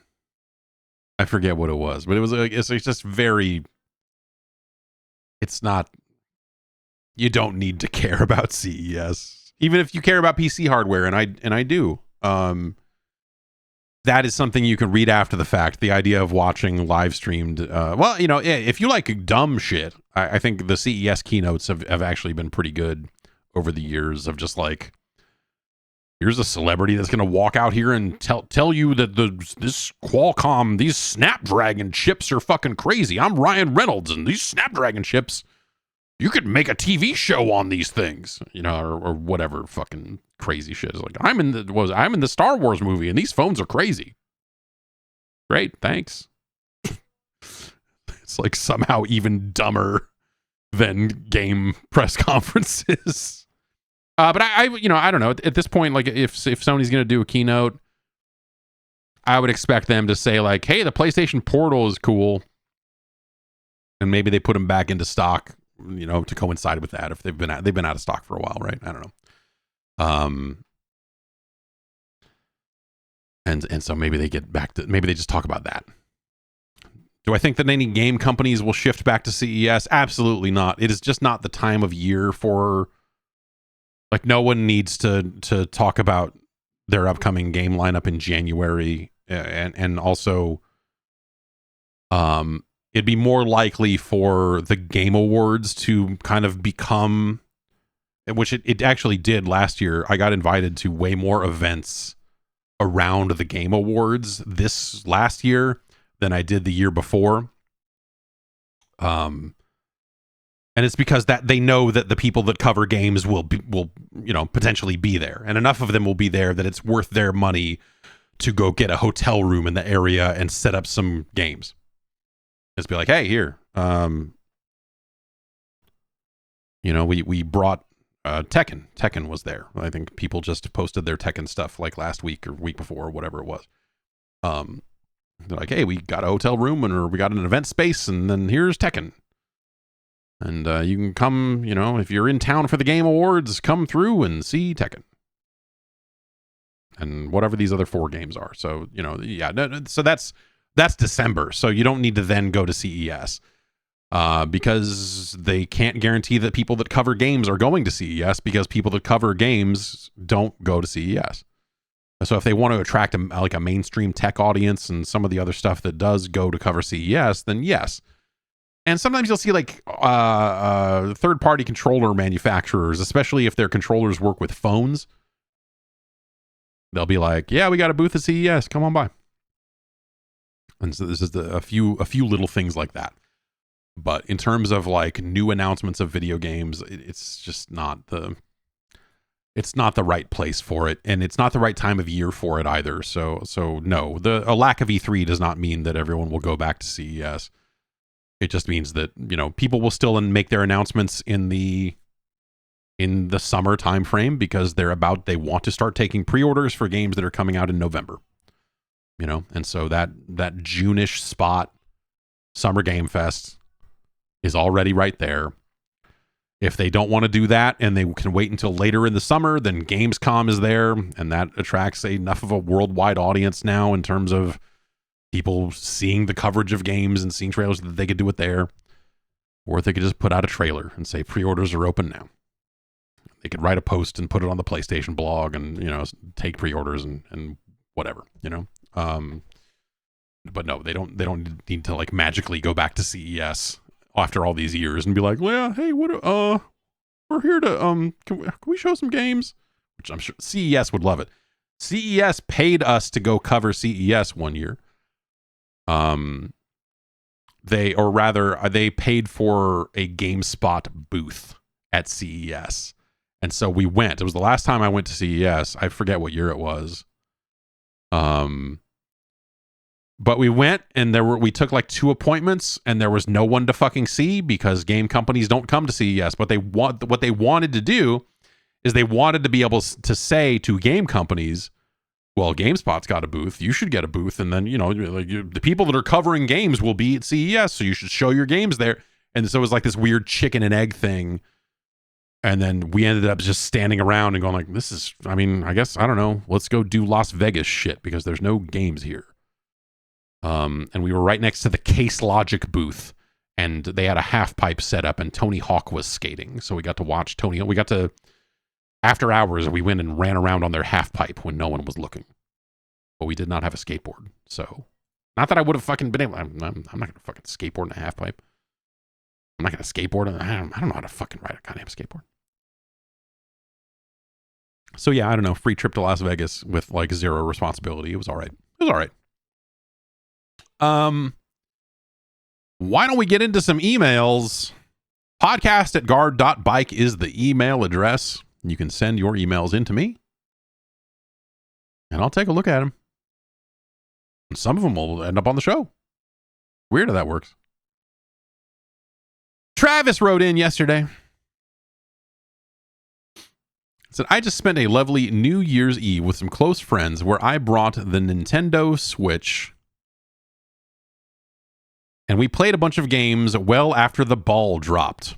I forget what it was, but it was like, it's just very, it's not, you don't need to care about CES, even if you care about PC hardware, and I do. That is something you can read after the fact. The idea of watching live streamed, well, you know, if you like dumb shit, I think the CES keynotes have actually been pretty good over the years, of just like, here's a celebrity that's going to walk out here and tell you that this Qualcomm, these Snapdragon chips are fucking crazy. I'm Ryan Reynolds, and these Snapdragon chips, you could make a TV show on these things, you know, or whatever fucking crazy shit. It's like, I'm in the Star Wars movie, and these phones are crazy. Great, thanks. It's like somehow even dumber than game press conferences. But I don't know. At this point, like, if Sony's going to do a keynote, I would expect them to say like, "Hey, the PlayStation Portal is cool," and maybe they put them back into stock, you know, to coincide with that. If they've been out of stock for a while, right? I don't know. And so maybe they get back to, maybe they just talk about that. Do I think that any game companies will shift back to CES? Absolutely not. It is just not the time of year for, like, no one needs to talk about their upcoming game lineup in January. And also, it'd be more likely for the Game Awards to kind of become, which it actually did last year. I got invited to way more events around the Game Awards this last year than I did the year before. And it's because that they know that the people that cover games will you know, potentially be there, and enough of them will be there that it's worth their money to go get a hotel room in the area and set up some games. Just be like, hey, here, you know, we brought Tekken. Tekken was there. I think people just posted their Tekken stuff like last week or week before, or whatever it was. They're like, hey, we got a hotel room, or we got an event space, and then here's Tekken. And you can come, you know, if you're in town for the Game Awards, come through and see Tekken. And whatever these other 4 games are. So, you know, yeah, so that's December. So you don't need to then go to CES. Because they can't guarantee that people that cover games are going to CES, because people that cover games don't go to CES. So if they want to attract a mainstream tech audience and some of the other stuff that does go to cover CES, then yes. And sometimes you'll see like third-party controller manufacturers, especially if their controllers work with phones. They'll be like, yeah, we got a booth at CES. Come on by. And so this is a few little things like that. But in terms of like new announcements of video games, it's just not the right place for it, and it's not the right time of year for it either. So no, a lack of E3 does not mean that everyone will go back to CES. It just means that, you know, people will still make their announcements in the summer time frame, because they want to start taking pre-orders for games that are coming out in November. You know, and so that June-ish spot, Summer Game Fest, is already right there. If they don't want to do that and they can wait until later in the summer, then Gamescom is there, and that attracts enough of a worldwide audience now in terms of people seeing the coverage of games and seeing trailers, that they could do it there. Or they could just put out a trailer and say pre-orders are open now. They could write a post and put it on the PlayStation blog and, you know, take pre-orders and whatever, you know. But no, they don't need to like magically go back to CES after all these years and be like, well, yeah, hey, what we're here to can we show some games? Which I'm sure CES would love it. CES paid us to go cover CES one year. They paid for a GameSpot booth at CES. And so we went. It was the last time I went to CES. I forget what year it was. But we went, and we took like 2 appointments, and there was no one to fucking see, because game companies don't come to CES. But what they wanted to do is they wanted to be able to say to game companies, well, GameSpot's got a booth, you should get a booth, and then, you know, the people that are covering games will be at CES, so you should show your games there. And so it was like this weird chicken and egg thing And then we ended up just standing around and going like, this is, I mean, I guess, I don't know. Let's go do Las Vegas shit because there's no games here. And we were right next to the Case Logic booth, and they had a half pipe set up, and Tony Hawk was skating. So we got to watch Tony. We got to, after hours, we went and ran around on their half pipe when no one was looking. But we did not have a skateboard. So, not that I would have fucking been able, I'm not going to fucking skateboard in a half pipe. I'm not going to skateboard. I don't know how to fucking ride a goddamn skateboard. So yeah, I don't know. Free trip to Las Vegas with like zero responsibility. It was all right. It was all right. Why don't we get into some emails? podcast@guard.bike is the email address. You can send your emails in to me, and I'll take a look at them. And some of them will end up on the show. Weird how that works. Travis wrote in yesterday. Said, I just spent a lovely New Year's Eve with some close friends where I brought the Nintendo Switch and we played a bunch of games well after the ball dropped.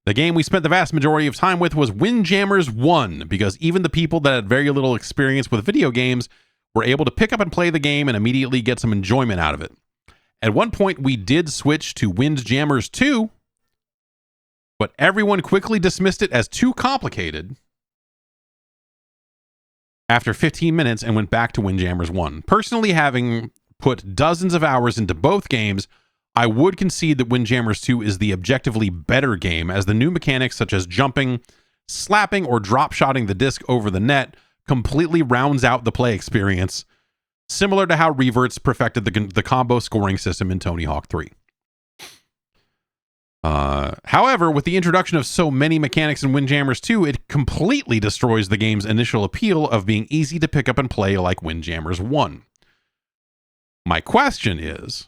The game we spent the vast majority of time with was Windjammers 1, because even the people that had very little experience with video games were able to pick up and play the game and immediately get some enjoyment out of it. At one point, we did switch to Windjammers 2, but everyone quickly dismissed it as too complicated after 15 minutes and went back to Windjammers 1. Personally, having put dozens of hours into both games, I would concede that Windjammers 2 is the objectively better game, as the new mechanics such as jumping, slapping, or drop-shotting the disc over the net completely rounds out the play experience, similar to how Reverts perfected the combo scoring system in Tony Hawk 3. However, with the introduction of so many mechanics in Windjammers 2, it completely destroys the game's initial appeal of being easy to pick up and play like Windjammers 1. My question is,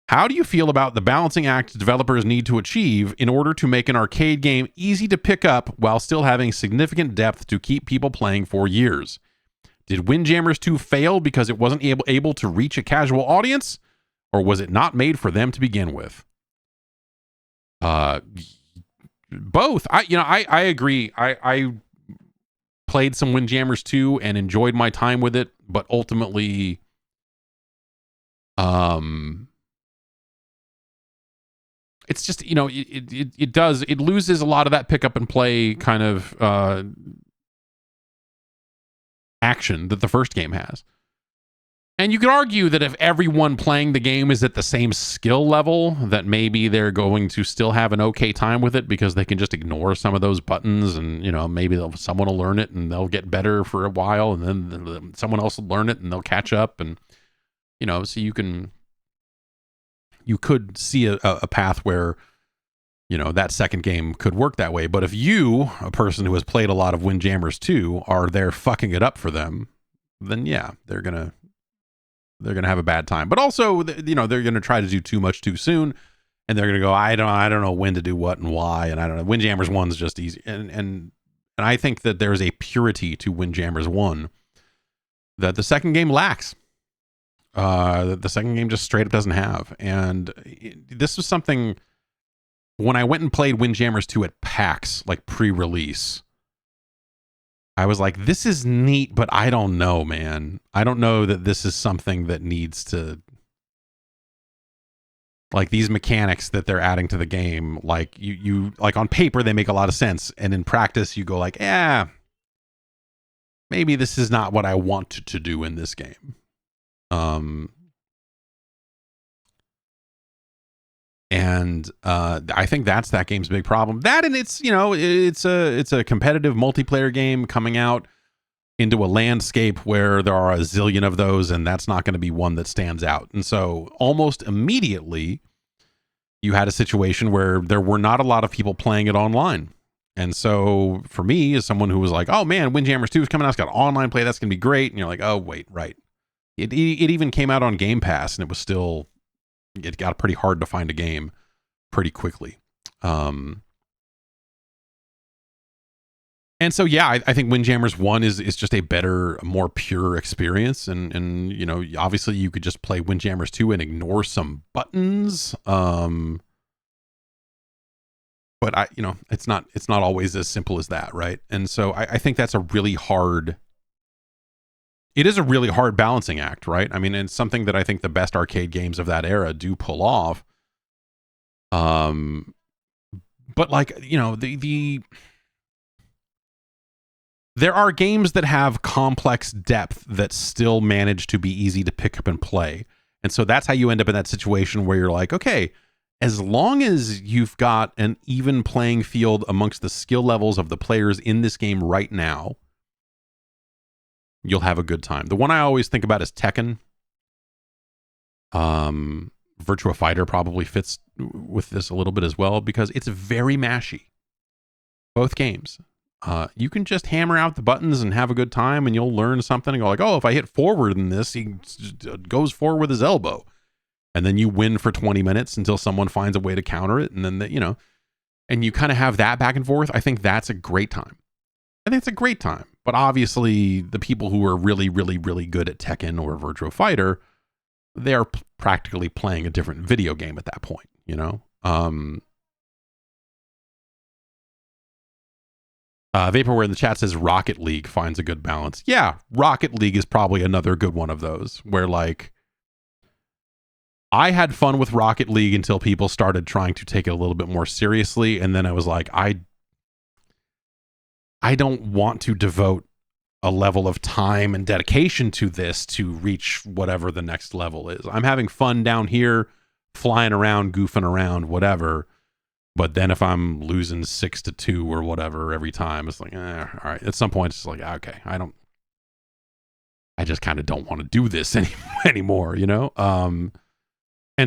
how do you feel about the balancing act developers need to achieve in order to make an arcade game easy to pick up while still having significant depth to keep people playing for years? Did Windjammers 2 fail because it wasn't able to reach a casual audience, or was it not made for them to begin with? Both. I agree. I played some Windjammers 2 and enjoyed my time with it, but ultimately, it's just, it loses a lot of that pick up and play kind of action that the first game has. And you could argue that if everyone playing the game is at the same skill level, that maybe they're going to still have an okay time with it because they can just ignore some of those buttons, and maybe someone will learn it and they'll get better for a while, and then someone else will learn it and they'll catch up, and so you could see a path where that second game could work that way. But if you, a person who has played a lot of Windjammers 2, are there fucking it up for them, then yeah, they're gonna have a bad time. But also, they're gonna try to do too much too soon, and they're gonna go, I don't know when to do what and why, and I don't know. Windjammers 1's just easy, and I think that there's a purity to Windjammers 1 that the second game lacks. The second game just straight up doesn't have. And this was something, when I went and played Windjammers 2 at PAX, like pre-release, I was like, this is neat, but I don't know, man. I don't know that this is something that needs to, like, these mechanics that they're adding to the game, like you like on paper, they make a lot of sense. And in practice, you go like, maybe this is not what I want to do in this game. And I think that's that game's big problem. That, and it's it's a competitive multiplayer game coming out into a landscape where there are a zillion of those, and that's not going to be one that stands out. And so almost immediately you had a situation where there were not a lot of people playing it online. And so for me, as someone who was like, oh man, Windjammers 2 is coming out, it's got online play, that's going to be great. And you're like, oh wait, right. It even came out on Game Pass, and it got pretty hard to find a game pretty quickly. And so, yeah, I think Windjammers 1 is just a better, more pure experience. And obviously you could just play Windjammers 2 and ignore some buttons. but it's not always as simple as that, right? And so I think that's a really hard. It is a really hard balancing act, right? I mean, it's something that I think the best arcade games of that era do pull off. But like, there are games that have complex depth that still manage to be easy to pick up and play. And so that's how you end up in that situation where you're like, okay, as long as you've got an even playing field amongst the skill levels of the players in this game right now, you'll have a good time. The one I always think about is Tekken. Virtua Fighter probably fits with this a little bit as well because it's very mashy. Both games. You can just hammer out the buttons and have a good time and you'll learn something and go like, oh, if I hit forward in this, he goes forward with his elbow. And then you win for 20 minutes until someone finds a way to counter it. And then, and you kind of have that back and forth. I think that's a great time. But obviously the people who are really, really, really good at Tekken or Virtua Fighter, they are practically playing a different video game at that point, Vaporware in the chat says Rocket League finds a good balance. Yeah, Rocket League is probably another good one of those where like I had fun with Rocket League until people started trying to take it a little bit more seriously. And then I was like, I don't want to devote a level of time and dedication to this to reach whatever the next level is. I'm having fun down here, flying around, goofing around, whatever. But then if I'm losing 6-2 or whatever every time, it's like, all right. At some point, it's like, okay, I just kind of don't want to do this anymore, And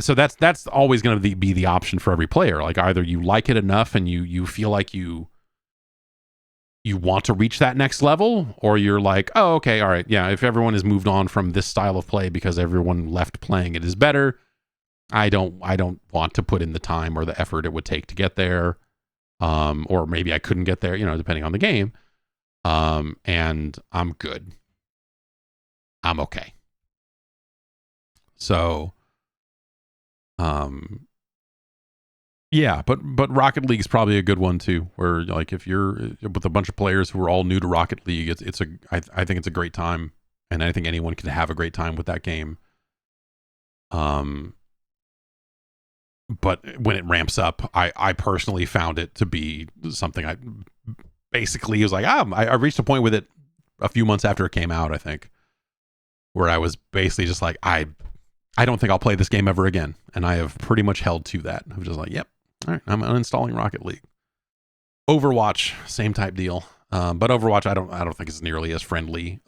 so that's always going to be the option for every player. Like either you like it enough and you feel like you want to reach that next level, or you're like, oh, okay, all right, yeah, if everyone has moved on from this style of play because everyone left playing it is better, I don't want to put in the time or the effort it would take to get there. Or maybe I couldn't get there, depending on the game. And I'm good. I'm okay. So, yeah, but Rocket League is probably a good one too, where like if you're with a bunch of players who are all new to Rocket League, I think it's a great time, and I think anyone can have a great time with that game. But when it ramps up, I personally found it to be something I basically was like, I reached a point with it a few months after it came out, I think, where I was basically just like, I don't think I'll play this game ever again. And I have pretty much held to that. I was just like, yep, all right, I'm uninstalling Rocket League. Overwatch, same type deal. But Overwatch, I don't think it's nearly as friendly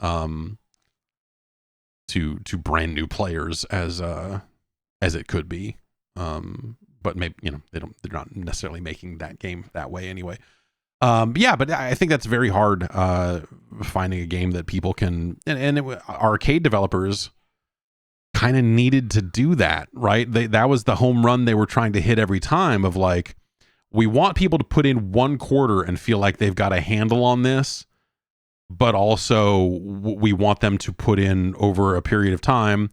to brand new players as it could be. But maybe they're not necessarily making that game that way anyway. Yeah, but I think that's very hard finding a game that people can and arcade developers kind of needed to do that, right? That was the home run they were trying to hit every time of like, we want people to put in one quarter and feel like they've got a handle on this, but also we want them to put in over a period of time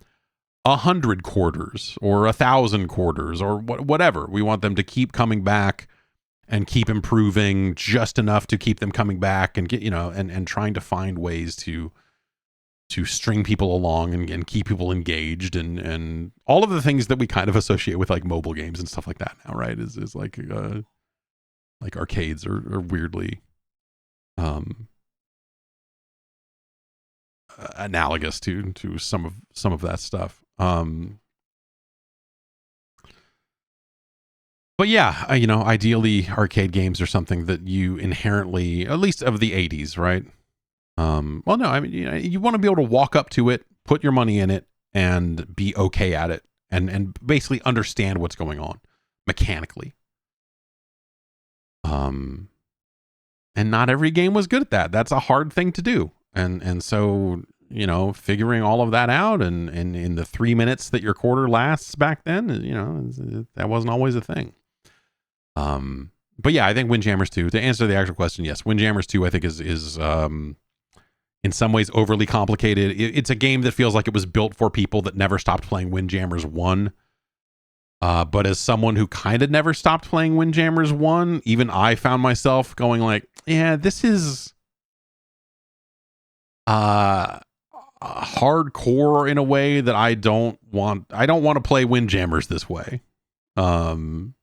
100 quarters or 1,000 quarters or whatever. We want them to keep coming back and keep improving just enough to keep them coming back and get, and trying to find ways to string people along and keep people engaged and all of the things that we kind of associate with like mobile games and stuff like that now, right? Is like arcades are weirdly analogous to some of that stuff. But yeah, ideally arcade games are something that you inherently, at least of the 80s, right? Well, no, I mean, you want to be able to walk up to it, put your money in it, and be okay at it, and basically understand what's going on mechanically. And not every game was good at that. That's a hard thing to do, and so figuring all of that out, and in the 3 minutes that your quarter lasts back then, that wasn't always a thing. But yeah, I think Windjammers 2, to answer the actual question, yes, Windjammers 2 I think is in some ways overly complicated. It's a game that feels like it was built for people that never stopped playing Windjammers 1. But as someone who kind of never stopped playing Windjammers 1, even I found myself going like, yeah, this is hardcore in a way that I don't want to play Windjammers this way. And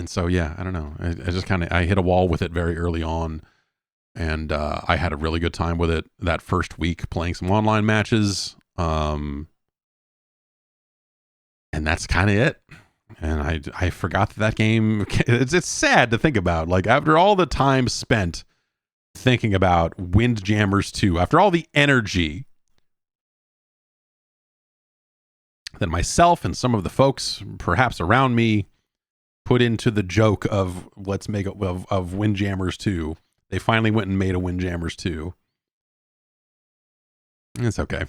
so, yeah, I don't know. I just I hit a wall with it very early on. And I had a really good time with it that first week playing some online matches. And that's kind of it. And I forgot that game, it's sad to think about. Like, after all the time spent thinking about Windjammers 2, after all the energy that myself and some of the folks perhaps around me put into the joke of let's make it of Windjammers 2, they finally went and made a Windjammers 2. It's okay.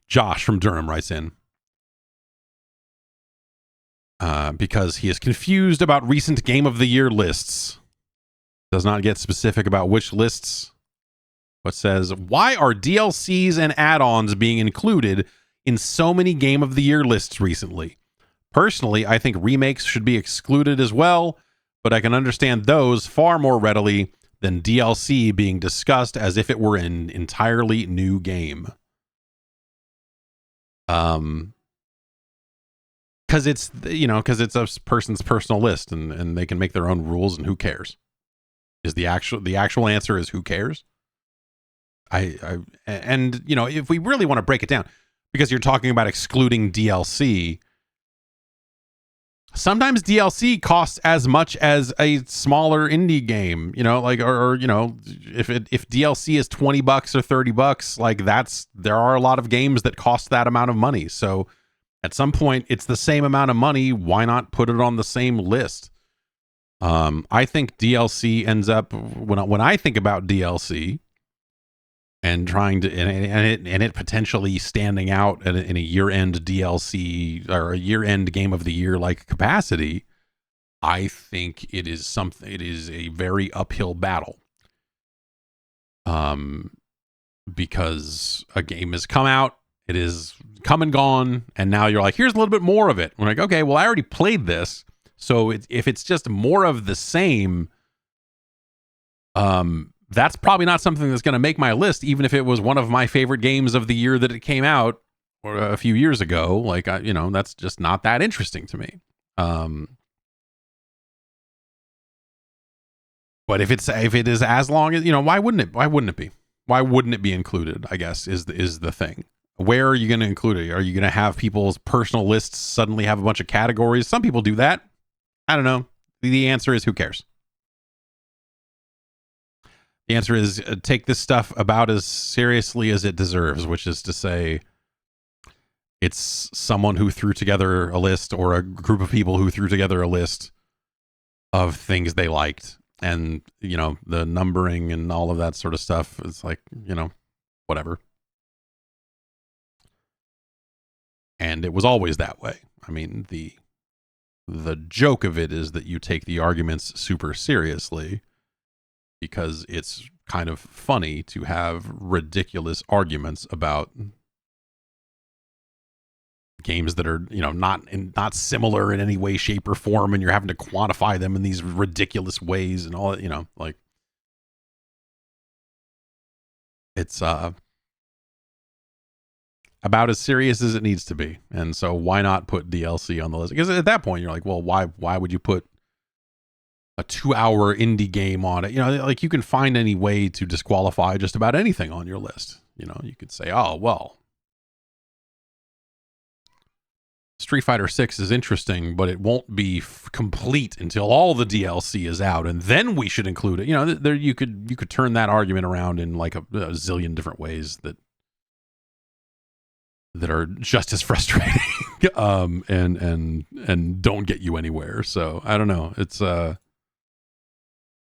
Josh from Durham writes in, because he is confused about recent Game of the Year lists. Does not get specific about which lists, but says, why are DLCs and add-ons being included in so many Game of the Year lists recently? Personally, I think remakes should be excluded as well, but I can understand those far more readily than DLC being discussed as if it were an entirely new game. Because it's a person's personal list, and they can make their own rules, and who cares? Is the actual answer is who cares? And if we really want to break it down, because you're talking about excluding DLC, sometimes DLC costs as much as a smaller indie game, if DLC is $20 or $30, like there are a lot of games that cost that amount of money. So at some point it's the same amount of money. Why not put it on the same list? I think DLC ends up, when I think about DLC and trying to, and it potentially standing out in a year-end DLC or a year-end Game of the Year like capacity, I think it is a very uphill battle. Because a game has come out, it is come and gone, and now you're like, here's a little bit more of it. We're like, okay, well, I already played this, so if it's just more of the same, that's probably not something that's going to make my list, even if it was one of my favorite games of the year that it came out or a few years ago. Like, that's just not that interesting to me. But if it is as long as, why wouldn't it be? Why wouldn't it be included? I guess is the thing. Where are you going to include it? Are you going to have people's personal lists suddenly have a bunch of categories? Some people do that. I don't know. The answer is, who cares? The answer is, take this stuff about as seriously as it deserves, which is to say, it's someone who threw together a list, or a group of people who threw together a list of things they liked. And, the numbering and all of that sort of stuff is like, whatever. And it was always that way. I mean, the joke of it is that you take the arguments super seriously, because it's kind of funny to have ridiculous arguments about games that are, not similar in any way, shape, or form, and you're having to quantify them in these ridiculous ways and all, like, it's about as serious as it needs to be. And so why not put DLC on the list? Because at that point you're like, well, why would you put a 2-hour indie game on it? Like, you can find any way to disqualify just about anything on your list. You could say, oh, well, Street Fighter 6 is interesting, but it won't be complete until all the DLC is out, and then we should include it. There you could turn that argument around in like a zillion different ways that are just as frustrating, and don't get you anywhere. So I don't know. It's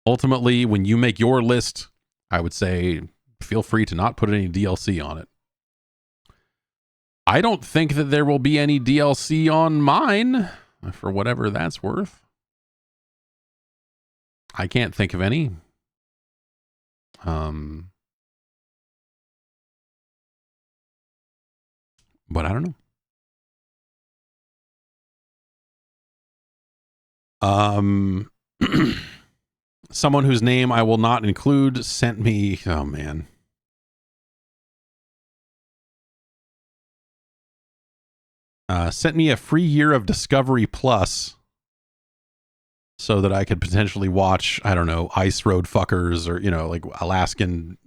ultimately, when you make your list, I would say feel free to not put any DLC on it. I don't think that there will be any DLC on mine, for whatever that's worth. I can't think of any. But I don't know. Someone whose name I will not include sent me, oh man. Sent me a free year of Discovery Plus so that I could potentially watch, I don't know, Ice Road Fuckers or, like Alaskan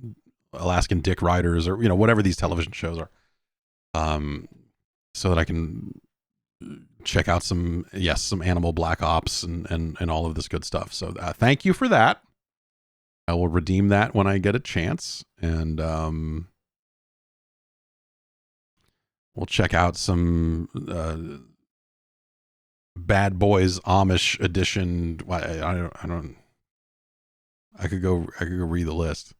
Dick Riders or, whatever these television shows are. So that I can check out some Animal Black Ops and all of this good stuff. So thank you for that. I will redeem that when I get a chance. And we'll check out some Bad Boys Amish edition. I could go read the list.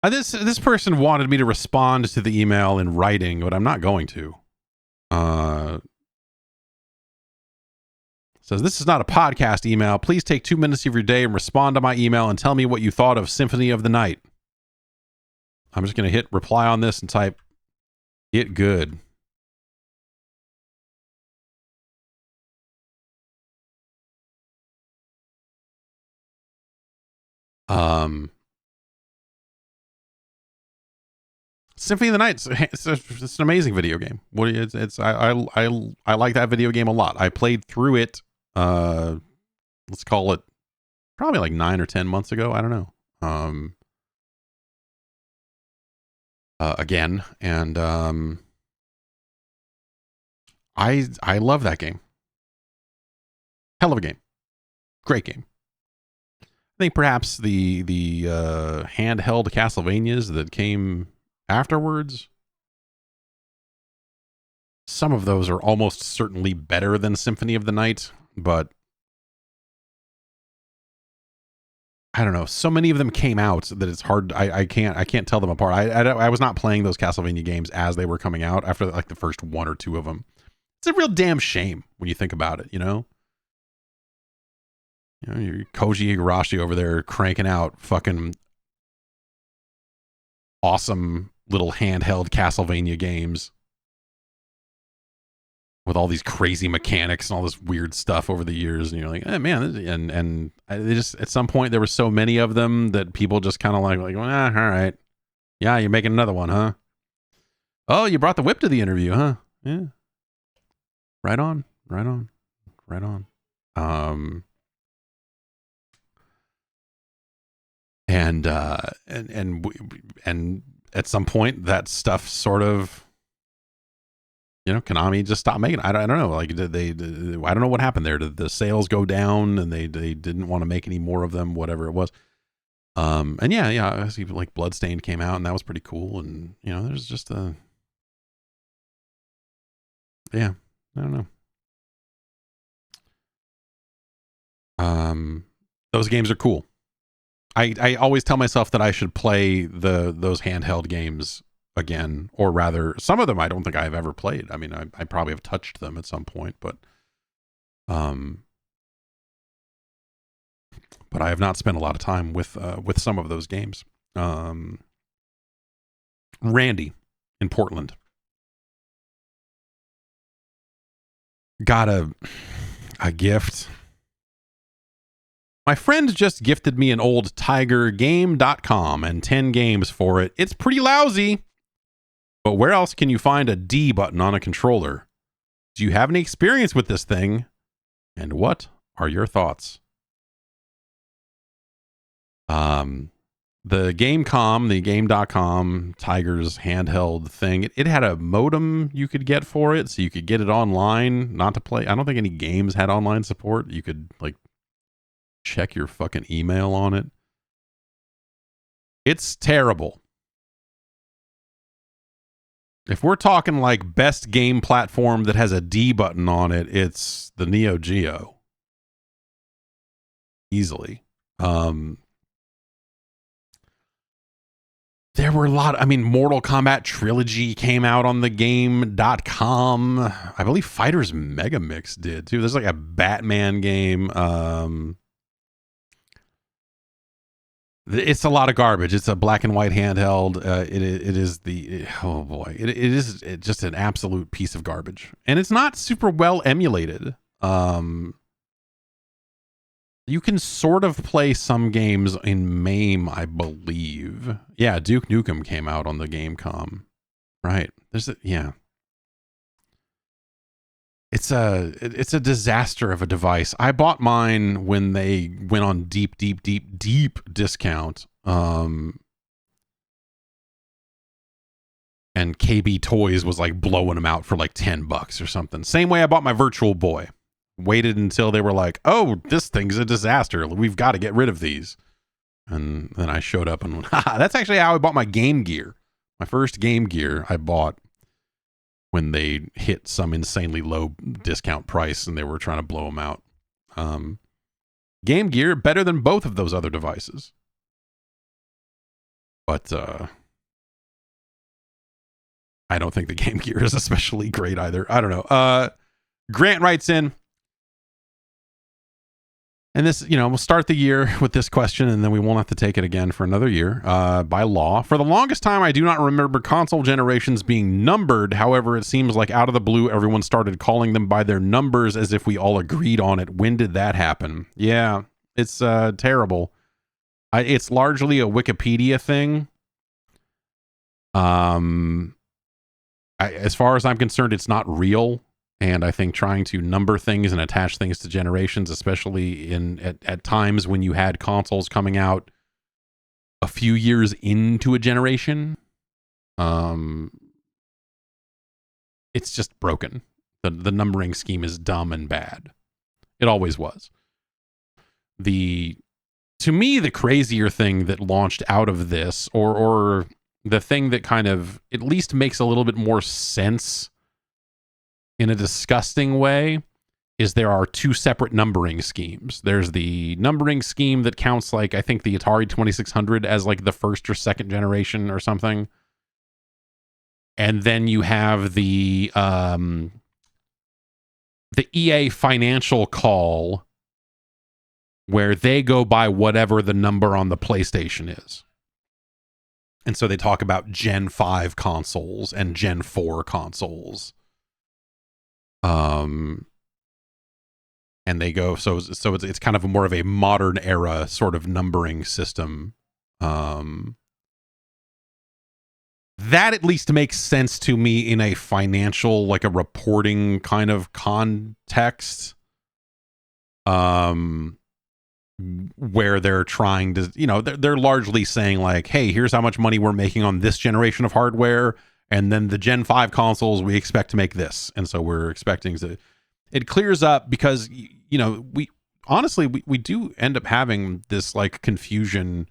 This person wanted me to respond to the email in writing, but I'm not going to. Says, this is not a podcast email. Please take 2 minutes of your day and respond to my email and tell me what you thought of Symphony of the Night. I'm just going to hit reply on this and type it good. Symphony of the Night, it's an amazing video game. I like that video game a lot. I played through it, let's call it probably like 9 or 10 months ago. I don't know. Again, and I love that game. Hell of a game. Great game. I think perhaps the handheld Castlevanias that came afterwards, some of those are almost certainly better than Symphony of the Night, but I don't know. So many of them came out that it's hard. I can't tell them apart. I was not playing those Castlevania games as they were coming out after like the first 1 or 2 of them. It's a real damn shame when you think about it, you're Koji Igarashi over there cranking out fucking awesome little handheld Castlevania games with all these crazy mechanics and all this weird stuff over the years, and you're like, man, and they just, at some point there were so many of them that people just kind of like, all right, yeah, you're making another one, huh? Oh, you brought the whip to the interview, huh? Yeah, right on. And at some point that stuff sort of, Konami just stopped making it. I don't know. Like, I don't know what happened there. Did the sales go down and they didn't want to make any more of them, whatever it was. And yeah, I see, like Bloodstained came out and that was pretty cool. And, there's just I don't know. Those games are cool. I always tell myself that I should play those handheld games again, or rather, some of them I don't think I've ever played. I mean, I probably have touched them at some point, but I have not spent a lot of time with some of those games. Randy in Portland got a gift. My friend just gifted me an old TigerGame.com and 10 games for it. It's pretty lousy. But where else can you find a D button on a controller? Do you have any experience with this thing? And what are your thoughts? The Game.com, Tiger's handheld thing, it had a modem you could get for it, so you could get it online, not to play. I don't think any games had online support. You could, like, check your fucking email on it. It's terrible. If we're talking like best game platform that has a D button on it, it's the Neo Geo. Easily. there were a lot. I mean, Mortal Kombat Trilogy came out on the game.com. I believe Fighters Megamix did too. There's like a Batman game. It's a lot of garbage. It's a black and white handheld. It is the, oh boy, it is just an absolute piece of garbage, and it's not super well emulated. You can sort of play some games in MAME, I believe. Yeah, Duke Nukem came out on the Gamecom. Right. Yeah. It's a disaster of a device. I bought mine when they went on deep discount. And KB Toys was like blowing them out for like $10 or something. Same way I bought my Virtual Boy. Waited until they were like, oh, this thing's a disaster. We've got to get rid of these. And then I showed up and went, that's actually how I bought my Game Gear. My first Game Gear I bought when they hit some insanely low discount price and they were trying to blow them out. Game Gear, better than both of those other devices. But I don't think the Game Gear is especially great either. I don't know. Grant writes in, and this, we'll start the year with this question, and then we won't have to take it again for another year. By law, for the longest time, I do not remember console generations being numbered. However, it seems like out of the blue, everyone started calling them by their numbers as if we all agreed on it. When did that happen? Yeah, it's terrible. It's largely a Wikipedia thing. As far as I'm concerned, it's not real. And I think trying to number things and attach things to generations, especially at times when you had consoles coming out a few years into a generation, it's just broken. The numbering scheme is dumb and bad. It always was. To me, the crazier thing that launched out of this, or the thing that kind of at least makes a little bit more sense in a disgusting way, is there are two separate numbering schemes. There's the numbering scheme that counts, like, I think the Atari 2600 as like the first or second generation or something. And then you have the EA financial call where they go by whatever the number on the PlayStation is. And so they talk about Gen 5 consoles and Gen 4 consoles. And they go, so it's kind of more of a modern era sort of numbering system. That at least makes sense to me in a financial, like a reporting kind of context. Where they're trying to, they're largely saying like, hey, here's how much money we're making on this generation of hardware. And then the Gen 5 consoles, we expect to make this. And so we're expecting to, it clears up because, we honestly, we do end up having this like confusion.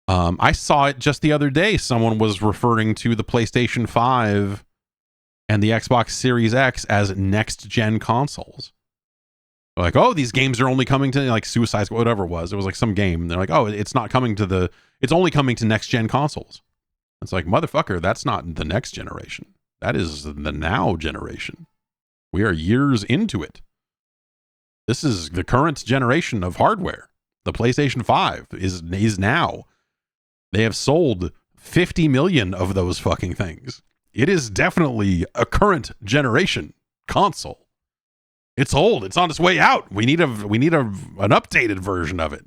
I saw it just the other day. Someone was referring to the PlayStation 5 and the Xbox Series X as next gen consoles. Like, oh, these games are only coming to like Suicide Squad, whatever it was. It was like some game. They're like, oh, it's not coming to it's only coming to next gen consoles. It's like, motherfucker, that's not the next generation. That is the now generation. We are years into it. This is the current generation of hardware. The PlayStation 5 is now. They have sold 50 million of those fucking things. It is definitely a current generation console. It's old. It's on its way out. We need an updated version of it.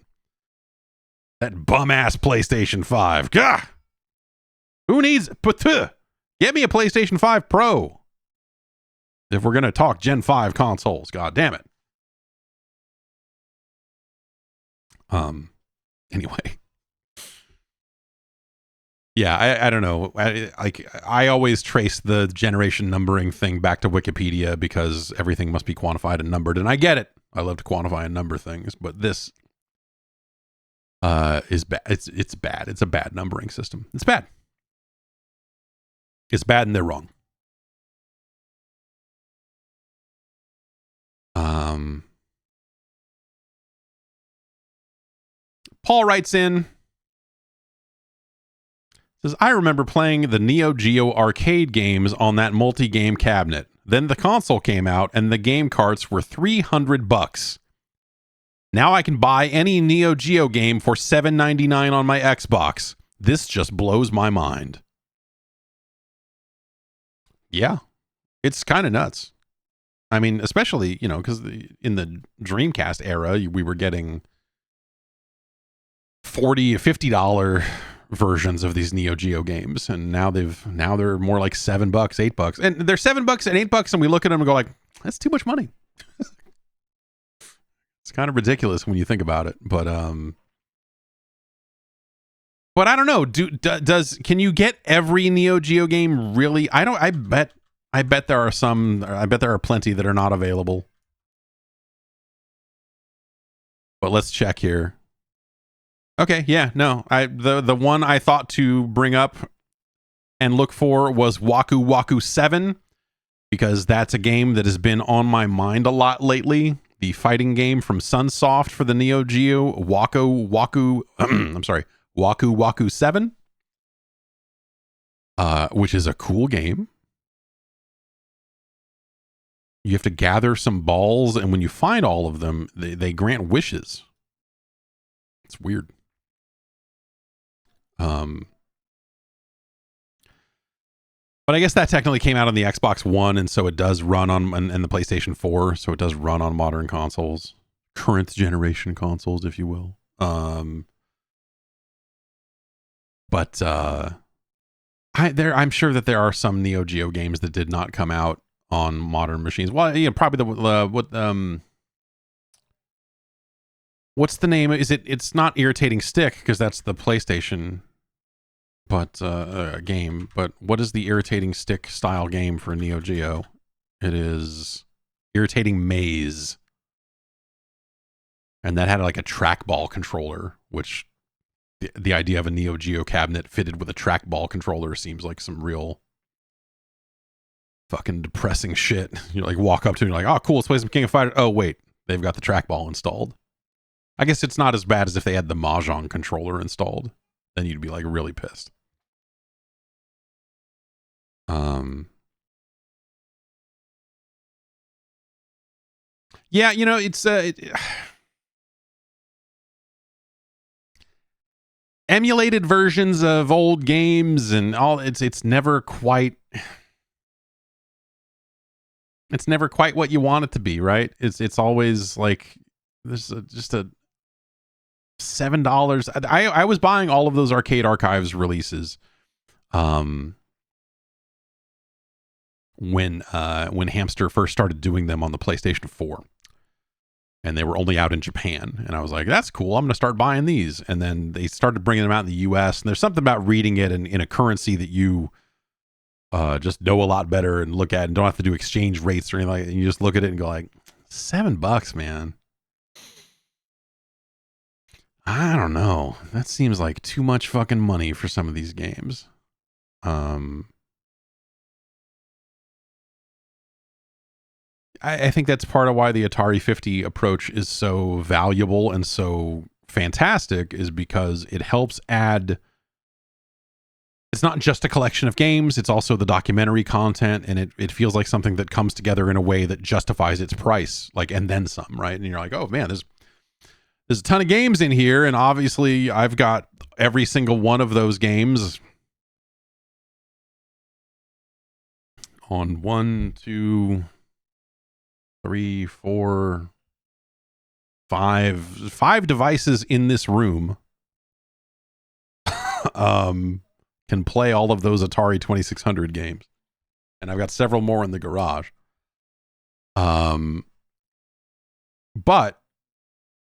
That bum ass PlayStation 5. Gah! Who needs get me a PlayStation 5 Pro if we're gonna talk Gen 5 consoles? God damn it. Anyway. Yeah, I don't know. I always trace the generation numbering thing back to Wikipedia because everything must be quantified and numbered, and I get it. I love to quantify and number things, but this is bad. It's bad. It's a bad numbering system. It's bad. It's bad and they're wrong. Paul writes in, Says, I remember playing the Neo Geo arcade games on that multi-game cabinet. Then the console came out and the game carts were $300. Now I can buy any Neo Geo game for $7.99 on my Xbox. This just blows my mind. Yeah, it's kind of nuts. I mean, especially, because in the Dreamcast era, we were getting $40, $50 versions of these Neo Geo games, and now they're more like $7, $8, and they're $7 and $8, and we look at them and go like, that's too much money. It's kind of ridiculous when you think about it, but I don't know. Can you get every Neo Geo game really? I bet there are some. I bet there are plenty that are not available. But let's check here. Okay, yeah, no. The one I thought to bring up and look for was Waku Waku 7, because that's a game that has been on my mind a lot lately. The fighting game from Sunsoft for the Neo Geo, Waku Waku 7, which is a cool game. You have to gather some balls, and when you find all of them, they grant wishes. It's weird. But I guess that technically came out on the Xbox One, and so it does run on and the PlayStation 4, so it does run on modern consoles, current generation consoles, if you will. But I'm sure that there are some Neo Geo games that did not come out on modern machines. Well, yeah, probably what's the name? It's not Irritating Stick, because that's the PlayStation, but game. But what is the Irritating Stick style game for Neo Geo? It is Irritating Maze, and that had like a trackball controller, which the idea of a Neo Geo cabinet fitted with a trackball controller seems like some real fucking depressing shit. You like walk up to it and you're like, oh cool, let's play some King of Fighters. Oh wait, they've got the trackball installed. I guess it's not as bad as if they had the Mahjong controller installed. Then you'd be like really pissed. Yeah, it's emulated versions of old games and all. It's never quite what you want it to be, right? It's always like there's just a $7. I was buying all of those Arcade Archives releases when Hamster first started doing them on the PlayStation 4, and they were only out in Japan, and I was like, that's cool, I'm gonna start buying these. And then they started bringing them out in the US, and there's something about reading it in a currency that you just know a lot better and look at and don't have to do exchange rates or anything like that. You just look at it and go like, $7, man. I don't know. That seems like too much fucking money for some of these games. I think that's part of why the Atari 50 approach is so valuable and so fantastic, is because it helps add. It's not just a collection of games, it's also the documentary content, and it feels like something that comes together in a way that justifies its price, like, and then some, right? And you're like, oh man, there's a ton of games in here, and obviously I've got every single one of those games on 1, 2, 3, 4, 5 devices in this room. Can play all of those Atari 2600 games, and I've got several more in the garage. But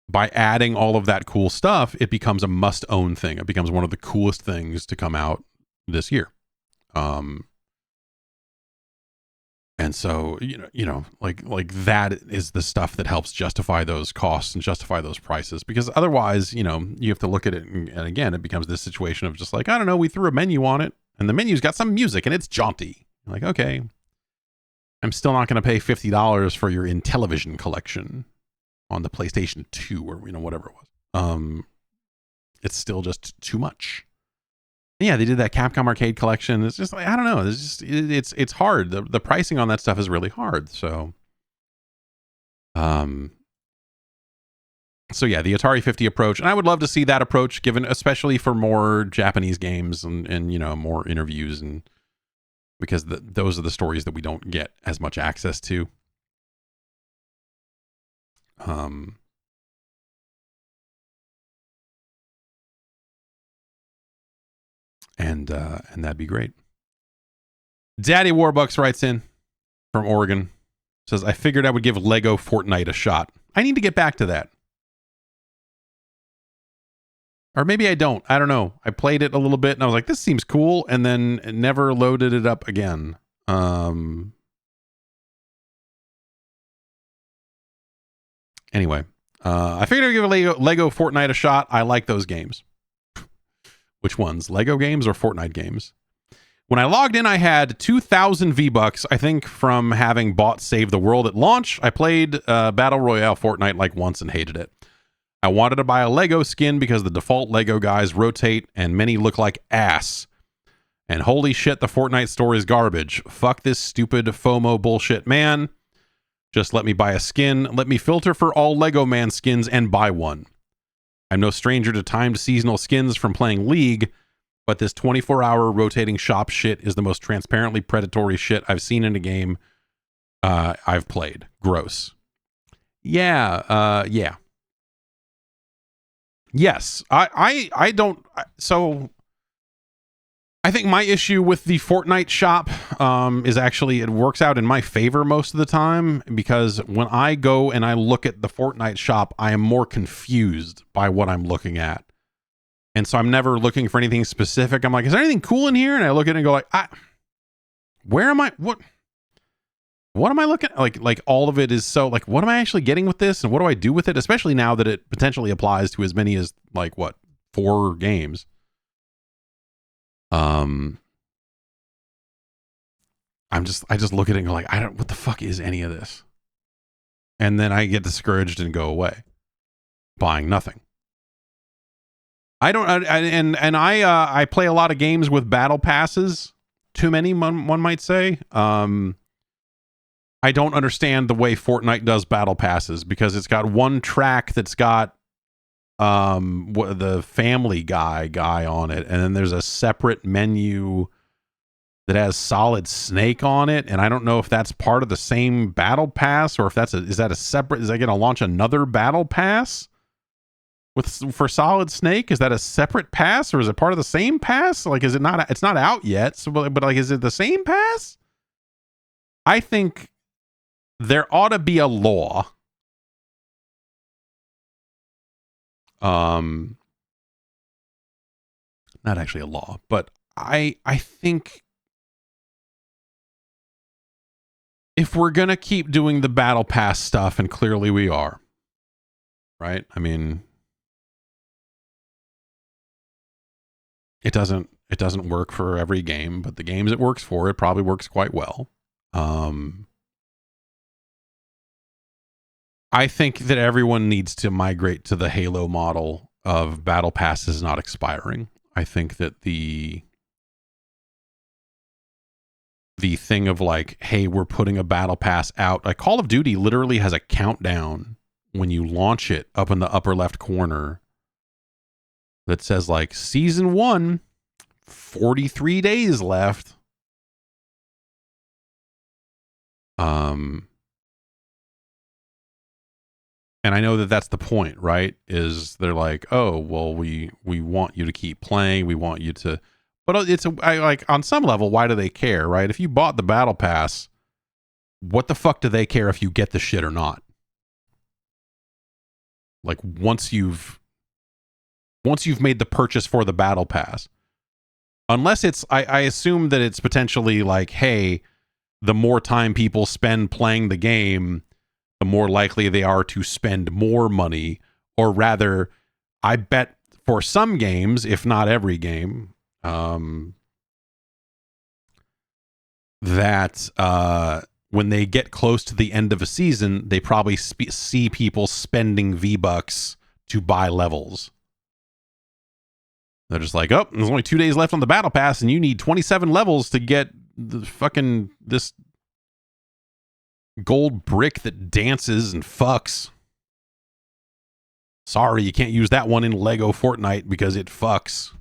by adding all of that cool stuff, it becomes a must-own thing. It becomes one of the coolest things to come out this year. And so, like that is the stuff that helps justify those costs and justify those prices, because otherwise, you have to look at it. And again, it becomes this situation of just like, I don't know, we threw a menu on it and the menu's got some music and it's jaunty. Like, okay, I'm still not going to pay $50 for your Intellivision collection on the PlayStation 2 or, whatever it was. It's still just too much. Yeah, they did that Capcom Arcade Collection. It's just like, I don't know. It's just it's hard. The pricing on that stuff is really hard. So so yeah, the Atari 50 approach, and I would love to see that approach given, especially for more Japanese games and you know, more interviews, and because those are the stories that we don't get as much access to. And that'd be great. Daddy Warbucks writes in from Oregon, says, I figured I would give Lego Fortnite a shot. I need to get back to that. Or maybe I don't. I don't know. I played it a little bit and I was like, this seems cool, and then never loaded it up again. Anyway, I figured I'd give Lego Fortnite a shot. I like those games. Which ones? Lego games or Fortnite games? When I logged in, I had 2,000 V-Bucks, I think, from having bought Save the World at launch. I played Battle Royale Fortnite like once and hated it. I wanted to buy a Lego skin because the default Lego guys rotate and many look like ass. And holy shit, the Fortnite store is garbage. Fuck this stupid FOMO bullshit, man. Just let me buy a skin. Let me filter for all Lego Man skins and buy one. I'm no stranger to timed seasonal skins from playing League, but this 24-hour rotating shop shit is the most transparently predatory shit I've seen in a game I've played. Gross. Yeah. Yes. I don't... So... I think my issue with the Fortnite shop is actually it works out in my favor most of the time, because when I go and I look at the Fortnite shop, I am more confused by what I'm looking at. And so I'm never looking for anything specific. I'm like, is there anything cool in here? And I look at it and go like, where am I? What am I looking at? Like all of it is so like, what am I actually getting with this? And what do I do with it? Especially now that it potentially applies to as many as like 4 games. I just look at it and go like, what the fuck is any of this? And then I get discouraged and go away, buying nothing. I play a lot of games with battle passes, too many, one might say. I don't understand the way Fortnite does battle passes, because it's got one track that's got the Family Guy on it, and then there's a separate menu that has Solid Snake on it, and I don't know if that's part of the same battle pass, or if is that going to launch another battle pass for Solid Snake? Is that a separate pass, or is it part of the same pass? Like, is it not? It's not out yet, so but like, is it the same pass? I think there ought to be a law. Not actually a law, but I think if we're going to keep doing the battle pass stuff, and clearly we are, right? I mean, it doesn't work for every game, but the games it works for, it probably works quite well. I think that everyone needs to migrate to the Halo model of battle passes not expiring. I think that the thing of like, hey, we're putting a battle pass out. Like Call of Duty literally has a countdown when you launch it up in the upper left corner that says like season 1, 43 days left. And I know that that's the point, right? Is they're like, oh, well, we want you to keep playing. We want you to, but it's like on some level, why do they care, right? If you bought the battle pass, what the fuck do they care if you get the shit or not? Like once you've made the purchase for the battle pass, unless it's, I assume that it's potentially like, hey, the more time people spend playing the game, the more likely they are to spend more money. Or rather, I bet for some games, if not every game, that when they get close to the end of a season, they probably see people spending V-Bucks to buy levels. They're just like, oh, there's only 2 days left on the battle pass, and you need 27 levels to get the fucking this gold brick that dances and fucks. Sorry, you can't use that one in Lego Fortnite because it fucks.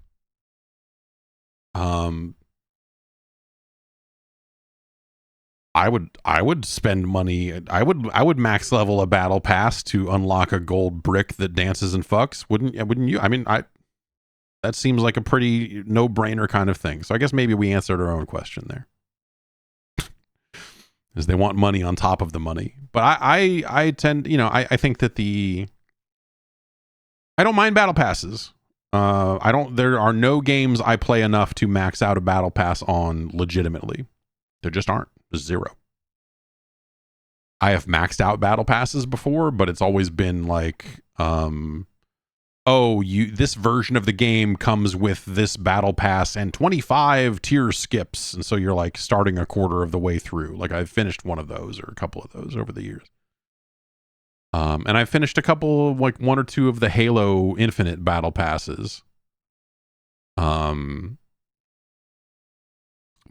I would spend money. I would max level a battle pass to unlock a gold brick that dances and fucks. Wouldn't you? I mean, that seems like a pretty no-brainer kind of thing. So I guess maybe we answered our own question there. Is they want money on top of the money. But I tend, I think that I don't mind battle passes. There are no games I play enough to max out a battle pass on legitimately. There just aren't. Just zero. I have maxed out battle passes before, but it's always been like, this version of the game comes with this battle pass and 25 tier skips. And so you're like starting a quarter of the way through. Like I've finished one of those or a couple of those over the years. And I finished a couple, like 1 or 2 of the Halo Infinite battle passes.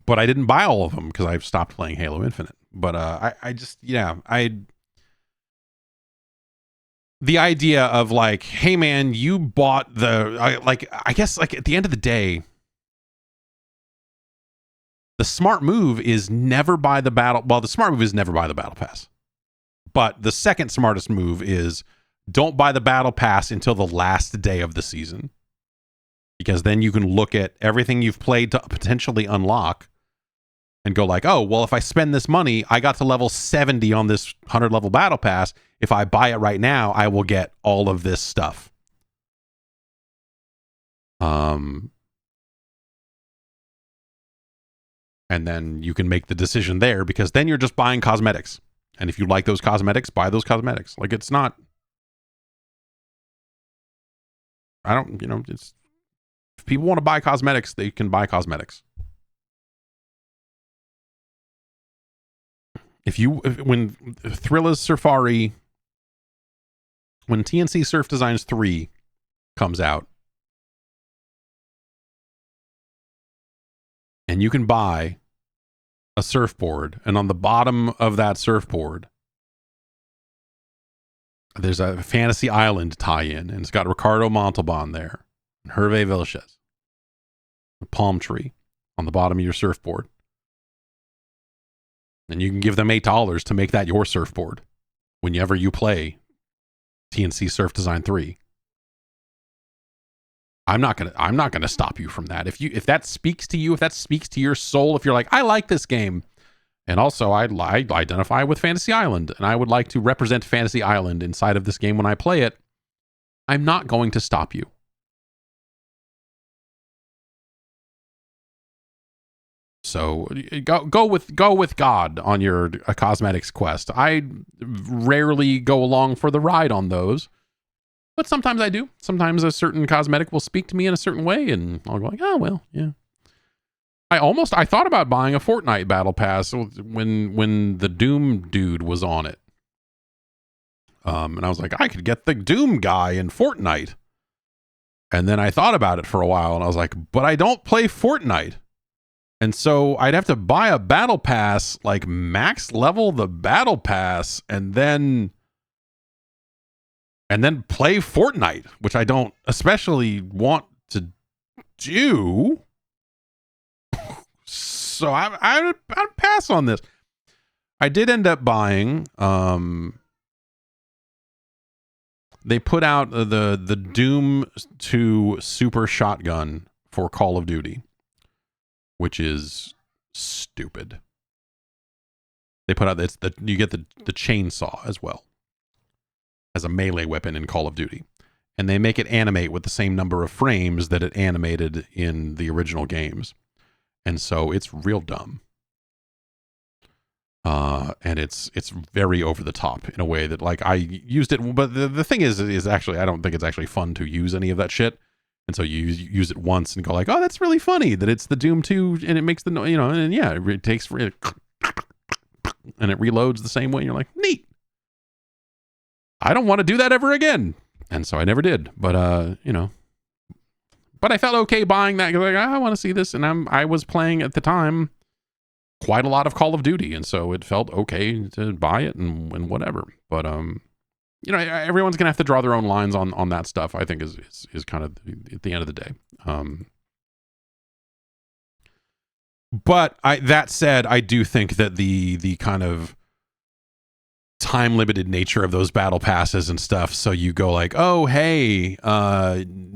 But I didn't buy all of them because I've stopped playing Halo Infinite. But the idea of like, hey man, you bought I guess like at the end of the day, the smart move is never buy the battle. Well, the smart move is never buy the battle pass. But the second smartest move is don't buy the battle pass until the last day of the season. Because then you can look at everything you've played to potentially unlock and go like, oh, well, if I spend this money, I got to level 70 on this 100 level battle pass. If I buy it right now, I will get all of this stuff. And then you can make the decision there because then you're just buying cosmetics. And if you like those cosmetics, buy those cosmetics. Like it's not, it's, if people want to buy cosmetics, they can buy cosmetics. When Thrilla's Safari, when TNC Surf Designs 3 comes out, and you can buy a surfboard, and on the bottom of that surfboard, there's a Fantasy Island tie-in, and it's got Ricardo Montalban there, and Hervé Villachez, a palm tree on the bottom of your surfboard. And you can give them $8 to make that your surfboard whenever you play TNC Surf Design 3. I'm not gonna stop you from that. If that speaks to you, if that speaks to your soul, if you're like, I like this game, and also I identify with Fantasy Island, and I would like to represent Fantasy Island inside of this game when I play it, I'm not going to stop you. So go with God on your cosmetics quest. I rarely go along for the ride on those, but sometimes I do. Sometimes a certain cosmetic will speak to me in a certain way, and I'll go like, oh well, yeah. I thought about buying a Fortnite battle pass when the Doom dude was on it. And I was like, I could get the Doom guy in Fortnite. And then I thought about it for a while, and I was like, but I don't play Fortnite. And so I'd have to buy a battle pass, like max level the battle pass, and then play Fortnite, which I don't especially want to do. So I'd pass on this. I did end up buying. They put out the Doom 2 Super Shotgun for Call of Duty, which is stupid. They put out you get the chainsaw as well as a melee weapon in Call of Duty, and they make it animate with the same number of frames that it animated in the original games, and so it's real dumb. And it's very over the top in a way that like I used it, but the thing is actually I don't think it's actually fun to use any of that shit. And so you use it once and go like, oh, that's really funny that it's the Doom 2 and it makes the, and yeah, it takes, and it reloads the same way. And you're like, neat. I don't want to do that ever again. And so I never did. But, But I felt okay buying that. Like, I want to see this, and I was playing at the time quite a lot of Call of Duty, and so it felt okay to buy it and whatever. But everyone's gonna have to draw their own lines on that stuff. I think is kind of at the end of the day. But that said, I do think that the kind of time limited nature of those battle passes and stuff. So you go like, oh, hey,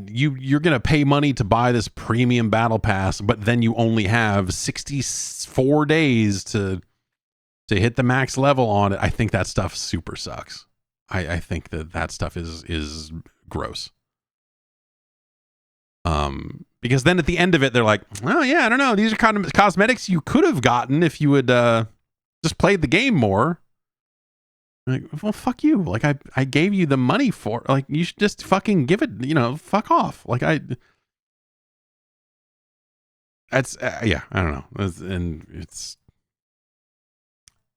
you're going to pay money to buy this premium battle pass, but then you only have 64 days to hit the max level on it. I think that stuff super sucks. I think that stuff is gross. Because then at the end of it, they're like, oh yeah, I don't know. These are kind of cosmetics you could have gotten if you had just played the game more. Like, well, fuck you. Like, I gave you the money for, like, you should just fucking give it, fuck off. Like, that's, yeah, I don't know. It's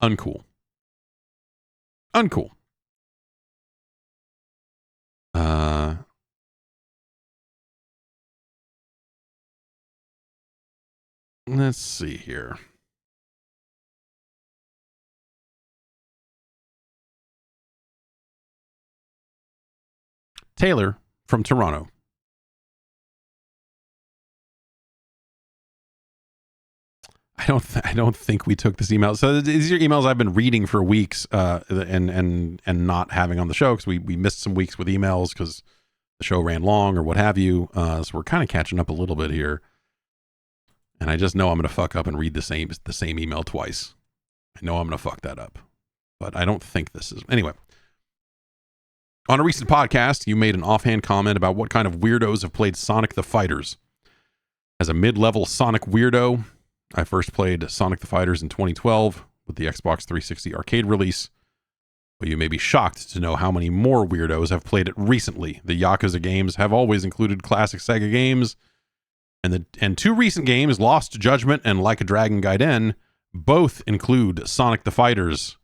uncool. Let's see here. Taylor from Toronto. I don't think we took this email. So these are emails I've been reading for weeks, and not having on the show because we missed some weeks with emails because the show ran long or what have you. So we're kind of catching up a little bit here, and I just know I'm going to fuck up and read the same email twice. I know I'm going to fuck that up, but I don't think this is anyway. On a recent podcast, you made an offhand comment about what kind of weirdos have played Sonic the Fighters. As a mid-level Sonic weirdo, I first played Sonic the Fighters in 2012 with the Xbox 360 arcade release, but you may be shocked to know how many more weirdos have played it recently. The Yakuza games have always included classic Sega games, and two recent games, Lost Judgment and Like a Dragon Gaiden, both include Sonic the Fighters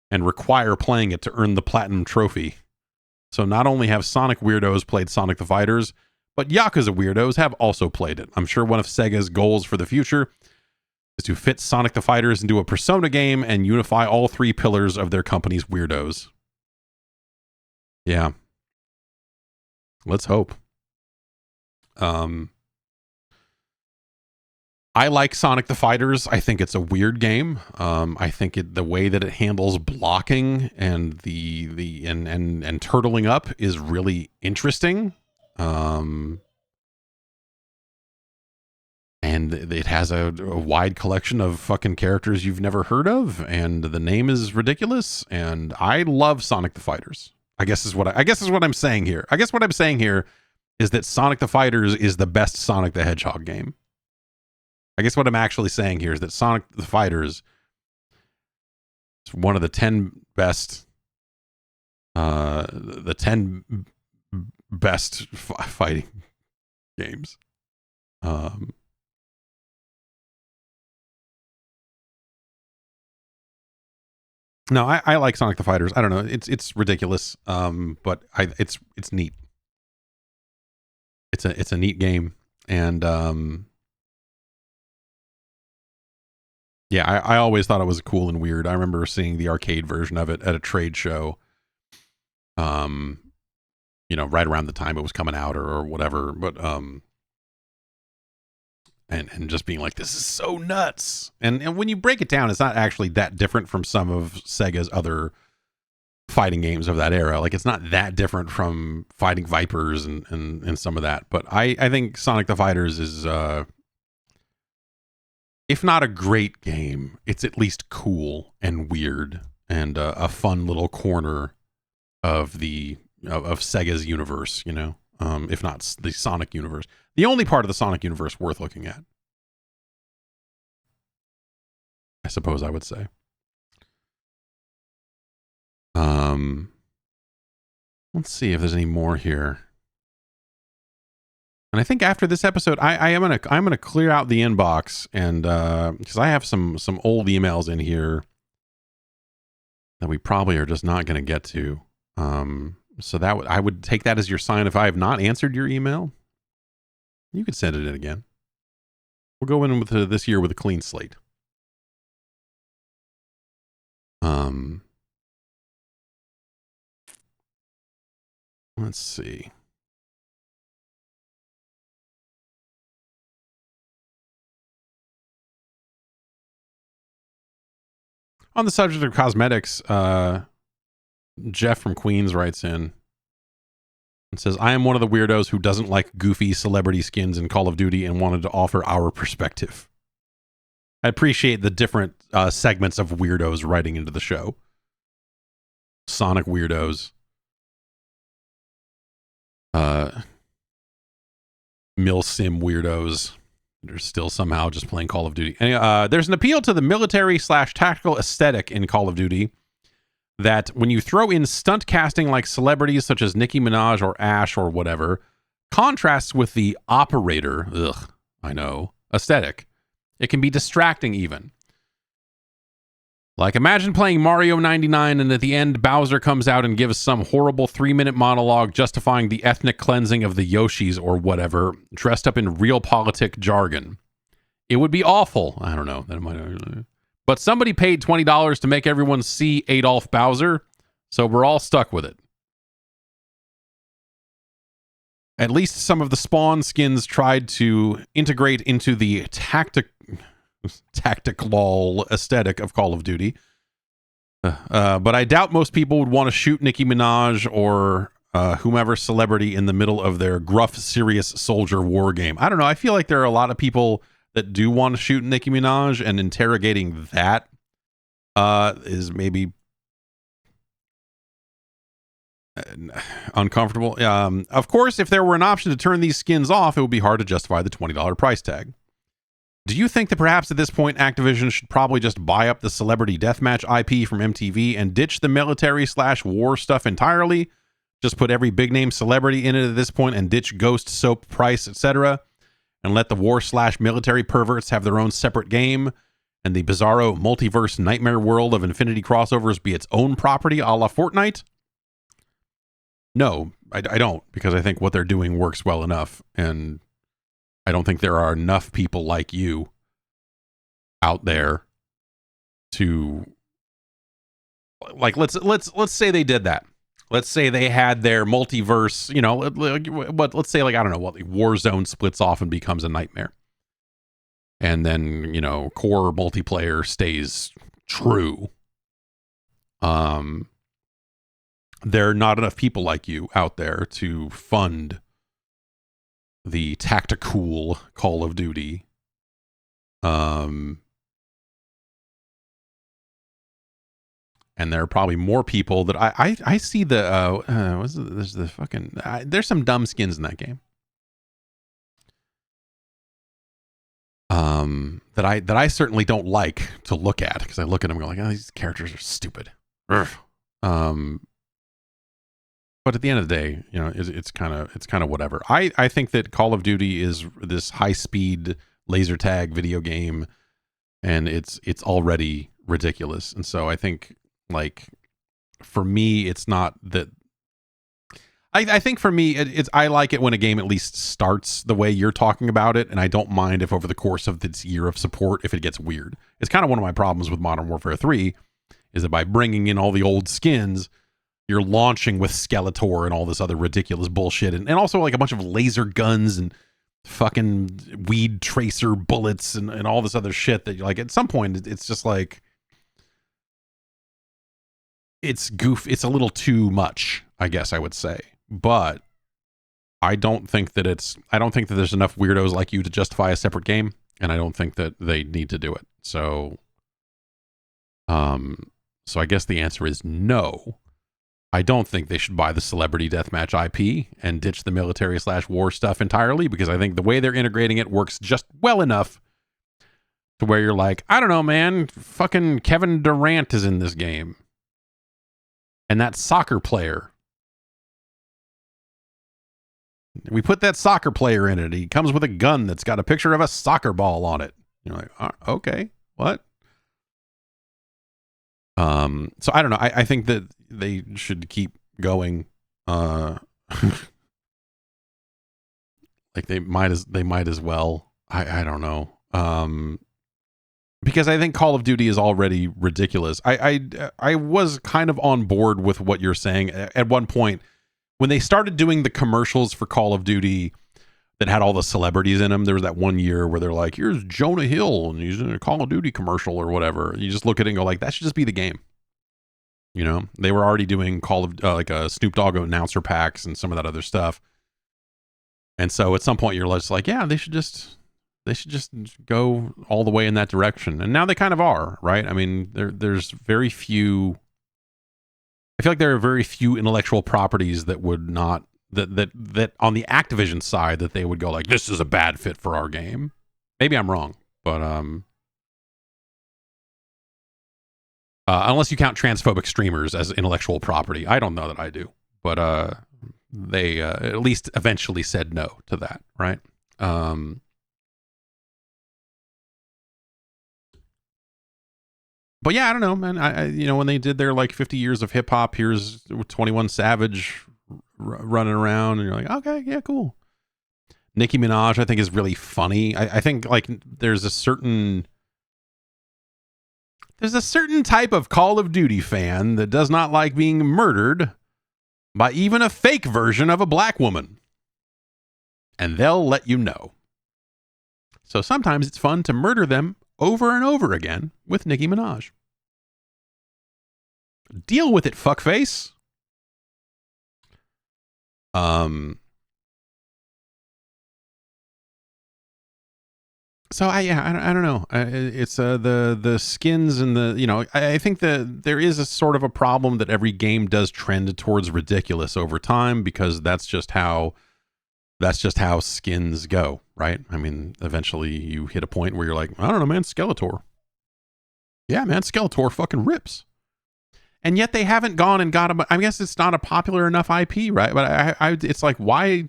and require playing it to earn the Platinum Trophy. So not only have Sonic weirdos played Sonic the Fighters, but Yakuza weirdos have also played it. I'm sure one of Sega's goals for the future is to fit Sonic the Fighters into a Persona game and unify all three pillars of their company's weirdos. Yeah. Let's hope. I like Sonic the Fighters. I think it's a weird game. I think the way that it handles blocking and and turtling up is really interesting. And it has a wide collection of fucking characters you've never heard of, and the name is ridiculous. And I love Sonic the Fighters. I guess is what I'm saying here. I guess what I'm saying here is that Sonic the Fighters is the best Sonic the Hedgehog game. I guess what I'm actually saying here is that Sonic the Fighters is one of the 10 best, fighting games. No, I like Sonic the Fighters. I don't know. It's ridiculous. But it's neat. It's a neat game. And, yeah, I always thought it was cool and weird. I remember seeing the arcade version of it at a trade show, right around the time it was coming out or whatever. But, and just being like, this is so nuts. And when you break it down, it's not actually that different from some of Sega's other fighting games of that era. Like, it's not that different from Fighting Vipers and some of that. But I think Sonic the Fighters is, if not a great game, it's at least cool and weird and a fun little corner of Sega's universe, if not the Sonic universe. The only part of the Sonic universe worth looking at, I suppose I would say. Let's see if there's any more here. And I think after this episode, I'm gonna clear out the inbox, and because I have some old emails in here that we probably are just not gonna get to. So that I would take that as your sign if I have not answered your email. You could send it in again. We'll go in with this year with a clean slate. Let's see. On the subject of cosmetics, Jeff from Queens writes in and says, I am one of the weirdos who doesn't like goofy celebrity skins in Call of Duty and wanted to offer our perspective. I appreciate the different segments of weirdos writing into the show. Sonic weirdos. Milsim weirdos. They're still somehow just playing Call of Duty. And, there's an appeal to the military/tactical aesthetic in Call of Duty that when you throw in stunt casting like celebrities such as Nicki Minaj or Ash or whatever, contrasts with the operator, I know, aesthetic. It can be distracting even. Like, imagine playing Mario 99 and at the end, Bowser comes out and gives some horrible 3-minute monologue justifying the ethnic cleansing of the Yoshis or whatever, dressed up in realpolitik jargon. It would be awful. I don't know. But somebody paid $20 to make everyone see Adolf Bowser, so we're all stuck with it. At least some of the Spawn skins tried to integrate into the tactical aesthetic of Call of Duty. But I doubt most people would want to shoot Nicki Minaj or whomever celebrity in the middle of their gruff, serious soldier war game. I don't know. I feel like there are a lot of people that do want to shoot Nicki Minaj, and interrogating that is maybe uncomfortable. Of course, if there were an option to turn these skins off, it would be hard to justify the $20 price tag. Do you think that perhaps at this point Activision should probably just buy up the celebrity deathmatch IP from MTV and ditch the military/war stuff entirely? Just put every big name celebrity in it at this point and ditch Ghost, Soap, Price, etc. And let the war/military perverts have their own separate game and the bizarro multiverse nightmare world of Infinity crossovers be its own property a la Fortnite? No, I don't, because I think what they're doing works well enough, and I don't think there are enough people like you out there to, like, let's say they did that. Let's say they had their multiverse, you know, let's say, like, I don't know, what, like Warzone splits off and becomes a nightmare. And then, you know, core multiplayer stays true. There are not enough people like you out there to fund the tactical Call of Duty. And there are probably more people that I see the there's the fucking there's some dumb skins in that game. That I certainly don't like to look at, because I look at them and go like, oh, these characters are stupid. But at the end of the day, you know, it's kind of whatever. I think that Call of Duty is this high speed laser tag video game, and it's already ridiculous. And so I think, like, for me, it's not that. I think for me, it's I like it when a game at least starts the way you're talking about it, and I don't mind if over the course of this year of support, if it gets weird. It's kind of one of my problems with Modern Warfare 3, is that by bringing in all the old skins, you're launching with Skeletor and all this other ridiculous bullshit, and also like a bunch of laser guns and fucking weed tracer bullets and all this other shit that, like, at some point it's just like, it's a little too much, I guess I would say. But I don't think that there's enough weirdos like you to justify a separate game, and I don't think that they need to do it. So I guess the answer is no. I don't think they should buy the celebrity deathmatch IP and ditch the military/war stuff entirely, because I think the way they're integrating it works just well enough to where you're like, I don't know, man, fucking Kevin Durant is in this game. And that soccer player, we put that soccer player in it. He comes with a gun that's got a picture of a soccer ball on it. You're like, okay, what? So I don't know. I think that they should keep going. Like they might as well. I don't know. Because I think Call of Duty is already ridiculous. I was kind of on board with what you're saying at one point when they started doing the commercials for Call of Duty that had all the celebrities in them. There was that one year where they're like, here's Jonah Hill and he's in a Call of Duty commercial or whatever. You just look at it and go like, that should just be the game. You know, they were already doing Call of like a Snoop Dogg announcer packs and some of that other stuff. And so at some point you're just like, yeah, they should just go all the way in that direction. And now they kind of are, right? I mean, there's very few. I feel like there are very few intellectual properties that would not that on the Activision side that they would go like, this is a bad fit for our game. Maybe I'm wrong, but unless you count transphobic streamers as intellectual property, I don't know that I do. But they at least eventually said no to that, right? But yeah, I don't know, man. I you know, when they did their like 50 years of hip hop, here's 21 Savage running around, and you're like, okay, yeah, cool. Nicki Minaj, I think, is really funny. I think like there's a certain type of Call of Duty fan that does not like being murdered by even a fake version of a black woman, and they'll let you know. So sometimes it's fun to murder them over and over again with Nicki Minaj. Deal with it, fuckface. So I don't know. It's the skins and the, you know, I think that there is a sort of a problem that every game does trend towards ridiculous over time, because that's just how skins go, right? I mean, eventually you hit a point where you're like, I don't know, man, Skeletor. Yeah, man, Skeletor fucking rips. And yet they haven't gone and got I guess it's not a popular enough IP, right? But it's like, why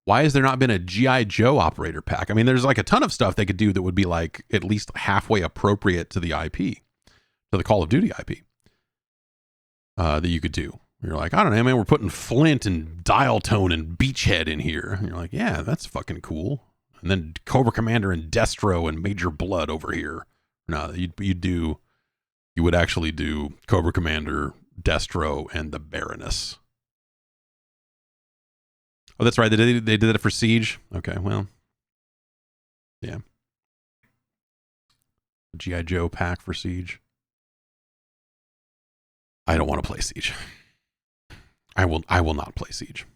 has there not been a G.I. Joe operator pack? I mean, there's like a ton of stuff they could do that would be like at least halfway appropriate to the IP, to the Call of Duty IP, that you could do. You're like, I don't know, man, we're putting Flint and Dial Tone and Beachhead in here. And you're like, yeah, that's fucking cool. And then Cobra Commander and Destro and Major Blood over here. No, you would actually do Cobra Commander, Destro, and the Baroness. Oh, that's right. They did it for Siege. Okay, well, yeah. G.I. Joe pack for Siege. I don't want to play Siege. I will not play Siege.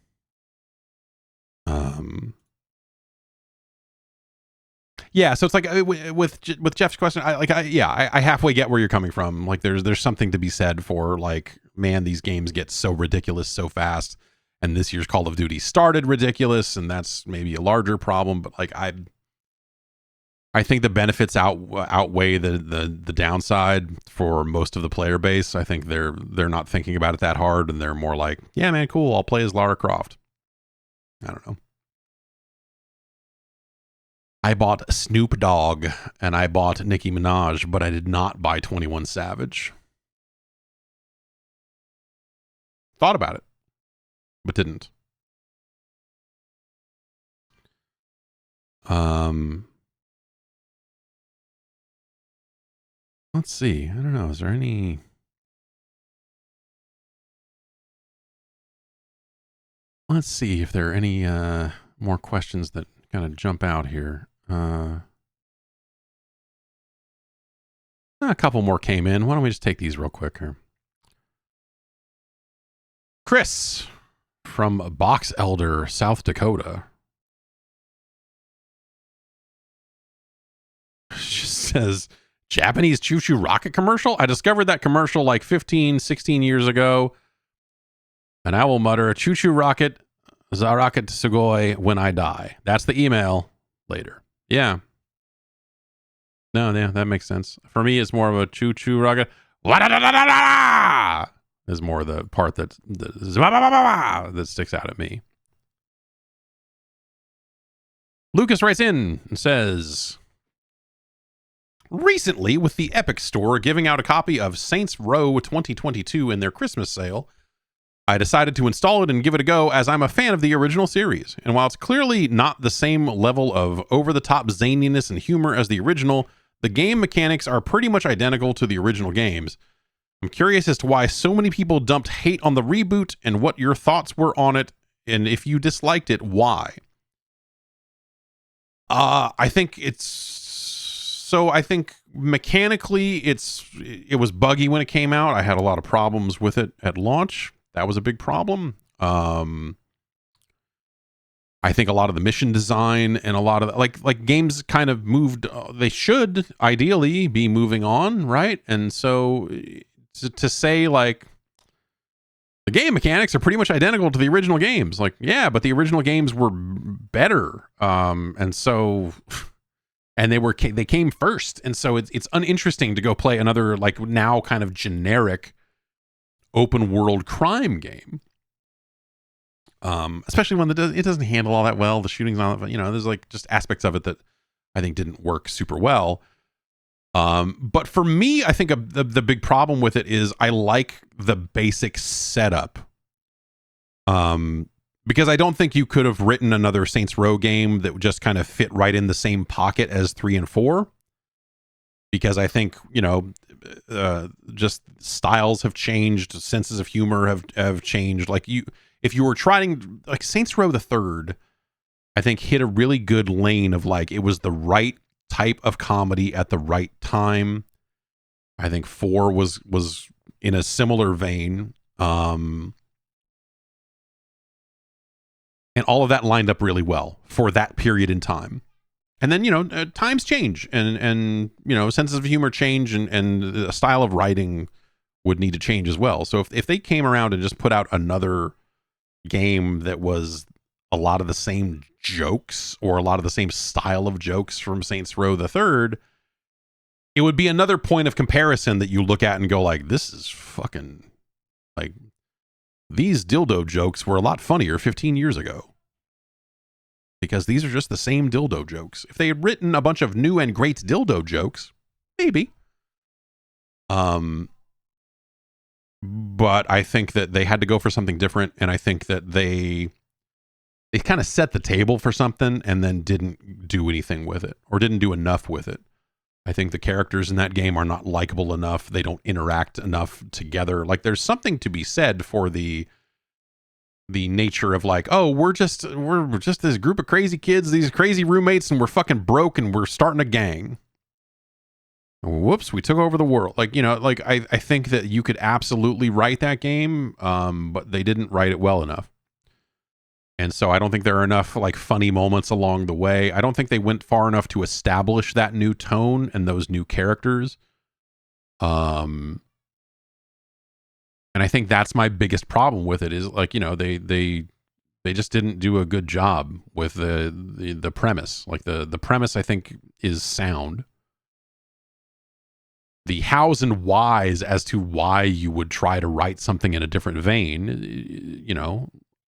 Yeah, so it's like with Jeff's question, I halfway get where you're coming from. Like there's something to be said for like, man, these games get so ridiculous so fast, and this year's Call of Duty started ridiculous, and that's maybe a larger problem. But like I think the benefits outweigh the downside for most of the player base. I think they're not thinking about it that hard, and they're more like, yeah, man, cool, I'll play as Lara Croft. I don't know. I bought Snoop Dogg and I bought Nicki Minaj, but I did not buy 21 Savage. Thought about it, but didn't. Let's see. I don't know. Is there any... Let's see if there are any more questions that kind of jump out here. A couple more came in. Why don't we just take these real quick here? Chris from Box Elder, South Dakota, just says, Japanese choo-choo rocket commercial? I discovered that commercial like 15, 16 years ago. And I will mutter, choo-choo rocket, Zaraket Sugoi when I die. That's the email later. Yeah. No, yeah, that makes sense. For me, it's more of a choo-choo rocket. Is more the part that sticks out at me. Lucas writes in and says, recently, with the Epic Store giving out a copy of Saints Row 2022 in their Christmas sale, I decided to install it and give it a go as I'm a fan of the original series. And while it's clearly not the same level of over-the-top zaniness and humor as the original, the game mechanics are pretty much identical to the original games. I'm curious as to why so many people dumped hate on the reboot and what your thoughts were on it, and if you disliked it, why? I think mechanically it was buggy when it came out. I had a lot of problems with it at launch. That was a big problem. I think a lot of the mission design and a lot of like games kind of moved. They should ideally be moving on, right? And so to say like the game mechanics are pretty much identical to the original games, like, yeah, but the original games were better, and they came first, and so it's uninteresting to go play another like now kind of generic open world crime game, especially when it doesn't handle all that well. The shooting's not, there's like just aspects of it that I think didn't work super well. But for me, I think the big problem with it is I like the basic setup. Because I don't think you could have written another Saints Row game that would just kind of fit right in the same pocket as 3 and 4. Because I think, just styles have changed, senses of humor have changed. Like if you were trying, like Saints Row the Third, I think hit a really good lane of like, it was the right type of comedy at the right time. I think 4 was in a similar vein. And all of that lined up really well for that period in time. And then, times change and senses of humor change and the style of writing would need to change as well. So if they came around and just put out another game that was a lot of the same jokes or a lot of the same style of jokes from Saints Row the Third, it would be another point of comparison that you look at and go like, this is fucking like, these dildo jokes were a lot funnier 15 years ago. Because these are just the same dildo jokes. If they had written a bunch of new and great dildo jokes, maybe. But I think that they had to go for something different, and I think that they kind of set the table for something and then didn't do anything with it, or didn't do enough with it. I think the characters in that game are not likable enough. They don't interact enough together. Like, there's something to be said for the nature of like, oh, we're just this group of crazy kids, these crazy roommates, and we're fucking broke and we're starting a gang. Whoops, we took over the world. Like, I think that you could absolutely write that game, but they didn't write it well enough. And so I don't think there are enough like funny moments along the way. I don't think they went far enough to establish that new tone and those new characters. And I think that's my biggest problem with it is like, they just didn't do a good job with the premise. Like the premise I think is sound. The hows and whys as to why you would try to write something in a different vein,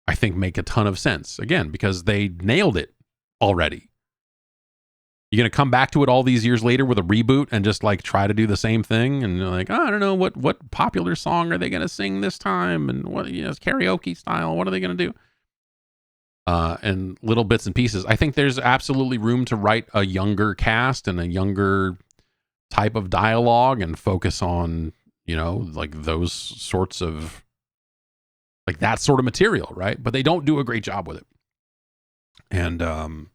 I think make a ton of sense. Again, because they nailed it already. You're going to come back to it all these years later with a reboot and just like try to do the same thing. And you're like, oh, I don't know, what popular song are they going to sing this time? And what, karaoke style, what are they going to do? And little bits and pieces. I think there's absolutely room to write a younger cast and a younger type of dialogue and focus on, like those sorts of, like that sort of material, right? But they don't do a great job with it. And,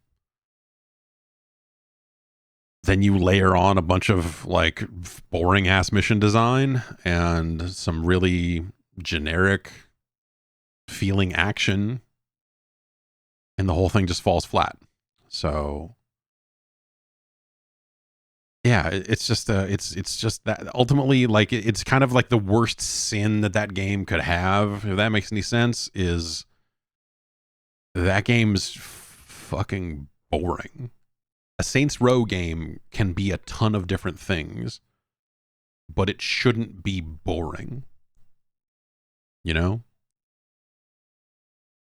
then you layer on a bunch of like boring ass mission design and some really generic feeling action, and the whole thing just falls flat. So yeah, it's just that ultimately, like, it's kind of like the worst sin that game could have, if that makes any sense, is that game's fucking boring. A Saints Row game can be a ton of different things, but it shouldn't be boring.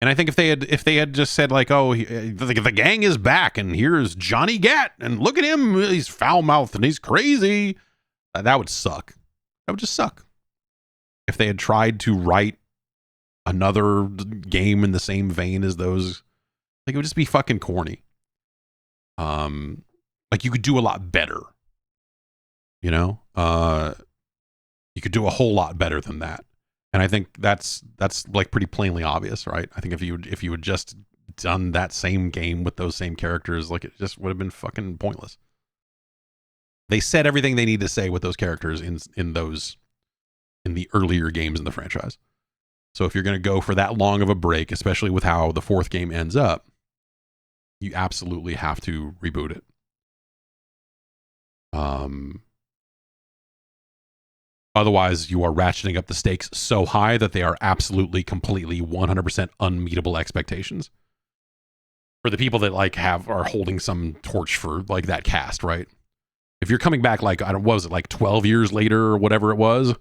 And I think if they had just said like, oh, the gang is back and here's Johnny Gat and look at him, he's foul mouthed and he's crazy, that would suck. That would just suck. If they had tried to write another game in the same vein as those. Like, it would just be fucking corny. Like, you could do a lot better. You know? You could do a whole lot better than that. And I think that's like pretty plainly obvious, right? I think if you had just done that same game with those same characters, like, it just would have been fucking pointless. They said everything they need to say with those characters in the earlier games in the franchise. So if you're going to go for that long of a break, especially with how the fourth game ends up, you absolutely have to reboot it. Otherwise, you are ratcheting up the stakes so high that they are absolutely, completely, 100% unmeetable expectations for the people that like are holding some torch for like that cast, right? If you're coming back like, what was it, like 12 years later or whatever it was,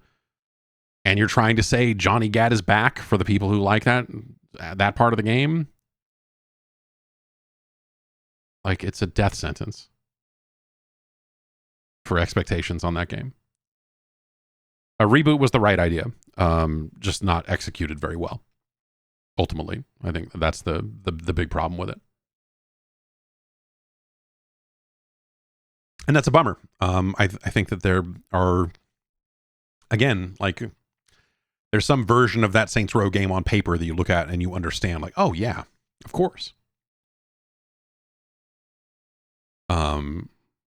and you're trying to say Johnny Gat is back for the people who like that part of the game, like, it's a death sentence for expectations on that game. A reboot was the right idea, just not executed very well. Ultimately, I think that's the big problem with it, and that's a bummer. I think that there are, again, like, there's some version of that Saints Row game on paper that you look at and you understand, like, oh yeah, of course.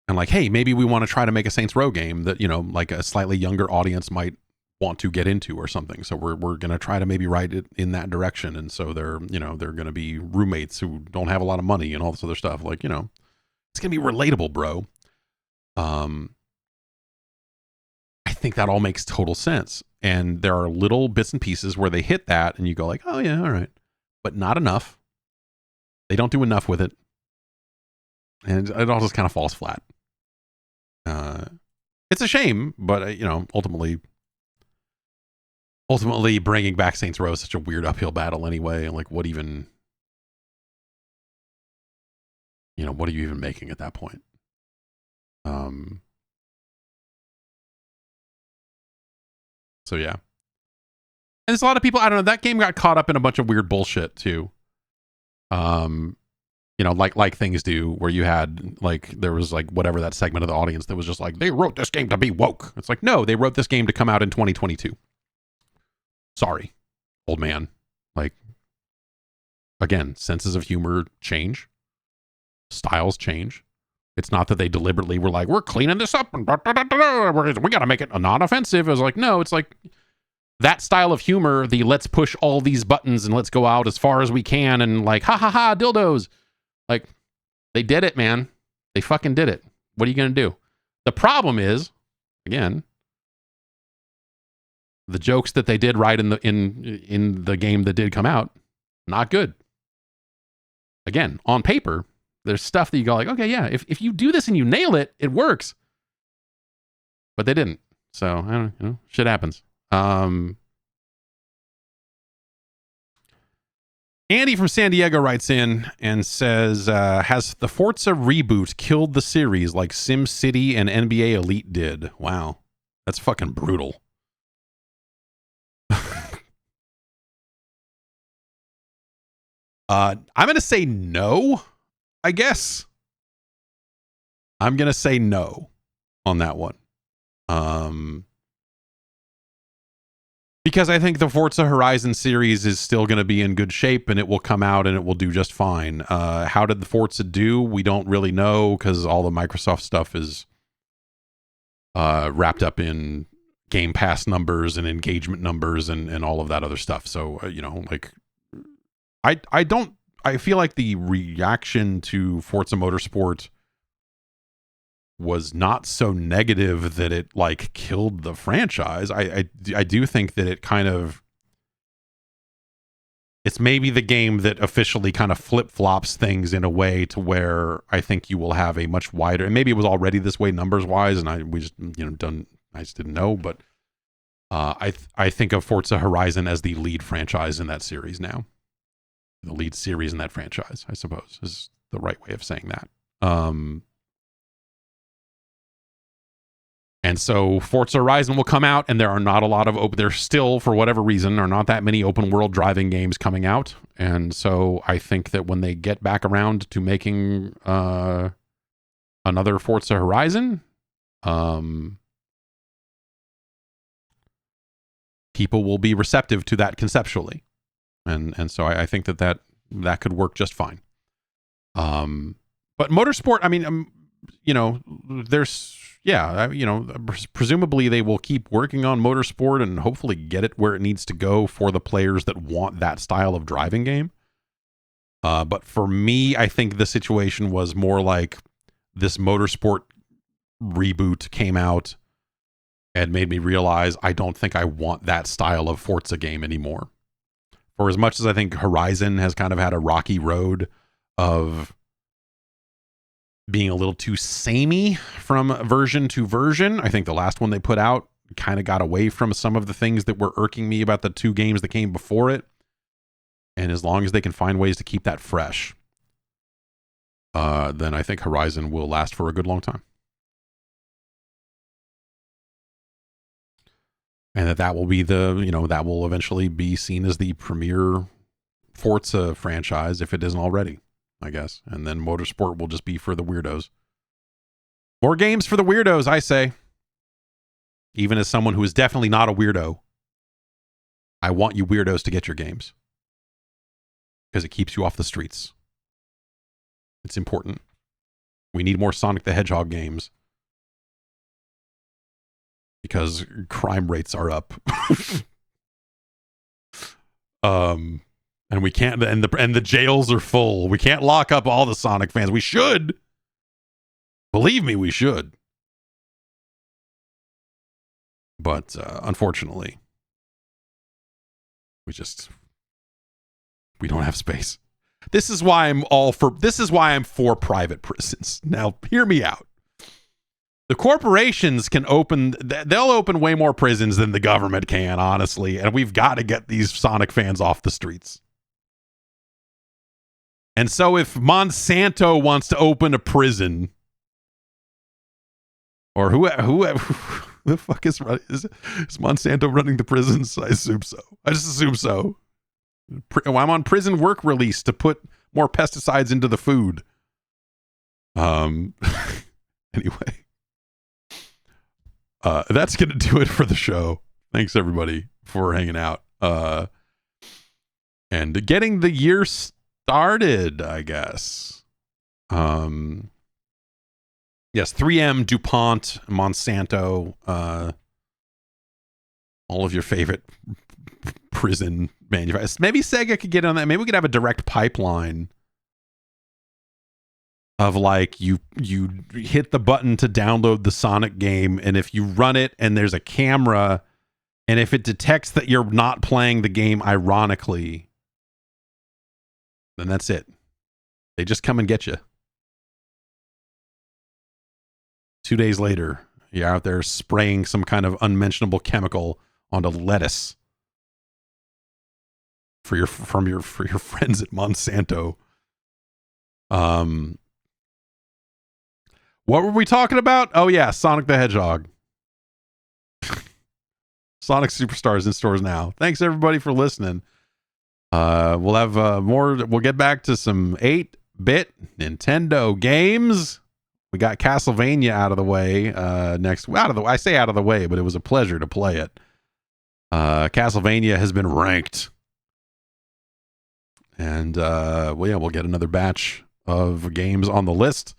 And like, hey, maybe we want to try to make a Saints Row game that, you know, like a slightly younger audience might want to get into or something. So we're going to try to maybe write it in that direction. And so they're going to be roommates who don't have a lot of money and all this other stuff. Like, you know, it's going to be relatable, bro. I think that all makes total sense. And there are little bits and pieces where they hit that and you go like, oh yeah, all right. But not enough. They don't do enough with it. And it all just kind of falls flat. It's a shame, but you know, ultimately bringing back Saints Row is such a weird uphill battle anyway. And like, what are you even making at that point? So yeah. And there's a lot of people, I don't know, that game got caught up in a bunch of weird bullshit too. You know, like things do, where you had like, there was like whatever that segment of the audience that was just like, they wrote this game to be woke. It's like, no, they wrote this game to come out in 2022. Sorry, old man. Like, again, senses of humor change, styles change. It's not that they deliberately were like, we're cleaning this up and we got to make it non-offensive. It was like, no, it's like that style of humor, the let's push all these buttons and let's go out as far as we can and like, ha ha ha, dildos. Like, they did it, man. They fucking did it. What are you going to do? The problem is, again, the jokes that they did right in the game that did come out, not good. Again, on paper, there's stuff that you go like, okay, yeah, if you do this and you nail it, it works. But they didn't. So, I don't know, shit happens. Andy from San Diego writes in and says, has the Forza reboot killed the series like SimCity and NBA Elite did? Wow. That's fucking brutal. I'm going to say no, I guess. I'm going to say no on that one. Because I think the Forza Horizon series is still going to be in good shape and it will come out and it will do just fine. How did the Forza do? We don't really know because all the Microsoft stuff is wrapped up in Game Pass numbers and engagement numbers and all of that other stuff. So, like, I feel like the reaction to Forza Motorsport was not so negative that it like killed the franchise. I do think that it kind of, it's maybe the game that officially kind of flip-flops things in a way to where I think you will have a much wider, and maybe it was already this way numbers wise and I just didn't know, but I think of Forza Horizon as the lead franchise in that series now. The lead series in that franchise, I suppose, is the right way of saying that. And so Forza Horizon will come out, and there are not a lot of there still, for whatever reason, are not that many open world driving games coming out. And so I think that when they get back around to making another Forza Horizon, people will be receptive to that conceptually. And so I think that could work just fine. But motorsport, I mean, there's, presumably they will keep working on motorsport and hopefully get it where it needs to go for the players that want that style of driving game. But for me, I think the situation was more like this motorsport reboot came out and made me realize I don't think I want that style of Forza game anymore. For as much as I think Horizon has kind of had a rocky road of being a little too samey from version to version, I think the last one they put out kind of got away from some of the things that were irking me about the two games that came before it. And as long as they can find ways to keep that fresh, then I think Horizon will last for a good long time. And that will be that will eventually be seen as the premier Forza franchise, if it isn't already, I guess. And then motorsport will just be for the weirdos. More games for the weirdos, I say. Even as someone who is definitely not a weirdo, I want you weirdos to get your games. Because it keeps you off the streets. It's important. We need more Sonic the Hedgehog games. Because crime rates are up. And we can't, and the jails are full. We can't lock up all the Sonic fans. We should. Believe me, we should. But unfortunately, we don't have space. This is why I'm for private prisons. Now, hear me out. The corporations they'll open way more prisons than the government can, honestly. And we've got to get these Sonic fans off the streets. And so if Monsanto wants to open a prison, or who the fuck is Monsanto running the prisons? I assume so. I just assume so. I'm on prison work release to put more pesticides into the food. Anyway. That's going to do it for the show. Thanks, everybody, for hanging out. And getting the year started, I guess. Yes, 3M, DuPont, Monsanto, all of your favorite prison manufacturers. Maybe Sega could get on that. Maybe we could have a direct pipeline of like you hit the button to download the Sonic game, and if you run it and there's a camera, and if it detects that you're not playing the game ironically, then that's it. They just come and get you. 2 days later, you're out there spraying some kind of unmentionable chemical onto lettuce for your friends at Monsanto. What were we talking about? Oh yeah, Sonic the Hedgehog. Sonic Superstars in stores now. Thanks everybody for listening. We'll have more. We'll get back to some 8-bit Nintendo games. We got Castlevania out of the way. I say out of the way, but it was a pleasure to play it. Castlevania has been ranked, and we'll get another batch of games on the list.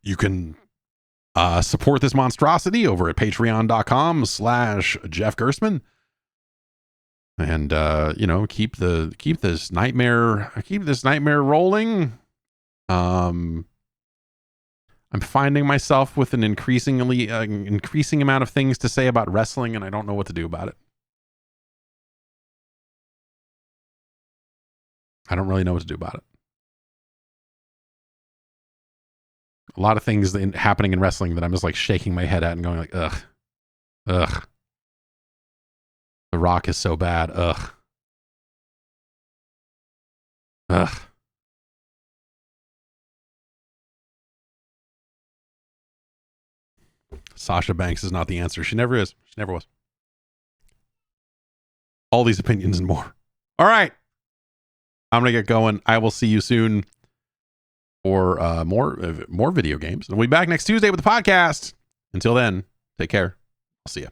You can support this monstrosity over at patreon.com/Jeff Gerstmann. And keep this nightmare rolling. I'm finding myself with an increasing amount of things to say about wrestling, and I don't know what to do about it. I don't really know what to do about it. A lot of things happening in wrestling that I'm just like shaking my head at and going like, ugh. The Rock is so bad. Ugh. Sasha Banks is not the answer. She never is. She never was. All these opinions and more. All right. I'm going to get going. I will see you soon for more video games. And we'll be back next Tuesday with the podcast. Until then, take care. I'll see you.